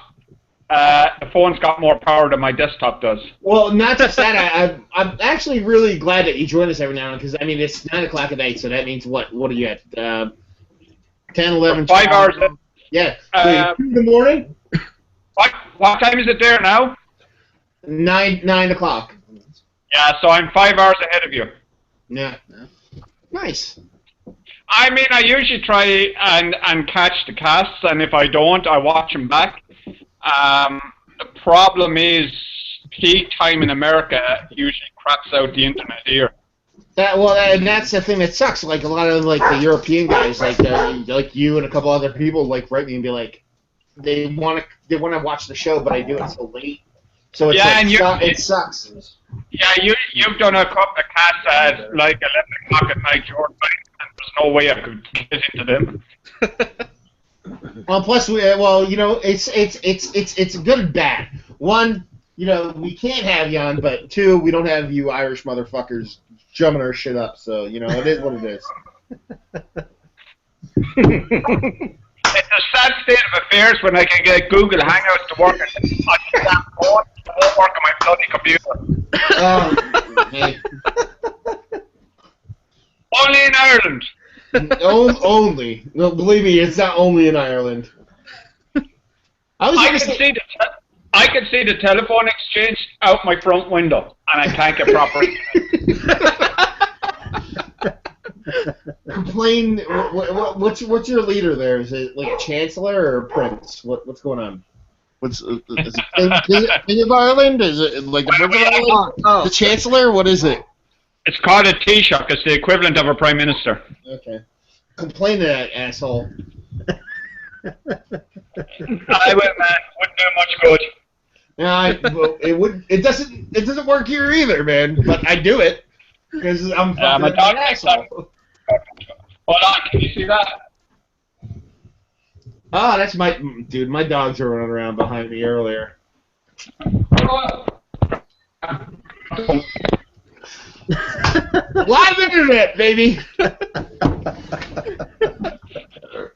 the phone's got more power than my desktop does. Well, not just that. I'm actually really glad that you join us every now and then because, I mean, it's 9 o'clock at night, so that means what? What are you at? 10, 11, 5 hours. Yeah. 2 in the morning? What time is it there now? 9 o'clock. Yeah, so I'm 5 hours ahead of you. Yeah. Nice. I mean, I usually try and catch the casts, and if I don't, I watch them back. The problem is peak time in America usually craps out the internet here. And that's the thing that sucks. Like a lot of the European guys, like you and a couple other people, write me and be like, they want to watch the show, but I do it so late. So it's Yeah, and it sucks. Yeah, you've done a couple of casts at like 11 o'clock at night, Jordan, and there's no way I could get into them. Well, plus it's good and bad. One, we can't have you on, but two, we don't have you Irish motherfuckers drumming our shit up. So it is what it is. It's a sad state of affairs when I can get Google Hangouts to work and I can't work on my bloody computer. Hey. Only in Ireland. Only. No, believe me, it's not only in Ireland. I can see the telephone exchange out my front window, and I can't get proper. Complain. What's your leader there? Is it like a chancellor or prince? What's going on? Is it King of Ireland? Is it like the Prince of Ireland? The chancellor? What is it? It's called a Taoiseach. It's the equivalent of a prime minister. Okay. Complain to that asshole. I will, man. Wouldn't do much good. It doesn't work here either, man. But I do it because I'm fucking an asshole. Hold on, can you see that? Oh, that's my dude. My dogs were running around behind me earlier. Live internet, baby.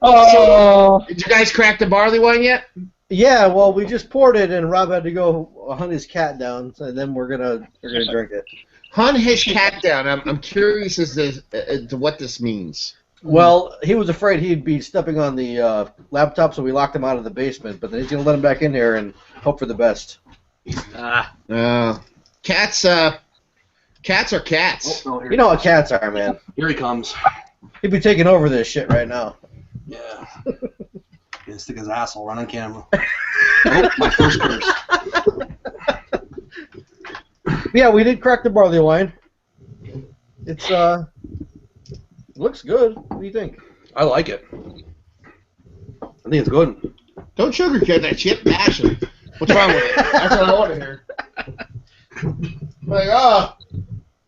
Oh. Did you guys crack the barley wine yet? Yeah, well, we just poured it, and Rob had to go hunt his cat down, and then we're gonna drink it. Hunt his cat down. I'm curious as to what this means. Well, he was afraid he'd be stepping on the laptop, so we locked him out of the basement. But then he's gonna let him back in here and hope for the best. Cats are cats. You know what cats are, man. Here he comes. He'd be taking over this shit right now. Yeah. Gonna stick his asshole right on camera. Oh, my first curse. Yeah, we did crack the barley wine. It's looks good. What do you think? I like it. I think it's good. Don't sugarcoat that shit. Passion. What's wrong with it? That's what I want to hear. Like,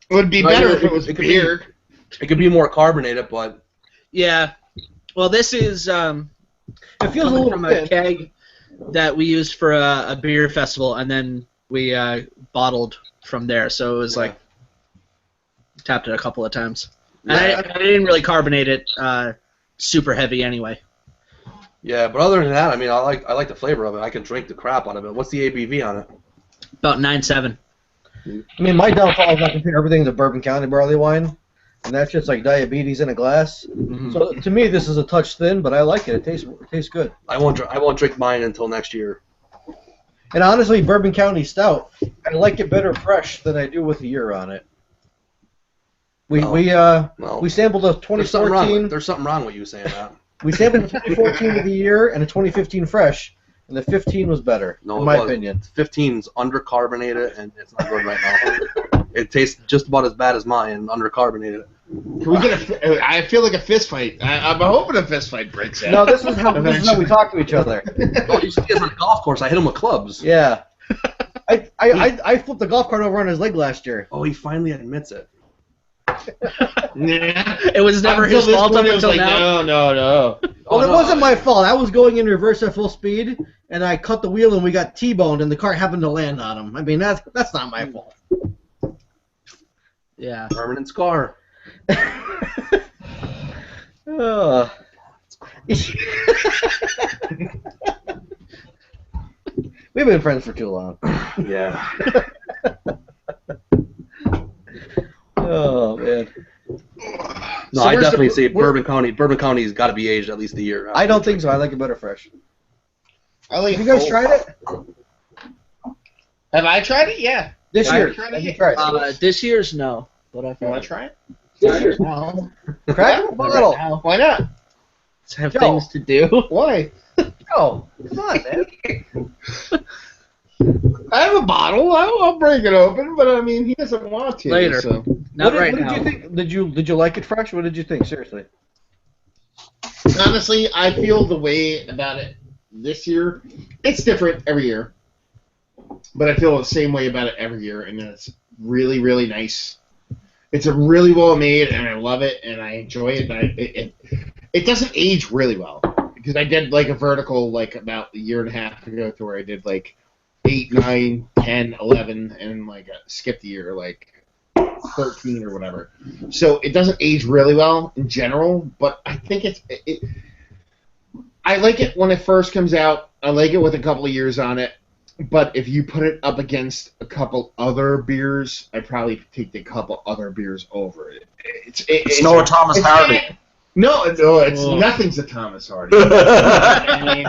it would be better if it was beer. It could be more carbonated, but Yeah. Well, this is It feels a coming little from a thin. keg that we used for a beer festival, and then we bottled from there. So it was like tapped it a couple of times. And I didn't really carbonate it super heavy anyway. yeah. But other than that, I mean, I like the flavor of it. I can drink the crap out of it. What's the ABV on it? About 9.7. I mean, my downfall is I compare everything to Bourbon County barley wine, and that's just like diabetes in a glass. Mm-hmm. So to me, this is a touch thin, but I like it. It tastes good. I won't drink mine until next year. And honestly, Bourbon County Stout, I like it better fresh than I do with a year on it. We sampled a 2014. There's something wrong with you saying that. We sampled a 2014 with a year and a 2015 fresh, and the 15 was better, in my opinion. 15's undercarbonated, and it's not good right now. It tastes just about as bad as mine, undercarbonated. Can we get I feel like a fist fight. I'm hoping a fist fight breaks out. No, this is how we talk to each other. Oh, you see us on a golf course. I hit him with clubs. Yeah. I flipped the golf cart over on his leg last year. Oh, he finally admits it. Yeah. It was never his fault up until now. No. Well, it wasn't my fault. I was going in reverse at full speed, and I cut the wheel, and we got T-boned, and the cart happened to land on him. I mean, that's not my fault. Yeah. Permanent scar. Oh. We've been friends for too long. Yeah. Oh man. No, I definitely say Bourbon County's got to be aged at least a year. I don't think so. I like it better fresh. Have you guys tried it? Have I tried it? Yeah. This year. Have you tried it? This year's no, but I've You want to try it? This year's No. Crack the bottle. Why not? have Joe. things to do. Why? Oh, come on, man. I have a bottle. I'll break it open, but I mean, he doesn't want to. Later. So. Not what right did now. you think? Did you like it fresh? What did you think? Seriously. Honestly, I feel the way about it this year. It's different every year, but I feel the same way about it every year, and it's really, really nice. It's a really well made, and I love it, and I enjoy it. And it doesn't age really well because I did like a vertical like about a year and a half ago to where I did like 8, 9, 10, 11, and like skipped a year like 13 or whatever. So it doesn't age really well in general, but I think I like it when it first comes out. I like it with a couple of years on it. But if you put it up against a couple other beers, I'd probably take the couple other beers over it. It's no Thomas Hardy. No, it's nothing's a Thomas Hardy. I mean,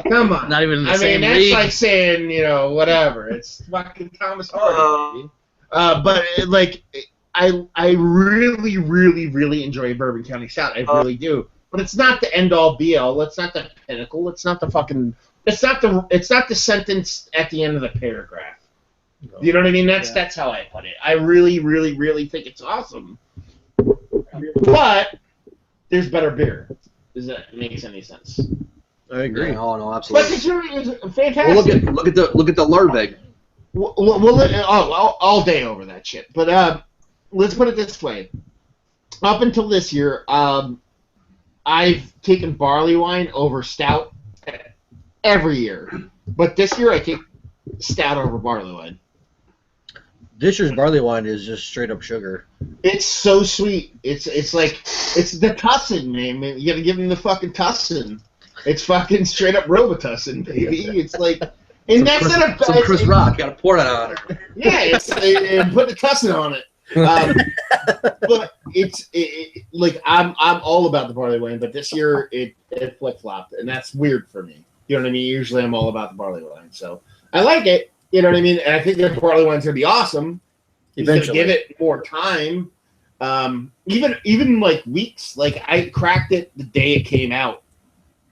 come on. Not even in the I same mean, that's league. like saying, whatever. It's fucking Thomas Hardy. But like, I really, really, really enjoy Bourbon County Stout. I really do. But it's not the end all be all. It's not the pinnacle. It's not the fucking. It's not the sentence at the end of the paragraph. No. You know what I mean? That's how I put it. I really, really, really think it's awesome. But there's better beer. Does that make any sense? I agree. Yeah, no, absolutely. But it's fantastic. Well, look at the Lervig. All day over that shit. But let's put it this way. Up until this year, I've taken barley wine over stout every year. But this year I take stout over barley wine. This year's barley wine is just straight up sugar. It's so sweet. It's like it's the Tussin, man. You gotta give him the fucking Tussin. It's fucking straight up Robitussin, baby. It's like, and that's not a some Chris Rock. Got to pour that on it. Yeah, and put the Tussin on it. But it's like I'm all about the barley wine, but this year it flip flopped, and that's weird for me. You know what I mean? Usually I'm all about the barley wine, so I like it. You know what I mean? And I think the barley wine's gonna be awesome. Eventually, give it more time. Even like weeks. Like I cracked it the day it came out,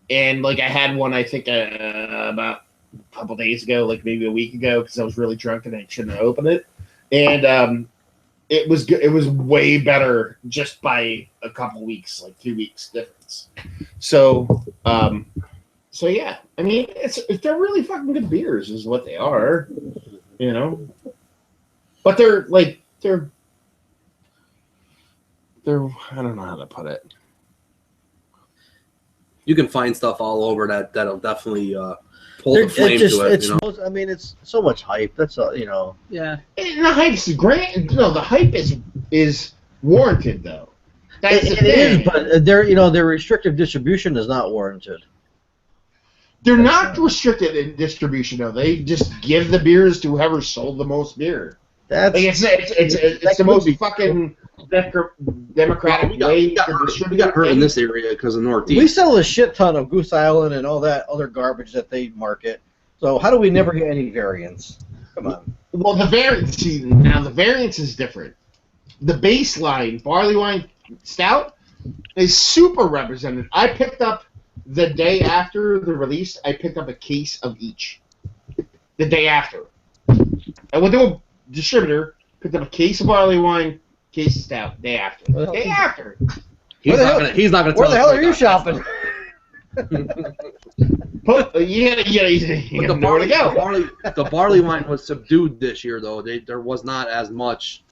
and like I had one I think about a couple days ago, like maybe a week ago, because I was really drunk and I shouldn't have opened it. And it was good. It was way better just by a couple weeks, like 2 weeks difference. So. So yeah, I mean, they're really fucking good beers, is what they are, But they're I don't know how to put it. You can find stuff all over that'll definitely pull the flame to it. I mean, it's so much hype. That's all, Yeah. And the hype's great. No, the hype is warranted though. That's the thing. It is, but their restrictive distribution is not warranted. They're not restricted in distribution, though. They just give the beers to whoever sold the most beer. It's the most fucking democratic way to distribute. We got hurt in this area because of Northeast. We sell a shit ton of Goose Island and all that other garbage that they market. So how do we never get any variants? Come on. Well, the variance is different. The baseline barley wine stout is super represented. I picked up. The day after the release, I picked up a case of each. The day after. I went to a distributor, picked up a case of barley wine, case of stout, day after. Day after. He's not going to tell us. Where the hell are you shopping? You gotta know where to go. The barley wine was subdued this year, though. There was not as much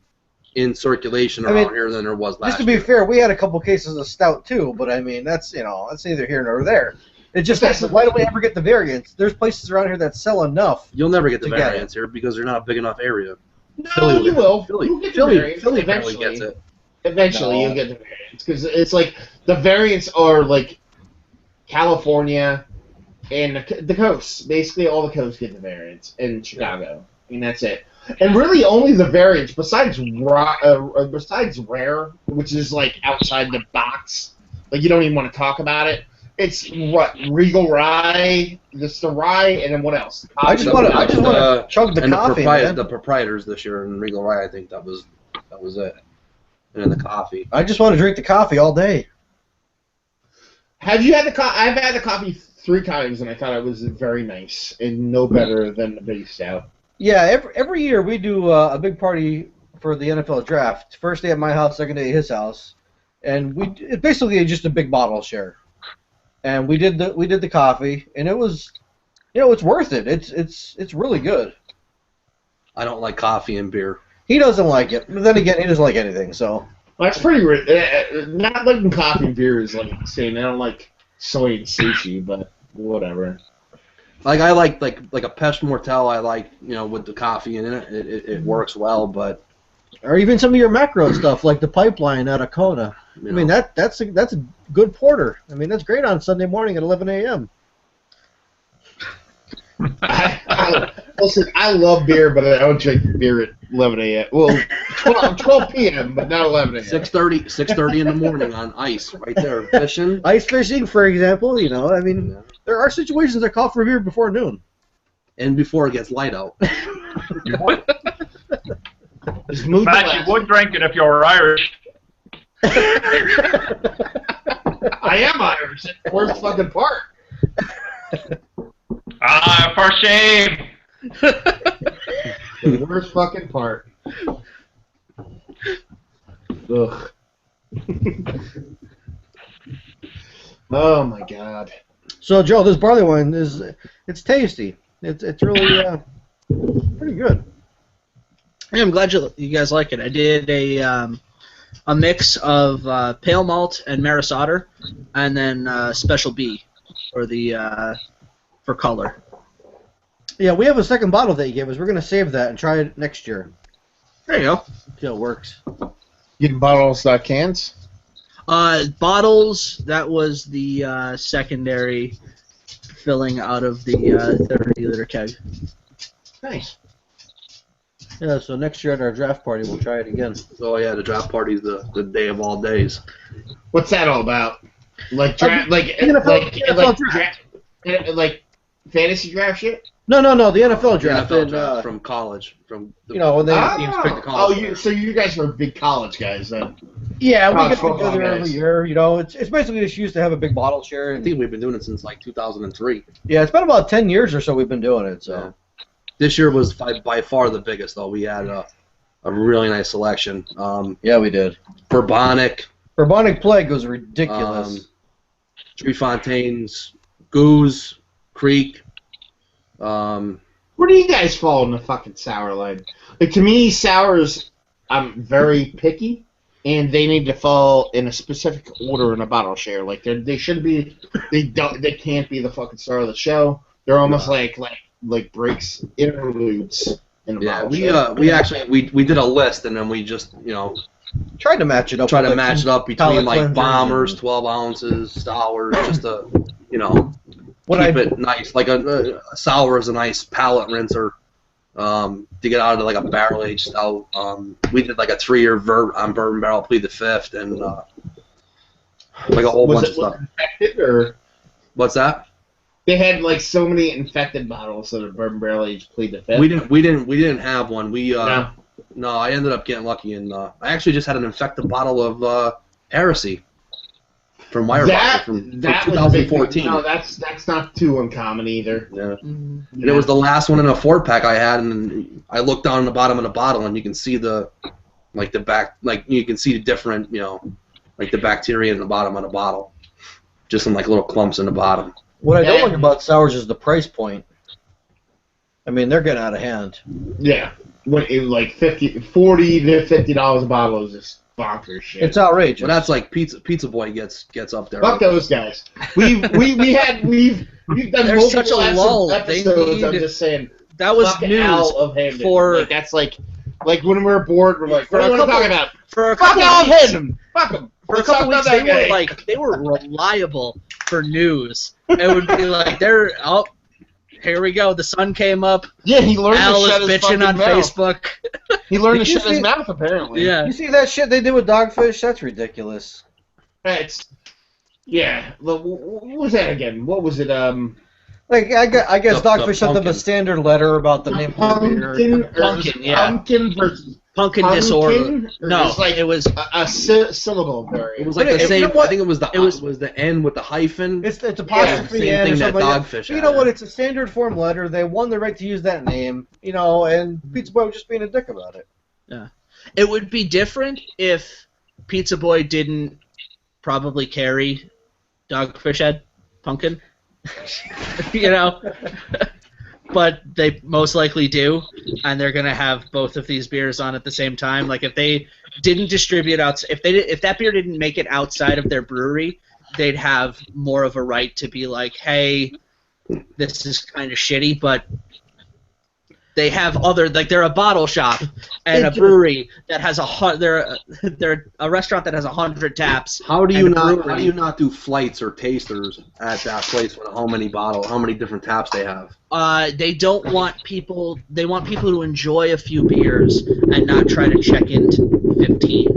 in circulation around here than there was last year. Just to be fair, we had a couple cases of stout too, but I mean that's neither here nor there. It just why don't we ever get the variants? There's places around here that sell enough. You'll never get the variants here because they're not a big enough area. No, you will. Philly eventually gets it. Eventually, you'll get the variants because it's like the variants are like California and the coast. Basically, all the coasts get the variants in Chicago. I mean, that's it. And really, only the variants, besides rare, which is like outside the box, like you don't even want to talk about it. It's what Regal Rye, just the rye, and then what else? I just want to chug the coffee. The proprietors this year in Regal Rye, I think that was it. And then the coffee. I just want to drink the coffee all day. Have you had the coffee? I've had the coffee 3 times, and I thought it was very nice and no better than the base stout. Yeah, every year we do a big party for the NFL draft. First day at my house, second day at his house, and it's basically just a big bottle share. and we did the coffee, and it was, it's worth it. It's really good. I don't like coffee and beer. He doesn't like it, but then again, he doesn't like anything. So that's pretty weird. Not liking coffee and beer is like saying I don't like soy and sushi, but whatever. Like I like a Pêche Mortel. I like with the coffee in it. It works well, but or even some of your macro stuff like the Pipeline out of Kona. I mean that's a good porter. I mean that's great on Sunday morning at 11 a.m. Listen, I love beer, but I don't drink beer at 11 a.m. Well, 12 p.m., but not 11 a.m. 6:30 in the morning on ice, right there, fishing. Ice fishing, for example, I mean, there are situations that call for beer before noon. And before it gets light out. Matt, you would drink it if you were Irish. I am Irish. It's the worst fucking part. For shame. The worst fucking part. Ugh. Oh my god. So Joe, this barley wine it's tasty. It's really pretty good. Yeah, I'm glad you guys like it. I did a mix of pale malt and maris otter, and then special B for the for color. Yeah, we have a second bottle that you gave us. We're gonna save that and try it next year. There you go. See how it works. Getting bottles, not cans? Bottles, that was the secondary filling out of the 30-liter keg. Nice. Yeah, so next year at our draft party, we'll try it again. Oh yeah, the draft party's the day of all days. What's that all about? Like draft, like fantasy draft shit? No, the NFL draft. NFL draft from college, from the, when they teams pick the college. So you guys are big college guys then? Yeah, we get football together guys. every year. It's basically just used to have a big bottle share. I think we've been doing it since like 2003. Yeah, it's been about 10 years or so we've been doing it. So. Yeah. This year was by far the biggest, though. We had a really nice selection. Yeah, we did. Bourbonic Plague was ridiculous. Tree Fontaines, Goose, Creek. Where do you guys fall in the fucking sour line? Like, to me, sours, I'm very picky, and they need to fall in a specific order in a bottle share. Like, they shouldn't be. They can't be the fucking star of the show. They're almost like breaks, interludes in a bottle share. We actually we did a list, and then we just tried to match it up. Between like bombers, 12 ounces, sours, just to keep it nice. Like a sour is a nice palate rinser to get out of like a barrel aged stout. We did like a 3-year on bourbon barrel, plead the fifth, and like a whole bunch of stuff. Infected or what's that? They had like so many infected bottles of the bourbon barrel aged plead the fifth. We didn't have one. No, I ended up getting lucky, and I actually just had an infected bottle of Heresy from Weyerbacher from 2014. No, that's not too uncommon either. Yeah. Mm-hmm. And it was the last one in a 4-pack I had, and I looked down the bottom of the bottle, and you can see the different, like the bacteria in the bottom of the bottle, just in like little clumps in the bottom. What I don't like about sours is the price point. I mean, they're getting out of hand. Yeah. Like $40 to $50 a bottle is just bonkers shit. It's outrageous. Well, that's like Pizza Boy gets up there. Fuck those guys. We've done such a lull. episodes. I'm just saying that was news for like, that's like when we're bored. We're like, what are we talking about? For a fuck couple Al weeks, Hayden. Fuck him. For a couple weeks, they were reliable for news. It would be like here we go. The sun came up. Yeah, he learned Al to shut is his bitching on mouth. Facebook. He learned to shut his mouth, apparently. Yeah. You see that shit they did with Dogfish? That's ridiculous. What was that again? What was it? Like I guess Dogfish sent them a standard letter about the name of the beer. Pumpkin versus Pumpkin disorder. No, it was a syllable variant. It was like the same. I think it was the N with the hyphen. It's apostrophe same thing that Dogfish. You know what? It's a standard form letter. They won the right to use that name. And Pizza Boy was just being a dick about it. Yeah, it would be different if Pizza Boy didn't probably carry Dogfish Head. pumpkin, you know. But they most likely do, and they're gonna have both of these beers on at the same time. Like if they didn't distribute out, if that beer didn't make it outside of their brewery, they'd have more of a right to be like, hey, this is kind of shitty, but they have other, like they're a bottle shop and a brewery that has they're a restaurant that has 100 taps. How do you not do flights or tasters at that place with how many different taps they have? They don't want people. They want people to enjoy a few beers and not try to check into 15.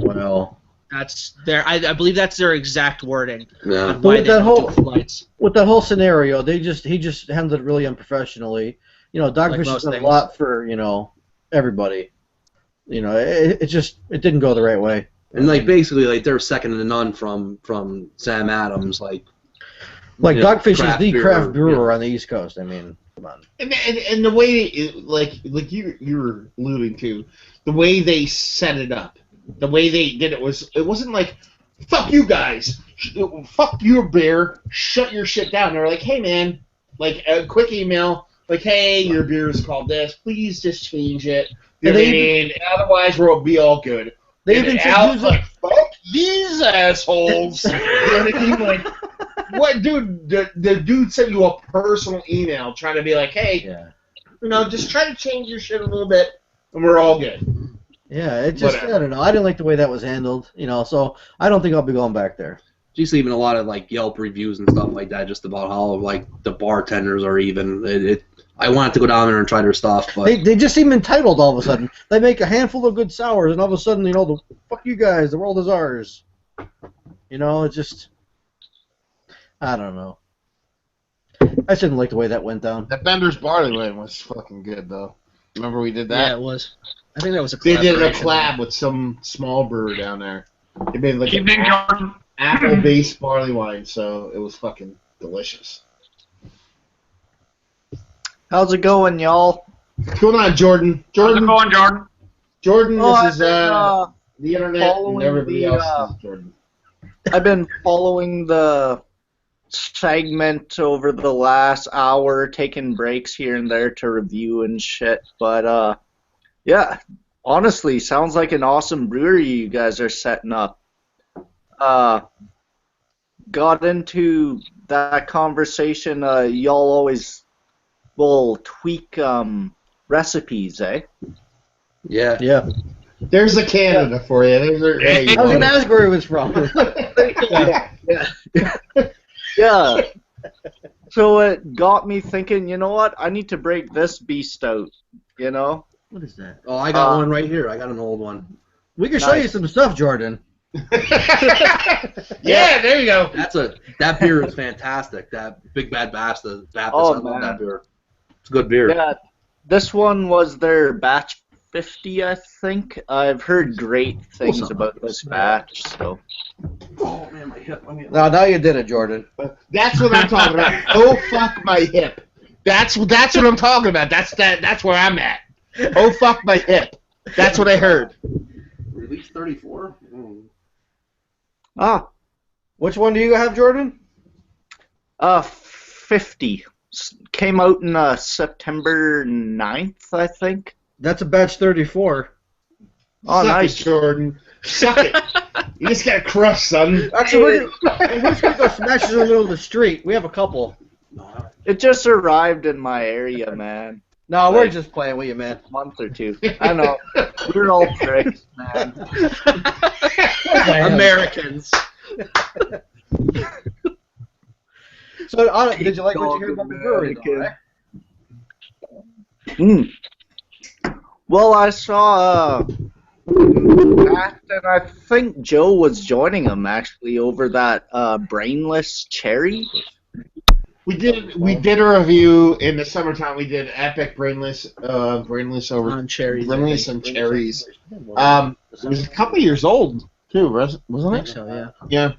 Well, that's their. I believe that's their exact wording. Yeah. Why they don't do flights. With that whole scenario, he just handled it really unprofessionally. You know, Dogfish has done a lot for, you know, everybody. You know, it didn't go the right way. And like basically, like they're second to none from Sam Adams, like Dogfish is the craft brewer on the East Coast. I mean, come on. And the way, like you were alluding to, the way they set it up, the way they did it wasn't like, fuck you guys, fuck your beer, shut your shit down. They were like, hey man, like a quick email. Like, hey, your beer is called this. Please just change it. Otherwise, we'll be all good. They even said, like, fuck these assholes. You know what I mean? Like, what, dude? The dude sent you a personal email trying to be like, hey, you know, just try to change your shit a little bit, and we're all good. Yeah, it just, whatever. I don't know. I didn't like the way that was handled, you know, so I don't think I'll be going back there. Just even a lot of, like, Yelp reviews and stuff like that, just about how, like, the bartenders are even. I wanted to go down there and try their stuff, but they just seem entitled all of a sudden. They make a handful of good sours, and all of a sudden, you know, fuck you guys, the world is ours. You know, it's just, I don't know. I shouldn't like the way that went down. That Bender's Barley Wine was fucking good, though. Remember we did that? Yeah, it was. I think that was a collab. They did a collab with some small brewer down there. They made like an apple-based barley wine, so it was fucking delicious. How's it going, y'all? What's going on, Jordan? How's it going, Jordan? Jordan, this is the internet and everybody else is Jordan. I've been following the segment over the last hour, taking breaks here and there to review and shit. But, yeah, honestly, sounds like an awesome brewery you guys are setting up. Got into that conversation, y'all always will tweak recipes, eh? Yeah. Yeah. There's a Canada for you. I was going to ask where it was from. Yeah. So it got me thinking, you know what? I need to break this beast out, you know? What is that? Oh, I got one right here. I got an old one. We can show you some stuff, Jordan. Yeah, there you go. That beer is fantastic. That Big Bad Baptist. I love that beer. It's a good beer. Yeah, this one was their batch 50, I think. I've heard great things about this batch. So. Oh man, my hip. Now you did it, Jordan. That's what I'm talking about. Oh fuck my hip. That's what I'm talking about. That's where I'm at. Oh fuck my hip. That's what I heard. Release 34. Ah, which one do you have, Jordan? 50. Came out in September 9th, I think. That's a batch 34. Oh, Suck nice, it, Jordan. Suck it. You just got crushed, son. Actually, we're just gonna go smash it in the middle of the street. We have a couple. It just arrived in my area, man. No, we're just playing with you, man. A month or two. I know. We're all tricks, man. Americans. So, did you like what you heard about the brewery, though, right? Well, I saw Matt and I think Joe was joining him, actually, over that Brainless Cherry. We did a review in the summertime. We did epic brainless over on cherries. Brainless and cherries. It was a couple years old too, wasn't it? I think so, yeah. Yeah.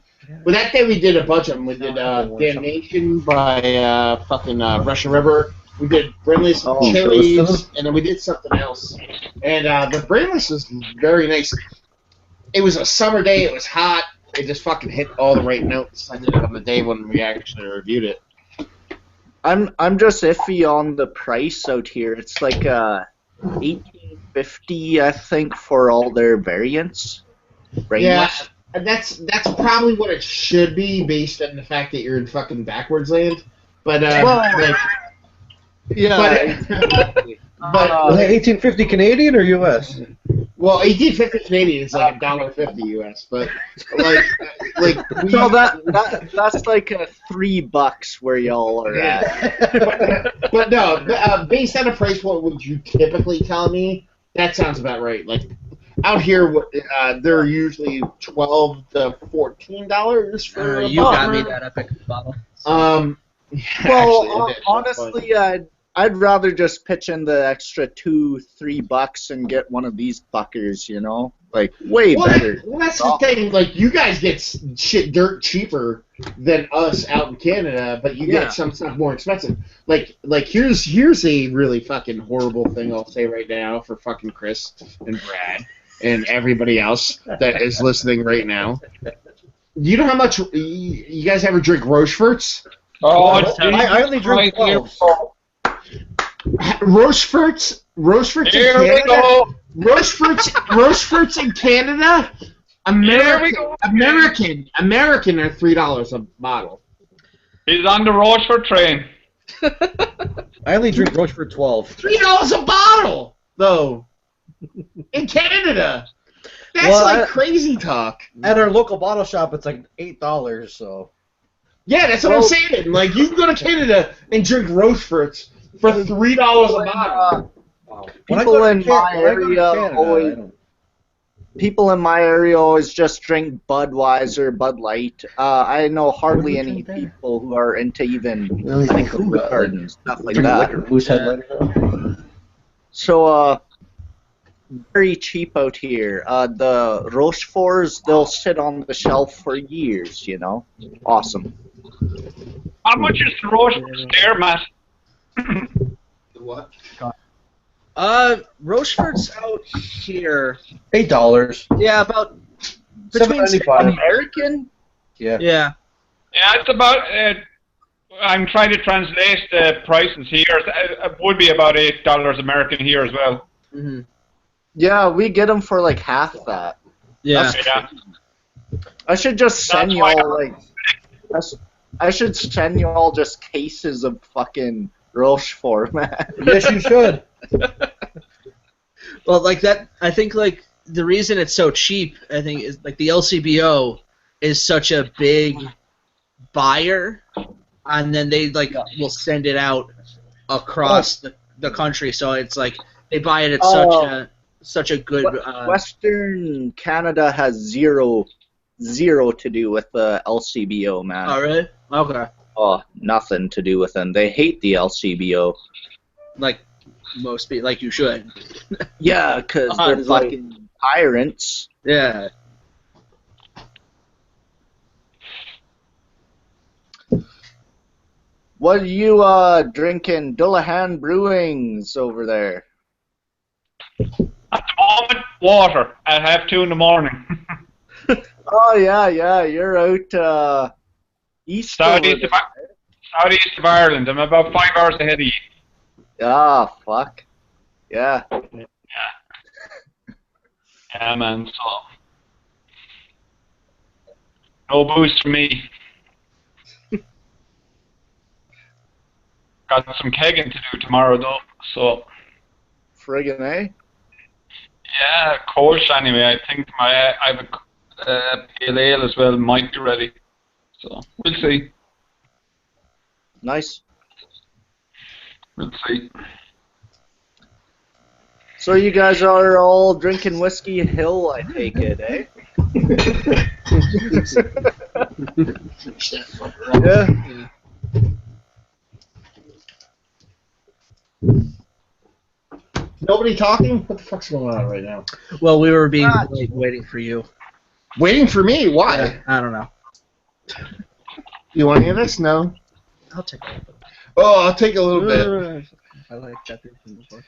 Well, that day we did a bunch of them. We did Damnation by fucking Russian River. We did Brainless cherries, and then we did something else. And the Brainless was very nice. It was a summer day. It was hot. It just fucking hit all the right notes. I did it on the day when we actually reviewed it. I'm just iffy on the price out here. It's like $18.50, I think, for all their variants. Brainless. Yeah, that's probably what it should be based on the fact that you're in fucking backwards land. But like, yeah. but Was that 1850 Canadian or US? well, 1850 Canadian is like $1.50 US, but like we, So that's like $3 where y'all are at. but no, based on a price point, would you typically tell me? That sounds about right. Like out here, they're usually $12 to $14 for a You got bottle. me that epic bottle. Well, Actually, honestly, I'd rather just pitch in the extra $2-3 and get one of these fuckers, you know, like way better. Well, that's the thing. Like, you guys get shit dirt cheaper than us out in Canada, but you get some stuff more expensive. Like here's a really fucking horrible thing I'll say right now for fucking Chris and Brad and everybody else that is listening right now. You know how much you guys ever drink Rocheforts? Oh, I only drink 12. Rocheforts in Here we Canada. go. Rocheforts in Canada. Here we go. American are $3 a bottle. He's on the Rochefort train. I only drink Rochefort 12. $3 a bottle, though, in Canada. That's Well, crazy talk. At our local bottle shop, it's like $8. So Yeah, that's what I'm saying. Like, you can go to Canada and drink Rocheforts for $3 a bottle. People in my area always just drink Budweiser, Bud Light. I know hardly any people who are into even like Hood and stuff like that. So, very cheap out here. The Rocheforts, they'll sit on the shelf for years, you know. Awesome. How much is the Rochefort there, Matt? What? Rochefort's out here. $8. Yeah, about between $7.95. American? Yeah. Yeah. Yeah, it's about. I'm trying to translate the prices here. It would be about $8 American here as well. Mm-hmm. Yeah, we get them for like half that. Yeah. Yeah. I should just send That's why y'all like. I should send y'all just cases of fucking Rochefort, man. Yes, you should. Well, like that, I think like the reason it's so cheap, I think, is like the LCBO is such a big buyer, and then they like will send it out across the country. So it's like they buy it at such a good. Western Canada has zero to do with the LCBO, man. Oh really? Okay. Oh, nothing to do with them. They hate the LCBO. Like most people, like you should. Yeah, because they're fucking tyrants. Yeah. What are you drinking? Dullahan Brewings over there. At the moment, water. I have 2 in the morning. Oh yeah, you're out east. Southeast of Ireland. I'm about 5 hours ahead of you. Ah, fuck. Yeah. Yeah, man. So no booze for me. Got some kegging to do tomorrow though. So Friggin' eh? yeah, course anyway. I think I have a pale ale as well. Might be ready. So we'll see. Nice. We'll see. So you guys are all drinking Whiskey Hill, I take it, eh? Yeah. Nobody talking? What the fuck's going on right now? Well, we were being like, waiting for you. Waiting for me? Why? I don't know. You want any of this? No. I'll take a little bit. Oh, I'll take a little bit. I like that thing from before.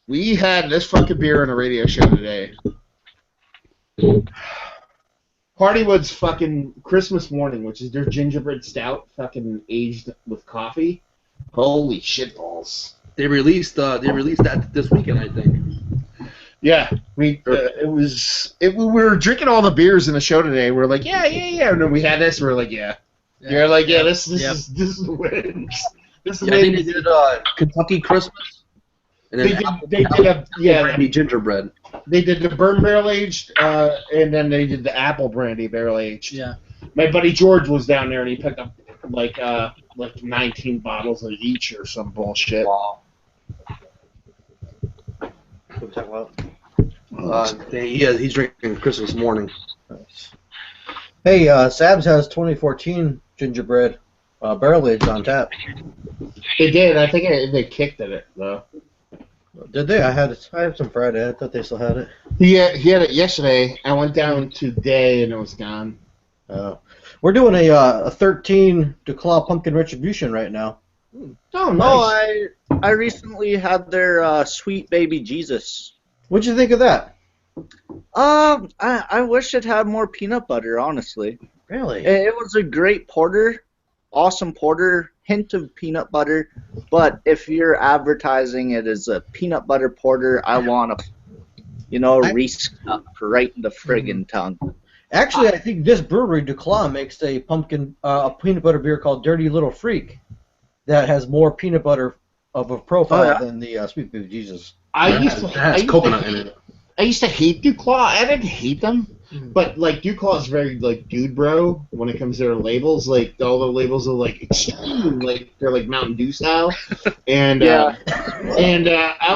We had this fucking beer on a radio show today. Hardywood's fucking Christmas morning, which is their gingerbread stout, fucking aged with coffee. Holy shit balls! They released that this weekend, I think. Yeah, we were drinking all the beers in the show today. We're like, yeah, and then we had this. We're like, yeah. You're like, yeah, this is wins. This is I think they did Kentucky Christmas. And then they did brandy gingerbread. They did the bourbon barrel aged, and then they did the apple brandy barrel aged. Yeah. My buddy George was down there, and he picked up like 19 bottles of each or some bullshit. Wow. What are we talking about? He's drinking Christmas morning. Nice. Hey, Sabs has 2014 gingerbread barrel aged on tap. They did. I think they kicked at it though. Did they? I had some Friday. I thought they still had it. He had it yesterday. I went down today and it was gone. We're doing a 13 DeClaw Pumpkin Retribution right now. Oh, nice. Oh, I recently had their Sweet Baby Jesus. What'd you think of that? I wish it had more peanut butter, honestly. Really? It was a great porter, awesome porter, hint of peanut butter. But if you're advertising it as a peanut butter porter, I want a Reese cup right in the friggin' tongue. Actually, I think this brewery, DeClaw, makes a peanut butter beer called Dirty Little Freak that has more peanut butter of a profile than the Sweet Baby Jesus. It has coconut in it. I used to hate DuClaw. I didn't hate them, but like DuClaw is very like dude bro when it comes to their labels. Like all the labels are like extreme, like they're like Mountain Dew style. And I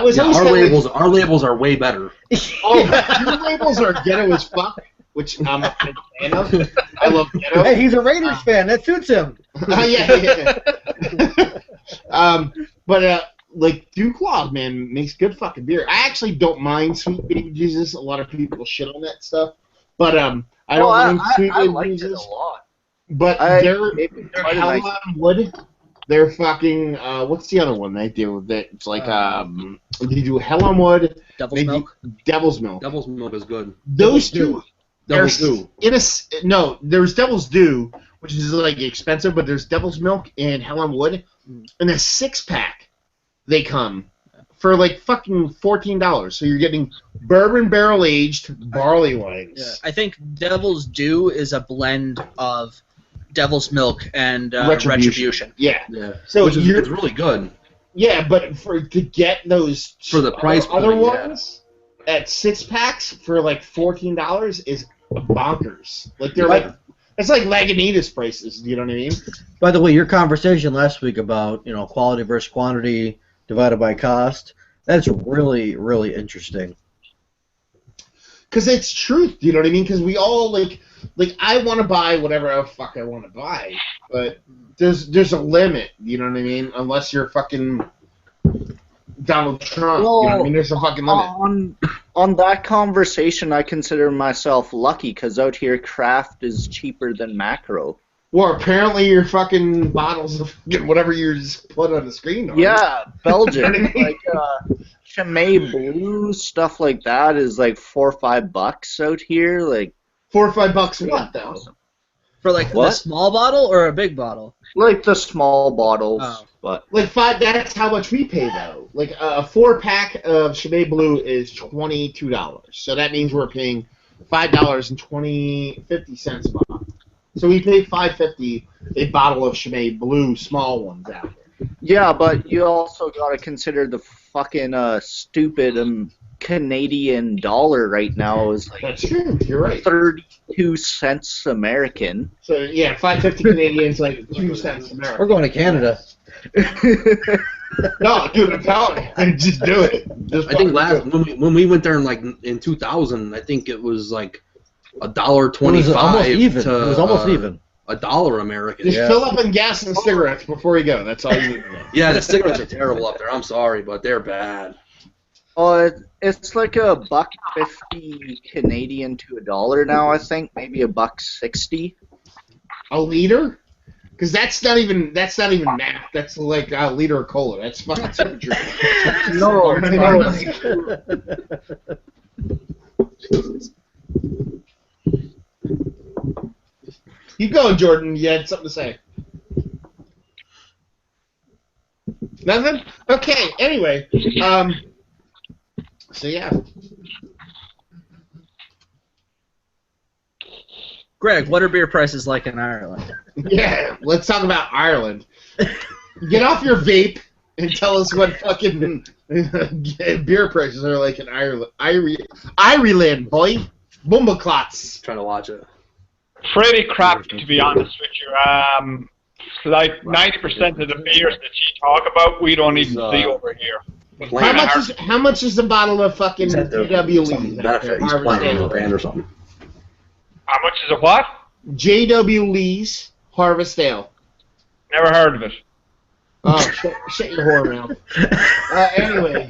was always our labels are way better. Your labels are ghetto as fuck, which I'm a big fan of. I love ghetto. Hey, he's a Raiders fan. That suits him. Yeah. Like DuClaw, man, makes good fucking beer. I actually don't mind Sweet Baby Jesus. A lot of people shit on that stuff, but I don't mind Sweet Baby Jesus. It a lot. But they're Hell on Wood. They're fucking what's the other one they do? That it's like they do Hell on Wood. Devil's Milk. Devil's Milk. Devil's Milk is good. Those two. Devil's Dew. No, there's Devil's Dew, which is like expensive, but there's Devil's Milk and Hell on Wood, and a 6-pack. They come for like fucking $14, so you're getting bourbon barrel aged barley wines. Yeah. I think Devil's Dew is a blend of Devil's Milk and Retribution. Yeah. So it's really good. Yeah, but to get those for the price other ones at 6-packs for like $14 is bonkers. Like they're like it's like Lagunitas prices. You know what I mean? By the way, your conversation last week about quality versus quantity divided by cost, that's really, really interesting. Because it's truth, you know what I mean? Because we all, like I want to buy whatever the fuck I want to buy, but there's a limit, you know what I mean? Unless you're fucking Donald Trump, you know what I mean? There's a fucking limit. On that conversation, I consider myself lucky, because out here, craft is cheaper than macro. Well, apparently your fucking bottles of whatever you just put on the screen. Yeah, Belgian. Like Chimay Blue, stuff like that is like $4 or $5 out here. Like $4 or $5 what though? For like a small bottle or a big bottle? Like the small bottles, but like $5. That's how much we pay though. Like a 4-pack of Chimay Blue is $22, so that means we're paying $5.50 a bottle. So we pay $5.50 a bottle of Chimay Blue, small ones out there. Yeah, but you also got to consider the fucking stupid Canadian dollar right now is like that's true. You're right. 32 cents American. So yeah, $5.50 Canadian is like 2 cents American. We're going to Canada. No, dude, I'm telling you, just do it. I think when we went there in 2000, I think it was like $1.25. It was almost even. It was almost even. $1 American. Just fill up on gas and cigarettes before you go. That's all you need to know. Yeah, the cigarettes are terrible up there. I'm sorry, but they're bad. Oh, it's like $1.50 Canadian to $1 now. I think maybe $1.60. A liter? Because that's not even math. That's like a liter of cola. That's fucking temperature. No. Keep going, Jordan. You had something to say. Nothing? Okay, anyway. So, yeah. Greg, what are beer prices like in Ireland? Yeah, let's talk about Ireland. Get off your vape and tell us what fucking beer prices are like in Ireland. Ireland, boy. Bumbleclots. Trying to watch it. Pretty crap, to be honest with you. Like 90% of the beers that you talk about, we don't even see over here. How much is the bottle of fucking JW Lee's? Benefit. He's playing a band or something. How much is a what? JW Lee's Harvest Ale. Never heard of it. Oh, shut your whore mouth. Anyway,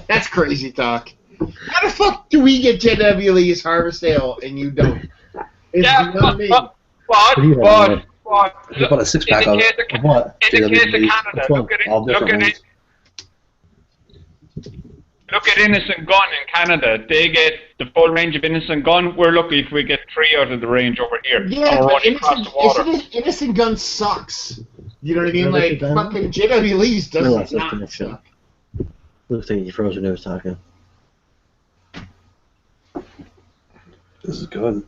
that's crazy talk. How the fuck do we get JW Lee's Harvest Ale and you don't? Yeah, but You bought a 6-pack of what? In the case of Canada, look at Innocent Gun in Canada. They get the full range of Innocent Gun. We're lucky if we get 3 out of the range over here. Yeah, but Innocent Gun sucks. You know what I mean? Like, fucking JW Lee's doesn't suck. Looks like you froze when he was talking. This is good.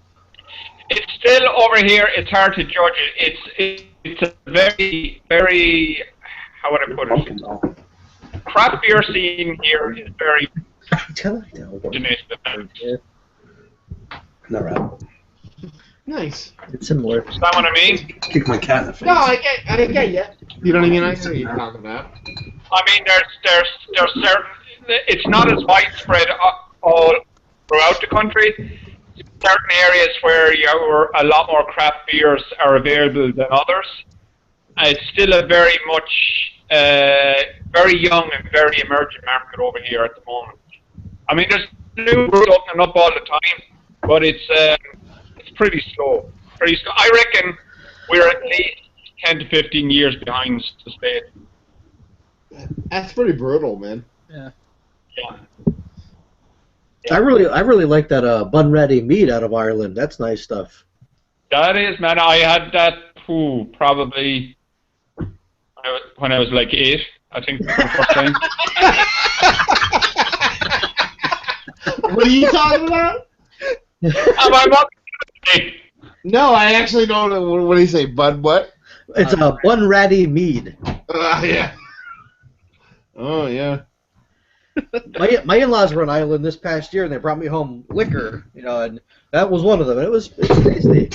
It's still over here. It's hard to judge it. It's a very, very, how would I put it? Craft beer scene here is very. Never had. Nice. It's similar. Is that what I mean? Kick my cat in the face. No, I get you. You know what I mean? I know what you're talking about. I mean, there's certain. It's not as widespread all throughout the country. Certain areas where a lot more craft beers are available than others. It's still a very much, very young and very emerging market over here at the moment. I mean, there's new brews opening up all the time, but it's pretty slow. Pretty slow. I reckon we're at least 10 to 15 years behind the States. That's pretty brutal, man. Yeah. Yeah. I really like that Bun Ready mead out of Ireland. That's nice stuff. That is, man. I had that probably when I was like 8, I think, for the first time. What are you talking about? My mother. No, I actually don't know. What do you say, Bud? What? It's a Bun Ready mead. Yeah. Oh yeah. My in-laws were in Ireland this past year, and they brought me home liquor, and that was one of them. And it's tasty.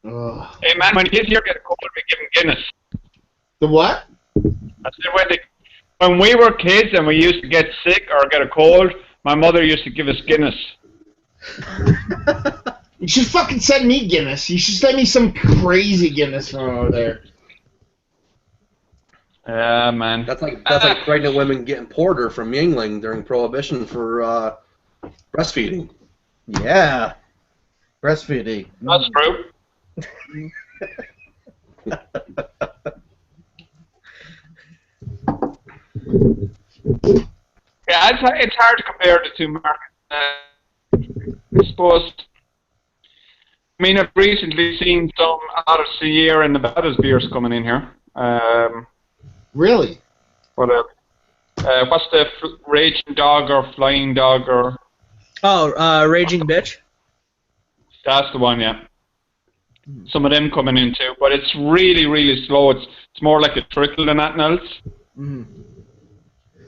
Hey man, when kids here get a cold, we give them Guinness. The what? I said when we were kids and we used to get sick or get a cold, my mother used to give us Guinness. You should fucking send me Guinness. You should send me some crazy Guinness from over there. Yeah, man. That's like pregnant women getting porter from Yingling during Prohibition for breastfeeding. Yeah, breastfeeding. That's true. Yeah, it's hard to compare the two markets. I suppose. I mean, I've recently seen some out of Sierra and Nevada's beers coming in here. Really? What's the Raging Dog or Flying Dog or? Oh, Raging Bitch. That's the one, yeah. Some of them coming in too, but it's really, really slow. It's more like a trickle than anything else.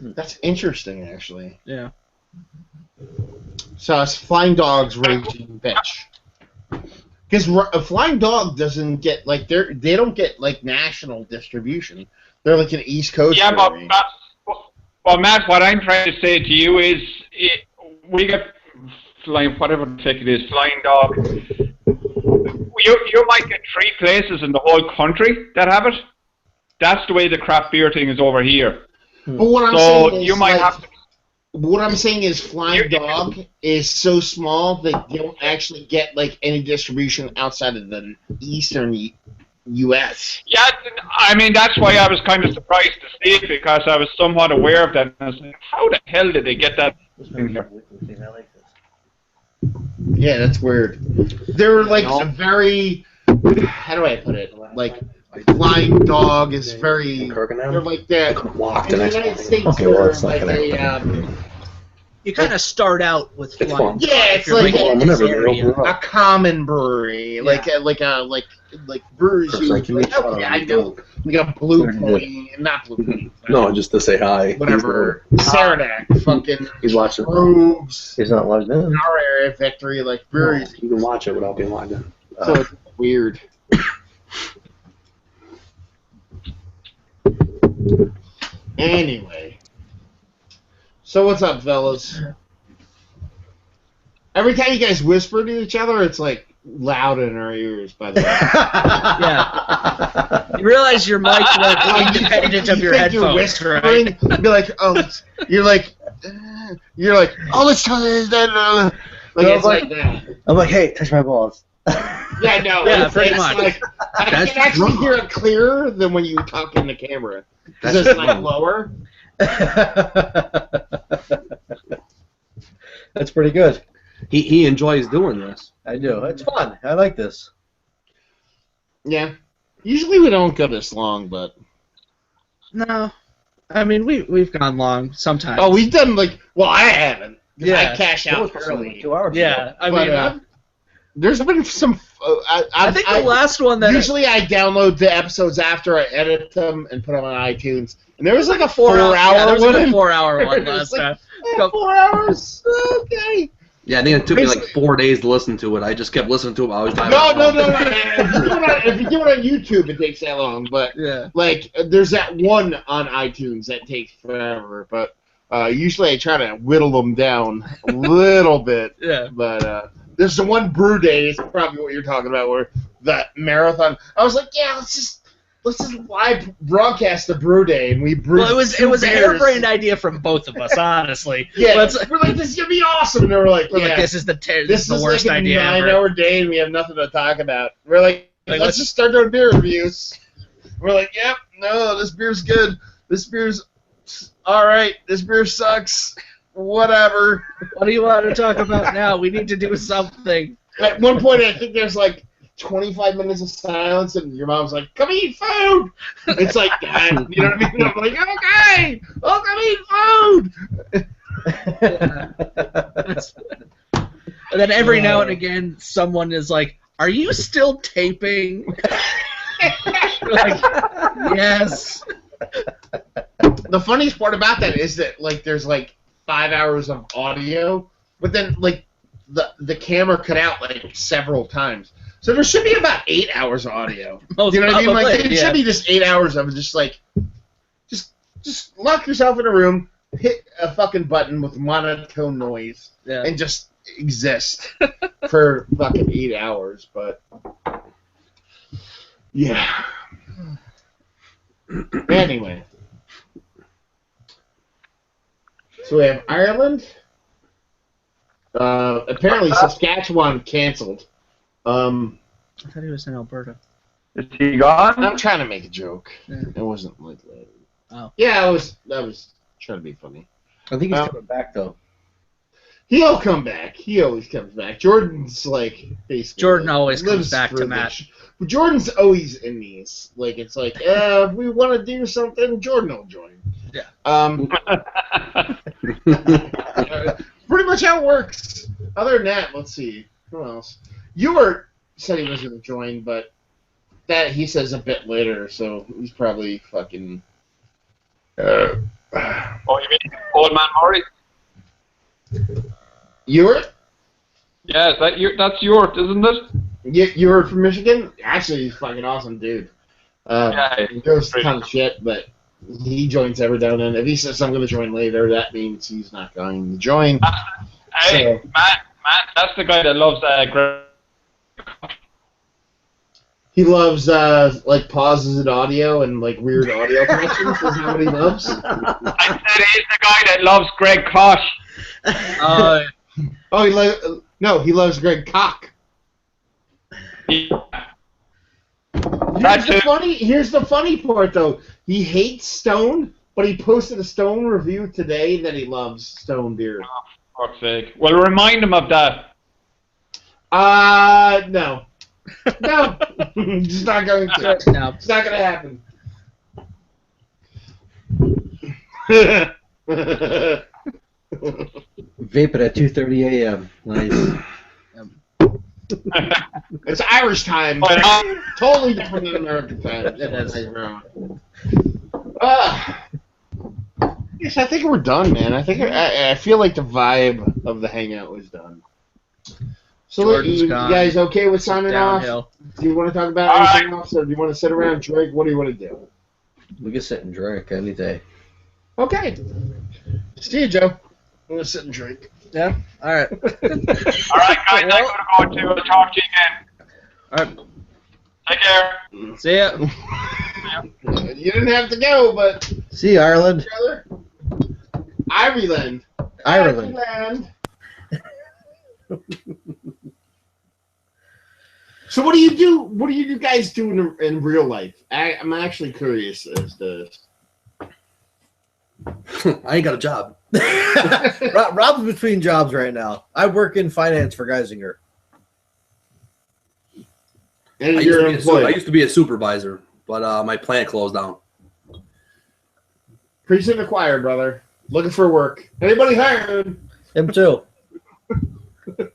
That's interesting, actually. Yeah. So it's Flying Dog's Raging Bitch. Because a Flying Dog doesn't get they don't get national distribution. They're like an East Coast. Yeah, but Matt, what I'm trying to say to you is, we get whatever the heck it is, Flying Dog. You might get 3 places in the whole country that have it. That's the way the craft beer thing is over here. But what I'm saying is, you might have to. What I'm saying is, Flying Dog is so small that they don't actually get any distribution outside of the eastern U.S. Yeah, I mean, that's why I was kind of surprised to see it, because I was somewhat aware of that. And I was like, how the hell did they get that? Yeah, that's weird. They're like a very, how do I put it? Like, Flying Dog is very, they're like that. In the United States, they're like a, You kind of start out with flying. yeah, it's like a common brewery, like brewers use. Like, okay, I know, like a Blue Point, not Blue Point. No, just to say hi. Whatever. Saranac, fucking. He's watching. Probes. He's not logged in. Our area, Victory, like breweries. You can watch it without being logged in. So it's weird. Anyway. So what's up, fellas? Every time you guys whisper to each other, it's like loud in our ears, by the way. Yeah. You realize your mic is independent of your headphones, you're whispering, right? You're like, oh, you're like, oh, let's tell this, that, like, it's like that. I'm like, hey, touch my balls. Yeah, no, yeah, it's pretty much. Like, I can actually hear it clearer than when you talk in the camera. Because it's like lower. That's pretty good. He enjoys doing this. I do. It's fun. I like this. Yeah. Usually we don't go this long, but No. I mean, we've gone long sometimes. oh, we've done like I haven't. Yeah. I cash That was out probably early. 2 hours Yeah, ago. I But, mean, there's been some. I think the last one that usually I download the episodes after I edit them and put them on iTunes. And there was like a 4 yeah, hour there was one. like a 4 hour one It was last like, time. oh, 4 hours. Okay. Yeah, I think it took me like 4 days to listen to it. I just kept listening to it while I was driving. No. If you do it on YouTube, it takes that long. But Yeah. like, there's that one on iTunes that takes forever. But usually I try to whittle them down a little bit. Yeah. But there's the one brew day. It's probably what you're talking about, where that marathon. I was like, yeah, let's just live broadcast the brew day, and we brewed. Well, it was a beers. harebrained idea from both of us, honestly. Yeah, Let's- we're like, this is gonna be awesome. And they were like, We're yeah, like, this is the this is worst like a idea 9 ever. hour day, and we have nothing to talk about. We're like, Like, let's just start doing beer reviews. We're like, yep, no, this beer's good. This beer's all right. This beer sucks. Whatever. What do you want to talk about now? We need to do something. At one point, I think there's like 25 minutes of silence, and your mom's like, come eat food! It's like that, you know what I mean? I'm like, okay, come eat food! And then every now and again, someone is like, are you still taping? Like, yes. The funniest part about that is that, like, there's like 5 hours of audio, but then, like, the camera cut out, like, several times. So there should be about 8 hours of audio. Most You know what I mean? Like, probably, it should be just 8 hours of just like, just lock yourself in a room, hit a fucking button with monotone noise, Yeah. and just exist for fucking 8 hours. But yeah. Anyway, so we have Ireland. Apparently Saskatchewan canceled. I thought he was in Alberta. Is he gone? I'm trying to make a joke. Yeah. It wasn't like that. Oh. Yeah, I was trying to be funny. I think he's coming back, though. He'll come back. He always comes back. Jordan's like basically. Jordan always comes lives back to through Matt. this. But Jordan's always in these. Like, it's like, if we want to do something, Jordan will join. Yeah. Pretty much how it works. Other than that, let's see. Who else? Ewart said he was going to join, but that he says a bit later, so he's probably fucking. Oh, you mean Old Man Murray? Ewart? Yeah, that's Ewart, isn't it? Ewart from Michigan? Actually, he's fucking awesome, dude. Yeah, he does a ton of shit, but he joins every now and then. If he says I'm going to join later, that means he's not going to join. Hey, So- Matt, that's the guy that loves Greg. He loves like pauses in audio and like weird audio connections. Is that what he loves? I said he's the guy that loves Greg Koch. Oh, he loves Greg Koch. He- Here's the funny part, though. He hates Stone, but he posted a Stone review today that he loves Stone beer. Oh, for fuck's sake. Well, remind him of that. No. No. It's not going to. No. It's not going to happen. Vaping at 2:30 a.m. Nice. It's Irish time. Totally different than American time. Yes, I think we're done, man. I feel like the vibe of the hangout was done. So, look, you guys okay with signing off? Do you want to talk about anything else, or do you want to sit around and drink? What do you want to do? We can sit and drink any day. Okay. See you, Joe. I'm gonna sit and drink. Yeah. All right. All right, guys. I'm gonna go to talk to you again. All right. Take care. See ya. You didn't have to go, but See you, Ireland. Ireland. So what do you do? What do you guys do in real life? I'm actually curious as to. I ain't got a job. Rob's between jobs right now. I work in finance for Geisinger. And I you're employed. used to be a supervisor, but my plant closed down. Precinct acquired, brother. Looking for work. Anybody hiring? Him too. But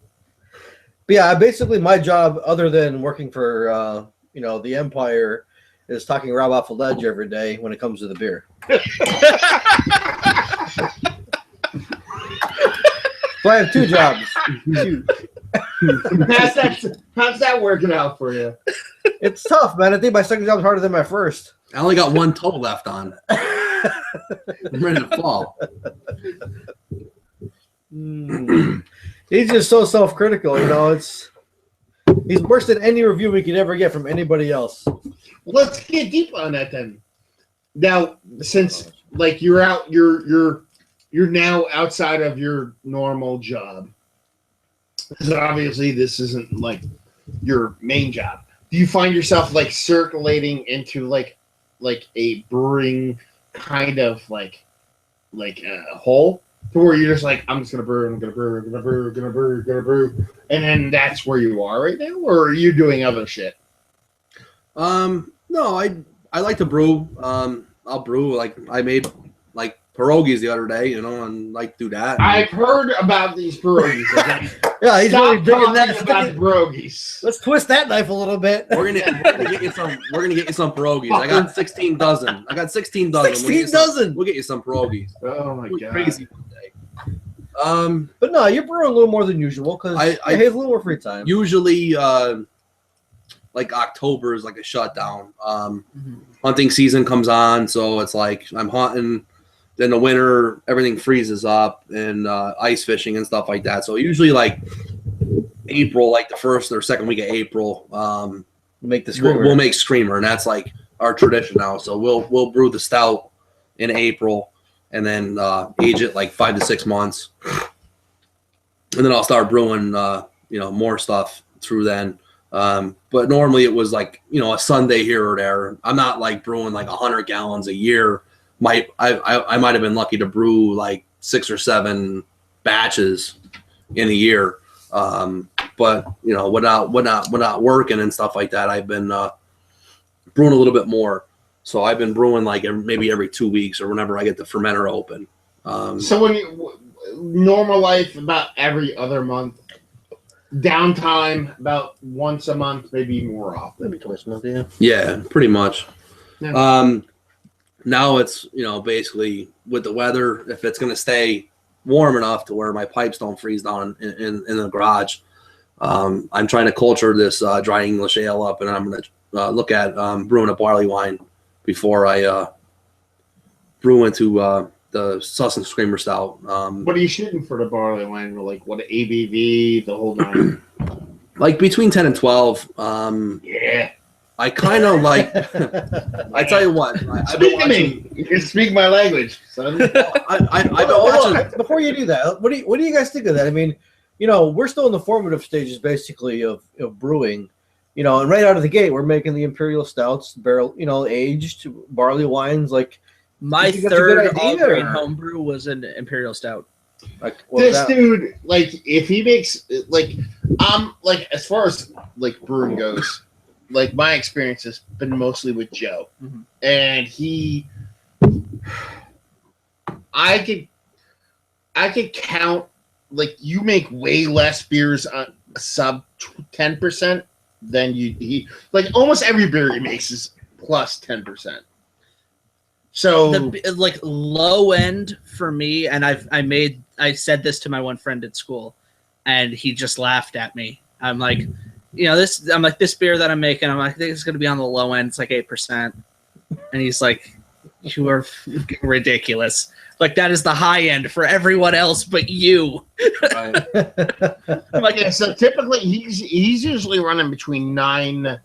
yeah, basically my job, other than working for the Empire, is talking Rob off a ledge every day when it comes to the beer. So I have two jobs. How's that working out for you? It's tough, man. I think my second job is harder than my first. I only got one toe left on. I'm ready to fall. He's just so self-critical, he's worse than any review we could ever get from anybody else. Let's get deep on that then. Now, since you're now outside of your normal job, because obviously this isn't like your main job. Do you find yourself circulating into like a brewing kind of like a hole, to where you're just I'm just gonna brew, I'm gonna brew, and then that's where you are right now, or are you doing other shit? No, I like to brew. I'll brew. I made pierogies the other day, and do that. I've heard about these pierogies. Okay? Yeah, he's really digging that about pierogies. Let's twist that knife a little bit. We're gonna get you some pierogies. I got 16 dozen. 16 dozen. We'll get you some pierogies. Oh my god! Crazy one day. But no, you're brewing a little more than usual because I have a little more free time. Usually, October is a shutdown. Hunting season comes on, so it's I'm hunting. Then the winter, everything freezes up, and ice fishing and stuff like that. So usually April, the first or second week of April, make the screamer. We'll make screamer, and that's our tradition now. So we'll brew the stout in April, and then age it 5 to 6 months, and then I'll start brewing more stuff through then. But normally it was a Sunday here or there. I'm not brewing 100 gallons a year. I might have been lucky to brew 6 or 7 batches in a year. But without working and stuff like that, I've been brewing a little bit more. So I've been brewing maybe every 2 weeks or whenever I get the fermenter open. So when you normal life, about every other month. Downtime about once a month, maybe more often. Maybe twice a month, yeah. Yeah, pretty much. Yeah. Now it's basically with the weather, if it's going to stay warm enough to where my pipes don't freeze down in the garage, I'm trying to culture this dry English ale up, and I'm going to look at brewing a barley wine before I brew into the Sussex Screamer Stout. What are you shooting for the barley wine? What ABV, the whole nine? Between 10 and 12. Yeah. I kind of I tell you what. I've been watching. You can speak my language, son. I've been watching. Before you do that, what do you guys think of that? I mean, we're still in the formative stages, basically, of brewing. And right out of the gate, we're making the imperial stouts, barrel, aged barley wines. Like My think that's a third good idea, all-grain or- homebrew was an imperial stout. like what was This that? dude, like, if he makes like as far as like brewing goes, like my experience has been mostly with Joe, Mhm. and I could count, like, you make way less beers on sub 10% than he like almost every beer he makes is plus 10%. So The like low end for me, and I said this to my one friend at school, and he just laughed at me. I'm like, this beer that I'm making, I think it's gonna be on the low end. It's like 8%, and he's like, you are ridiculous. Like, that is the high end for everyone else but you. Right. I'm like, yeah, so typically he's usually running between 9-12%,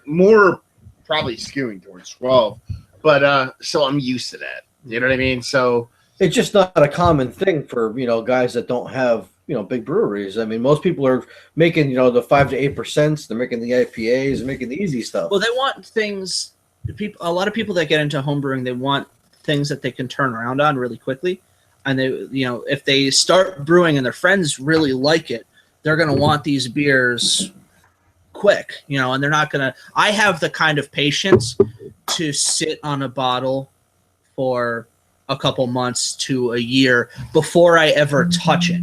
more probably skewing towards 12. But so I'm used to that. You know what I mean? So It's just not a common thing for guys that don't have big breweries. I mean, most people are making the 5 to 8%. They're making the IPAs, they're making the easy stuff. well, they want things. A lot of people that get into homebrewing, they want things that they can turn around on really quickly, and they, if they start brewing and their friends really like it, they're going to want these beers quick, and they're not going to. I have the kind of patience to sit on a bottle for a couple months to a year before I ever touch it.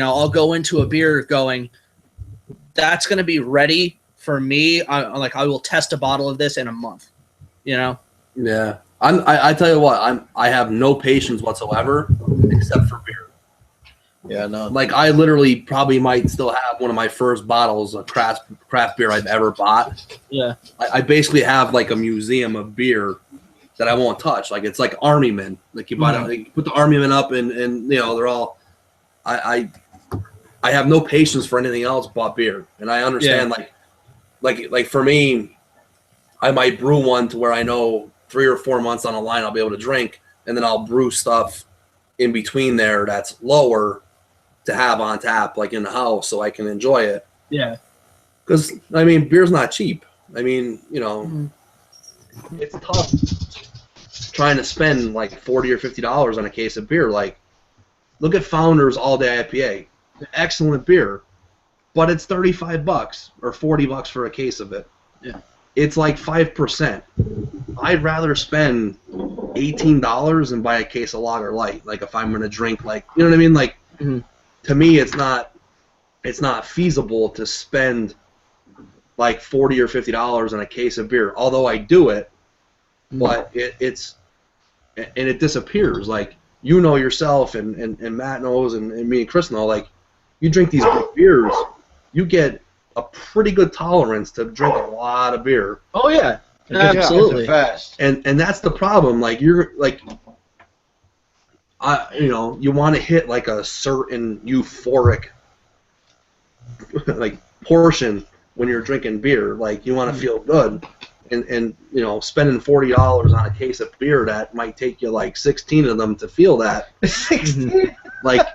I'll go into a beer going, that's going to be ready for me. I will test a bottle of this in a month. Yeah. I tell you what, I have no patience whatsoever except for beer. Yeah, no. Like, I literally probably might still have one of my first bottles of craft beer I've ever bought. Yeah. I basically have like a museum of beer that I won't touch. Like, it's like Army Men. Like, you buy you put the Army Men up, and they're all. I have no patience for anything else but beer, and I understand like for me, I might brew one to where I know 3 or 4 months on the line I'll be able to drink, and then I'll brew stuff in between there that's lower to have on tap, like in the house, so I can enjoy it. Yeah. Because, I mean, beer's not cheap. I mean, it's tough trying to spend like $40 or $50 on a case of beer. Like, look at Founders All Day IPA. Excellent beer, but it's $35 or $40 for a case of it. Yeah. It's like 5%. I'd rather spend $18 and buy a case of Lager Light. Like, if I'm going to drink, like, you know what I mean? Like, to me, it's not feasible to spend like $40 or $50 on a case of beer. Although I do it, but it disappears. Like, yourself, and Matt knows, and me and Chris know. Like, you drink these big beers, you get a pretty good tolerance to drink a lot of beer. Oh yeah. Absolutely. Fast. And that's the problem. Like, you're like, you want to hit like a certain euphoric like portion when you're drinking beer. Like, you want to feel good, and spending $40 on a case of beer that might take you like 16 of them to feel that. 16. Like,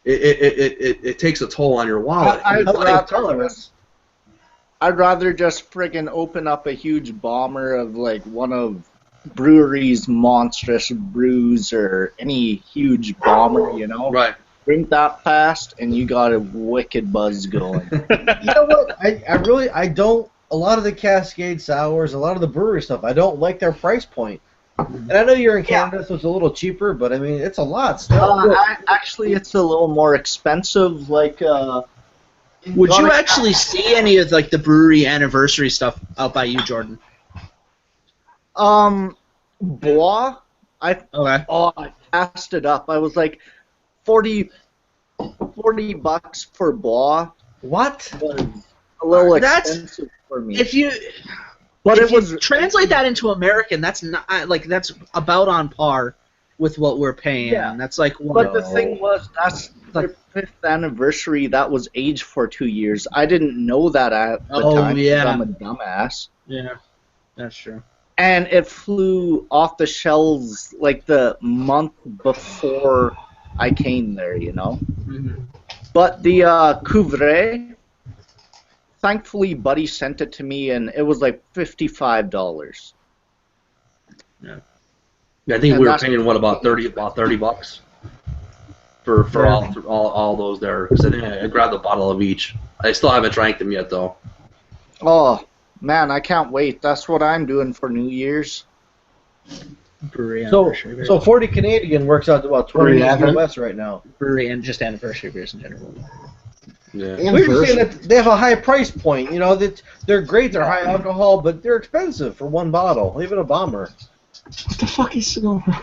it takes a toll on your wallet. I'd rather just friggin' open up a huge bomber of like one of Brewery's monstrous brews or any huge bomber, Right. Drink that fast, and you got a wicked buzz going. You know what? I don't. A lot of the Cascade sours, a lot of the brewery stuff, I don't like their price point. And I know you're in Canada, so it's a little cheaper, but I mean, it's a lot still. Actually, it's a little more expensive. Like, Would you actually see any of like the brewery anniversary stuff out by you, Jordan? Bois, I passed it up. I was like, $40 for Bois. What? Was a little That's- expensive for me. If you translate that into American, that's not that's about on par with what we're paying. Yeah. That's like But the thing was, that's their 5th anniversary. That was aged for 2 years. I didn't know that at the time. 'Cause yeah. I'm a dumbass. Yeah, that's true. And it flew off the shelves like the month before I came there, Mm-hmm. But the Couvret, thankfully, Buddy sent it to me, and it was like $55. Yeah, I think And we were that's- paying about $30 for all those there. Because I think I grabbed a bottle of each. I still haven't drank them yet though. Oh man, I can't wait. That's what I'm doing for New Year's. Brewery So anniversary beers. 40 Canadian works out to about 20 US right now. Brewery and just anniversary beers in general. Yeah. We were saying that they have a high price point. You know that they're great, they're high alcohol, but they're expensive for one bottle. Even a bomber. What the fuck is going on?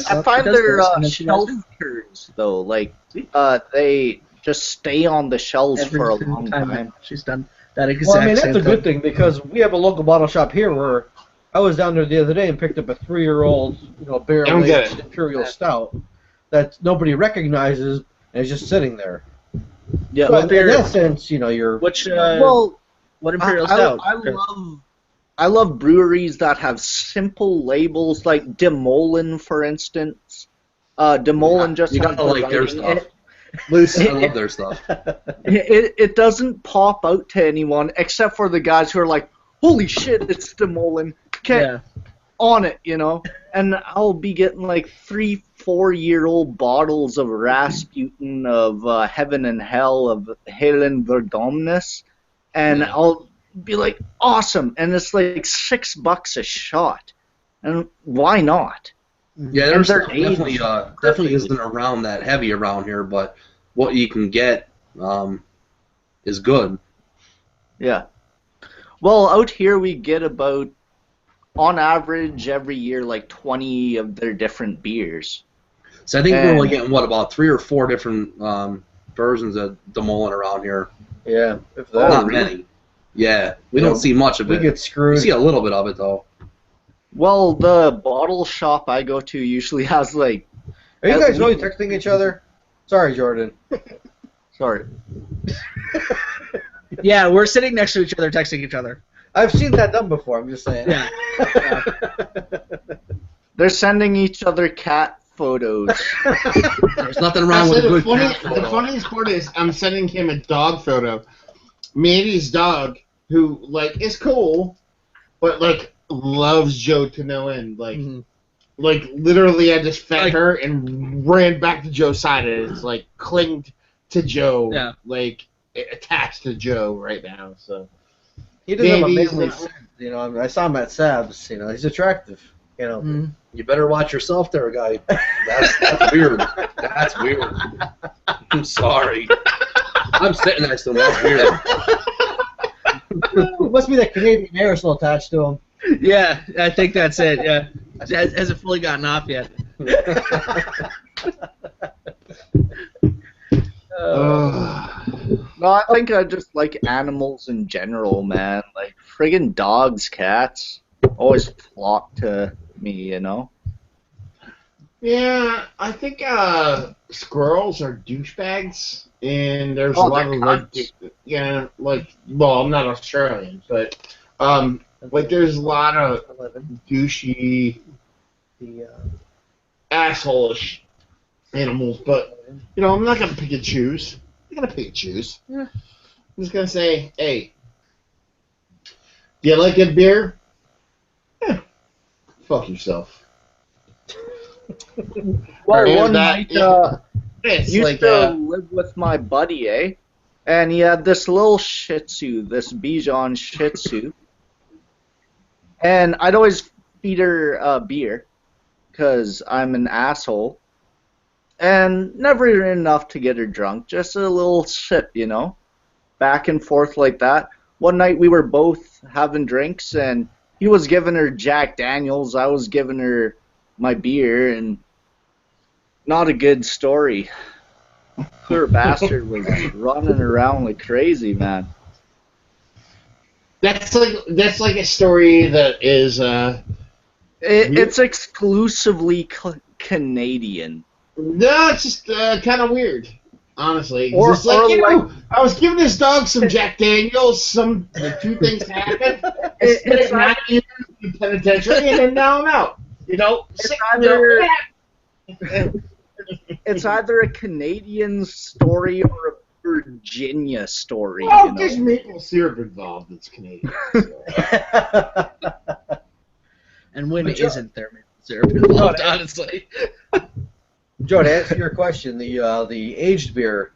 I find their shelf turns though, like they just stay on the shelves for a long time. She's done that exact Well, I mean, that's same a good thing. thing because we have a local bottle shop here where I was down there the other day and picked up a 3-year-old, barrel-aged imperial stout that nobody recognizes and is just sitting there. Yeah, So in that sense, you're. Which well, what imperial stout? I love breweries that have simple labels, like Demolin, for instance. Demolin just you has gotta the like their writing. stuff. Lucy. I love their stuff. It doesn't pop out to anyone except for the guys who are like, holy shit, it's Demolin. Yeah. On it, and I'll be getting like 3-4-year-old bottles of Rasputin, of Heaven and Hell, of Helen Verdomnus, and I'll be like, awesome, and it's like $6 a shot, and why not? Yeah, there's they're definitely isn't around that heavy around here, but what you can get is good. Yeah. Well, out here we get about, on average, every year, like 20 of their different beers. So I think we're only getting, about 3 or 4 different versions of Demolin around here. Yeah, if that. Not many. Yeah, we don't see much of it. We get screwed. We see a little bit of it, though. Well, the bottle shop I go to usually has, like... Are you guys really texting each other? Sorry, Jordan. Sorry. Yeah, we're sitting next to each other, texting each other. I've seen that done before, I'm just saying. Yeah. They're sending each other cat photos. There's nothing wrong with a good cat The photo. funniest part is I'm sending him a dog photo. Mandy's dog, who, is cool, but, loves Joe to no end. Literally I just fed her and ran back to Joe's side and it's, clinged to Joe. Yeah. Attached to Joe right now, so. He doesn't have a Mandy's manly not- scent, I saw him at Sab's, he's attractive, You better watch yourself there, guy. That's weird. That's weird. I'm sorry. I'm sitting next to him. That's weird. It must be that Canadian air still attached to him. Yeah, I think that's it. Yeah, hasn't fully gotten off yet. No, I think I just like animals in general, man. Like, friggin' dogs, cats always flock to me, Yeah, I think squirrels are douchebags, and there's a lot of well, I'm not Australian, but there's a lot of douchey, asshole-ish animals. But I'm not gonna pick and choose. I'm gonna pick and choose. Yeah. I'm just gonna say, hey, do you like good beer? Yeah. Fuck yourself. Well, Or one that- night, It's used to live with my buddy, and he had this little Shih Tzu, this Bichon Shih Tzu, and I'd always feed her beer, because I'm an asshole, and never enough to get her drunk, just a little sip, back and forth like that. One night we were both having drinks, and he was giving her Jack Daniels, I was giving her my beer, and not a good story. Poor bastard was running around like crazy, man. That's like a story that is It's exclusively Canadian. no, it's just kind of weird, honestly. It's Or- just like, or I was giving this dog some Jack Daniels. The two things happened. I It's spent 9 years in the penitentiary, and then now I'm out. It's either a Canadian story or a Virginia story. Well, you know? there's maple syrup involved. It's Canadian. And when isn't there maple syrup involved, honestly? Joe, to answer your question, the aged beer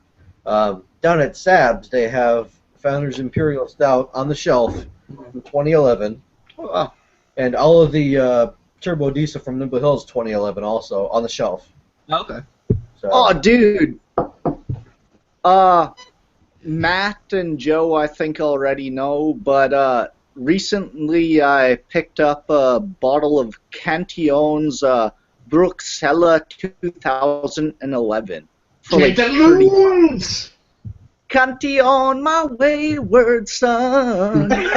down at Sab's, they have Founders Imperial Stout on the shelf from 2011. Oh, wow. And all of the Turbo Diesel from Nimble Hills 2011 also on the shelf. Okay. So, Oh, dude. Matt and Joe, I think already know, but recently I picked up a bottle of Cantillon's Bruxella 2011. For like 30 Cantillons! Cantillon, my wayward son. that's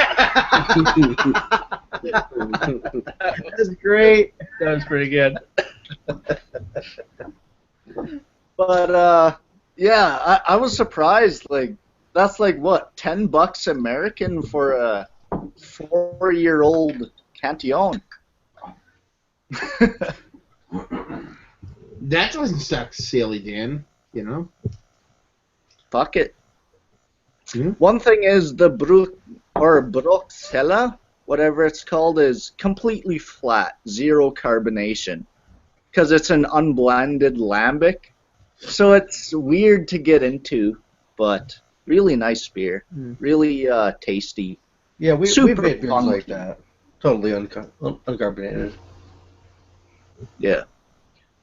great. That was pretty good. But yeah, I was surprised. Like, that's like what, $10 American for a 4-year-old Cantillon. That doesn't suck, silly Dan. You know. Fuck it. Hmm? One thing is the Bruxella, whatever it's called, is completely flat, zero carbonation, because it's an unblended lambic. So it's weird to get into, but really nice beer, really tasty. Yeah, we've Super made beers fun. like that. Totally uncarbonated. Yeah.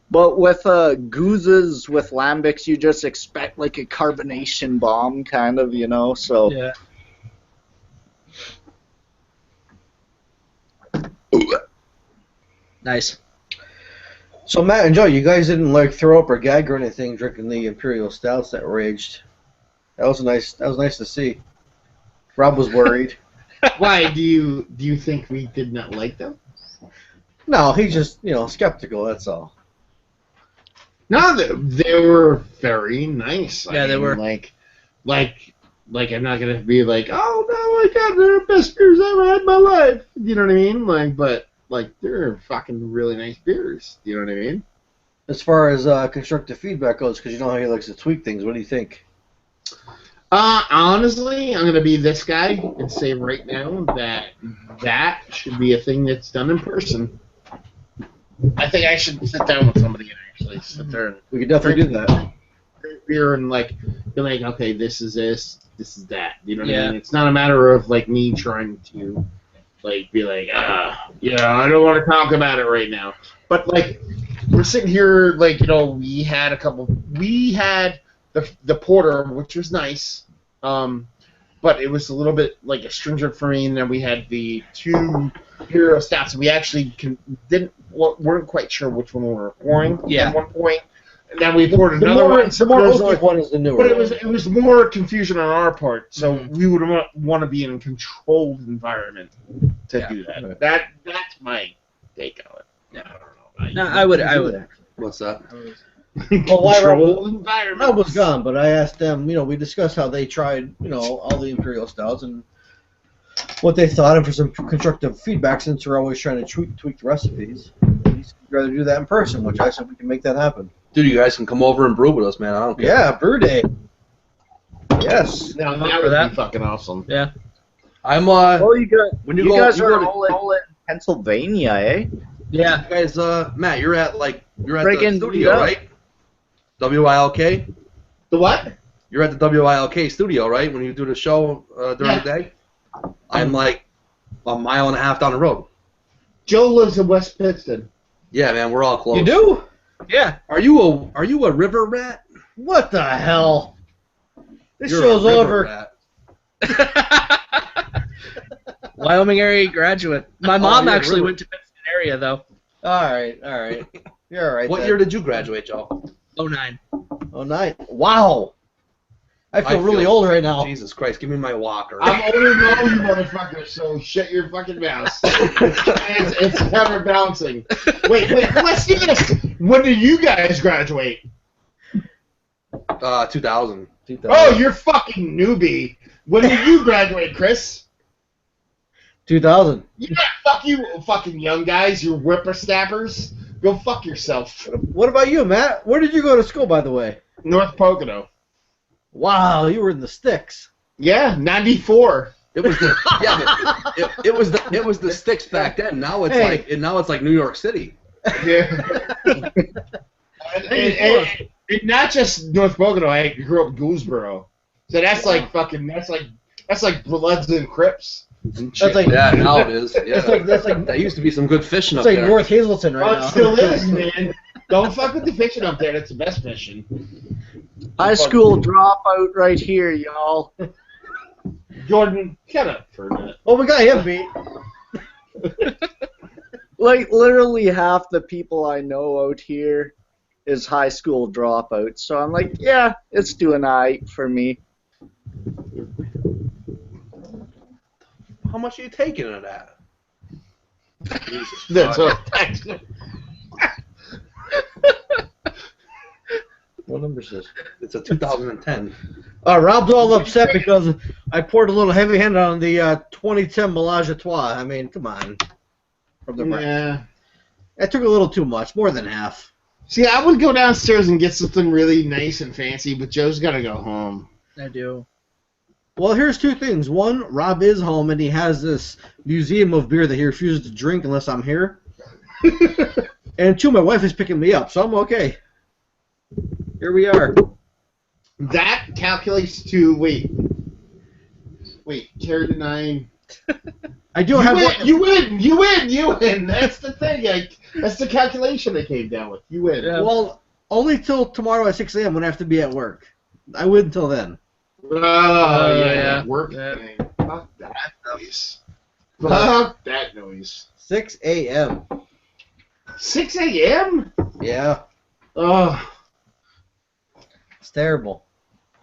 But with goozes, with lambics, you just expect like a carbonation bomb, kind of, you know. So Yeah. Nice. So Matt and Joe, you guys didn't like throw up or gag or anything drinking the Imperial Stouts that were aged. That was nice to see. Rob was worried. Why do you think we did not like them? No, he's just skeptical. That's all. No, they were very nice. Yeah, they were. Like I'm not gonna be like, oh no, my God, they're the best beers I've ever had in my life. You know what I mean? But they're fucking really nice beers. You know what I mean? As far as constructive feedback goes, because you know how he likes to tweak things. What do you think? Honestly, I'm gonna be this guy and say right now that should be a thing that's done in person. I think I should sit down with somebody and actually sit there and We could definitely do that. drink beer and be like, okay, this is this is that. You know what I Yeah. mean? It's not a matter of me trying to be like, I don't want to talk about it right now. But we're sitting here, we had the porter, which was nice, but it was a little bit astringent for me. And then we had the 2 Imperial Stouts, and we actually weren't quite sure which one we were pouring at one point. And then we poured another one. The more oaky one is the newer. But it was more confusion on our part, so we would want to be in a controlled environment to do that. Right. That's my take on it. Yeah. I don't know. No, I would. What's that? Well, why Controlled environment. Rob was gone, but I asked them. We discussed how they tried, all the Imperial Stouts and what they thought, and for some constructive feedback, since we're always trying to tweak the recipes. He'd rather do that in person, which I said we can make that happen. Dude, you guys can come over and brew with us, man. I don't care. Yeah, brew day. Yes. Now that would be fucking awesome. Yeah. I'm well, you when you guys are to- all in Pennsylvania, eh? Yeah. you guys, Matt, you're at the Friggin' studio, yeah. right? WILK. The what? You're at the WILK studio, right? When you do the show during the day. I'm a mile and a half down the road. Joe lives in West Pittston. Yeah, man, we're all close. You do? Yeah. Are you a river rat? What the hell? This You're show's a river over. rat. Wyoming area graduate. My mom actually went to Pittston area though. All right. You're all right. What then. year did you graduate, Joe? 09. Oh, 9. Wow. I feel really old right now. Jesus Christ, give me my walker. I'm older than all you motherfuckers, so shut your fucking mouth. it's counterbalancing. Wait, let's do this. When did you guys graduate? 2000. Oh, you're fucking newbie. When did you graduate, Chris? 2000. Yeah, fuck you, fucking young guys, you whippersnappers. Go fuck yourself. What about you, Matt? Where did you go to school, by the way? North Pocono. Wow, you were in the sticks. Yeah, 94. It was the it was the sticks back then. Now it's like New York City. Yeah. and not just North Pocono. I grew up in Gouldsboro, so that's like Bloods and Crips. That's like now it is. Yeah. That's like that used to be some good fishing it's up like there. North Hazleton right now. It still is, man. Don't fuck with the fishing up there. That's the best fishing. High school dropout right here, y'all. Jordan, shut up for a minute. Oh, we got him beat. Like, literally half the people I know out here is high school dropouts. So I'm like, yeah, it's doing aight for me. How much are you taking of that? Jesus That's Christ. what. What number is this? It's a 2010. Rob's all upset because I poured a little heavy-handed on the 2010 Mélange à Trois. I mean, come on. From the brand. Yeah. That took a little too much, more than half. See, I would go downstairs and get something really nice and fancy, but Joe's got to go home. I do. Well, here's two things. One, Rob is home, and he has this museum of beer that he refuses to drink unless I'm here. And two, my wife is picking me up, so I'm okay. Here we are. That calculates to, carry to 9. I do have one. You win. That's the thing. That's the calculation I came down with. You win. Yeah. Well, only till tomorrow at 6 a.m. when I have to be at work. I win until then. Oh, yeah. Work Yeah. thing. Fuck that noise. Fuck that noise. 6 a.m. 6 a.m.? Yeah. Oh. It's terrible.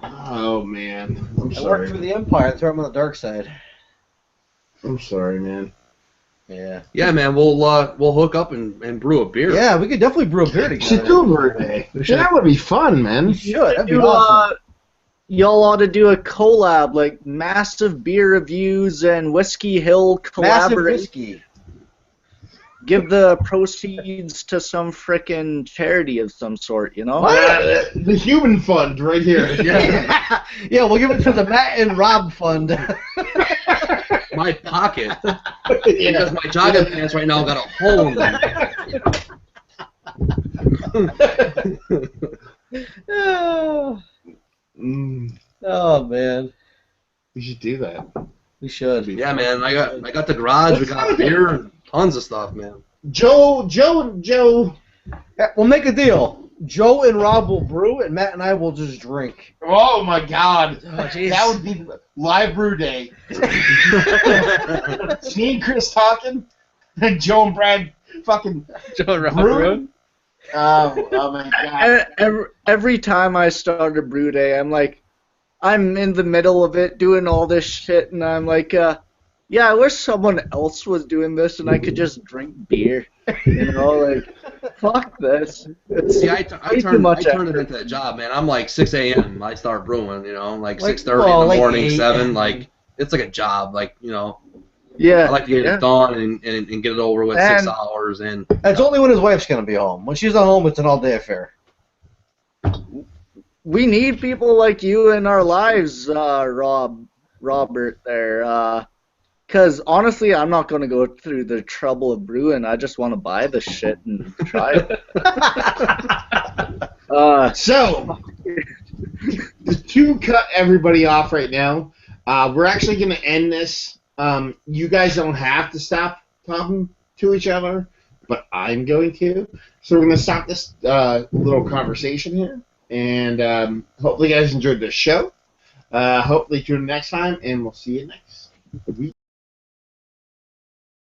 Oh, man. I'm I work sorry. for the Empire. Throw them on the dark side. I'm sorry, man. Yeah. Yeah, man, we'll hook up and brew a beer. Yeah, we could definitely brew a beer We should together. do a brew day. That would be fun, man. We should. That'd be You, awesome. y'all ought to do a collab, like massive beer reviews and Whiskey Hill Massive collaborate. whiskey. Give the proceeds to some frickin' charity of some sort, you know? The human fund right here. Yeah. Yeah, we'll give it to the Matt and Rob Fund. My pocket. Yeah. Because my jogging pants right now got a hole in them. Oh man, We should do that. we should. Yeah, man, I got the garage, we got beer, and tons of stuff, man. Joe. Yeah, we'll make a deal. Joe and Rob will brew, and Matt and I will just drink. Oh my God. Oh, jeez. That would be live brew day. Me and Chris talking, and Joe and Brad fucking Joe and Rob brewing. Oh my God. Every time I start a brew day, I'm like, I'm in the middle of it doing all this shit, and I'm like, yeah, I wish someone else was doing this and I could just drink beer. You know, like, fuck this. It's See, I way too turned much it effort. into a job, man. I'm like 6 a.m. I start brewing, you know, like Like, 6:30 well, in the like morning, 8. 7. Like, it's like a job, like, you know. Yeah. I like to get it done and get it over with And- 6 hours. And That's only when his wife's gonna be home. When she's not home, it's an all-day affair. We need people like you in our lives, Robert, there. Because honestly, I'm not going to go through the trouble of brewing. I just want to buy the shit and try it. So, to cut everybody off right now, we're actually going to end this. You guys don't have to stop talking to each other, but I'm going to. So we're going to stop this little conversation here, and hopefully you guys enjoyed the show. Hopefully tune in next time, and we'll see you next week.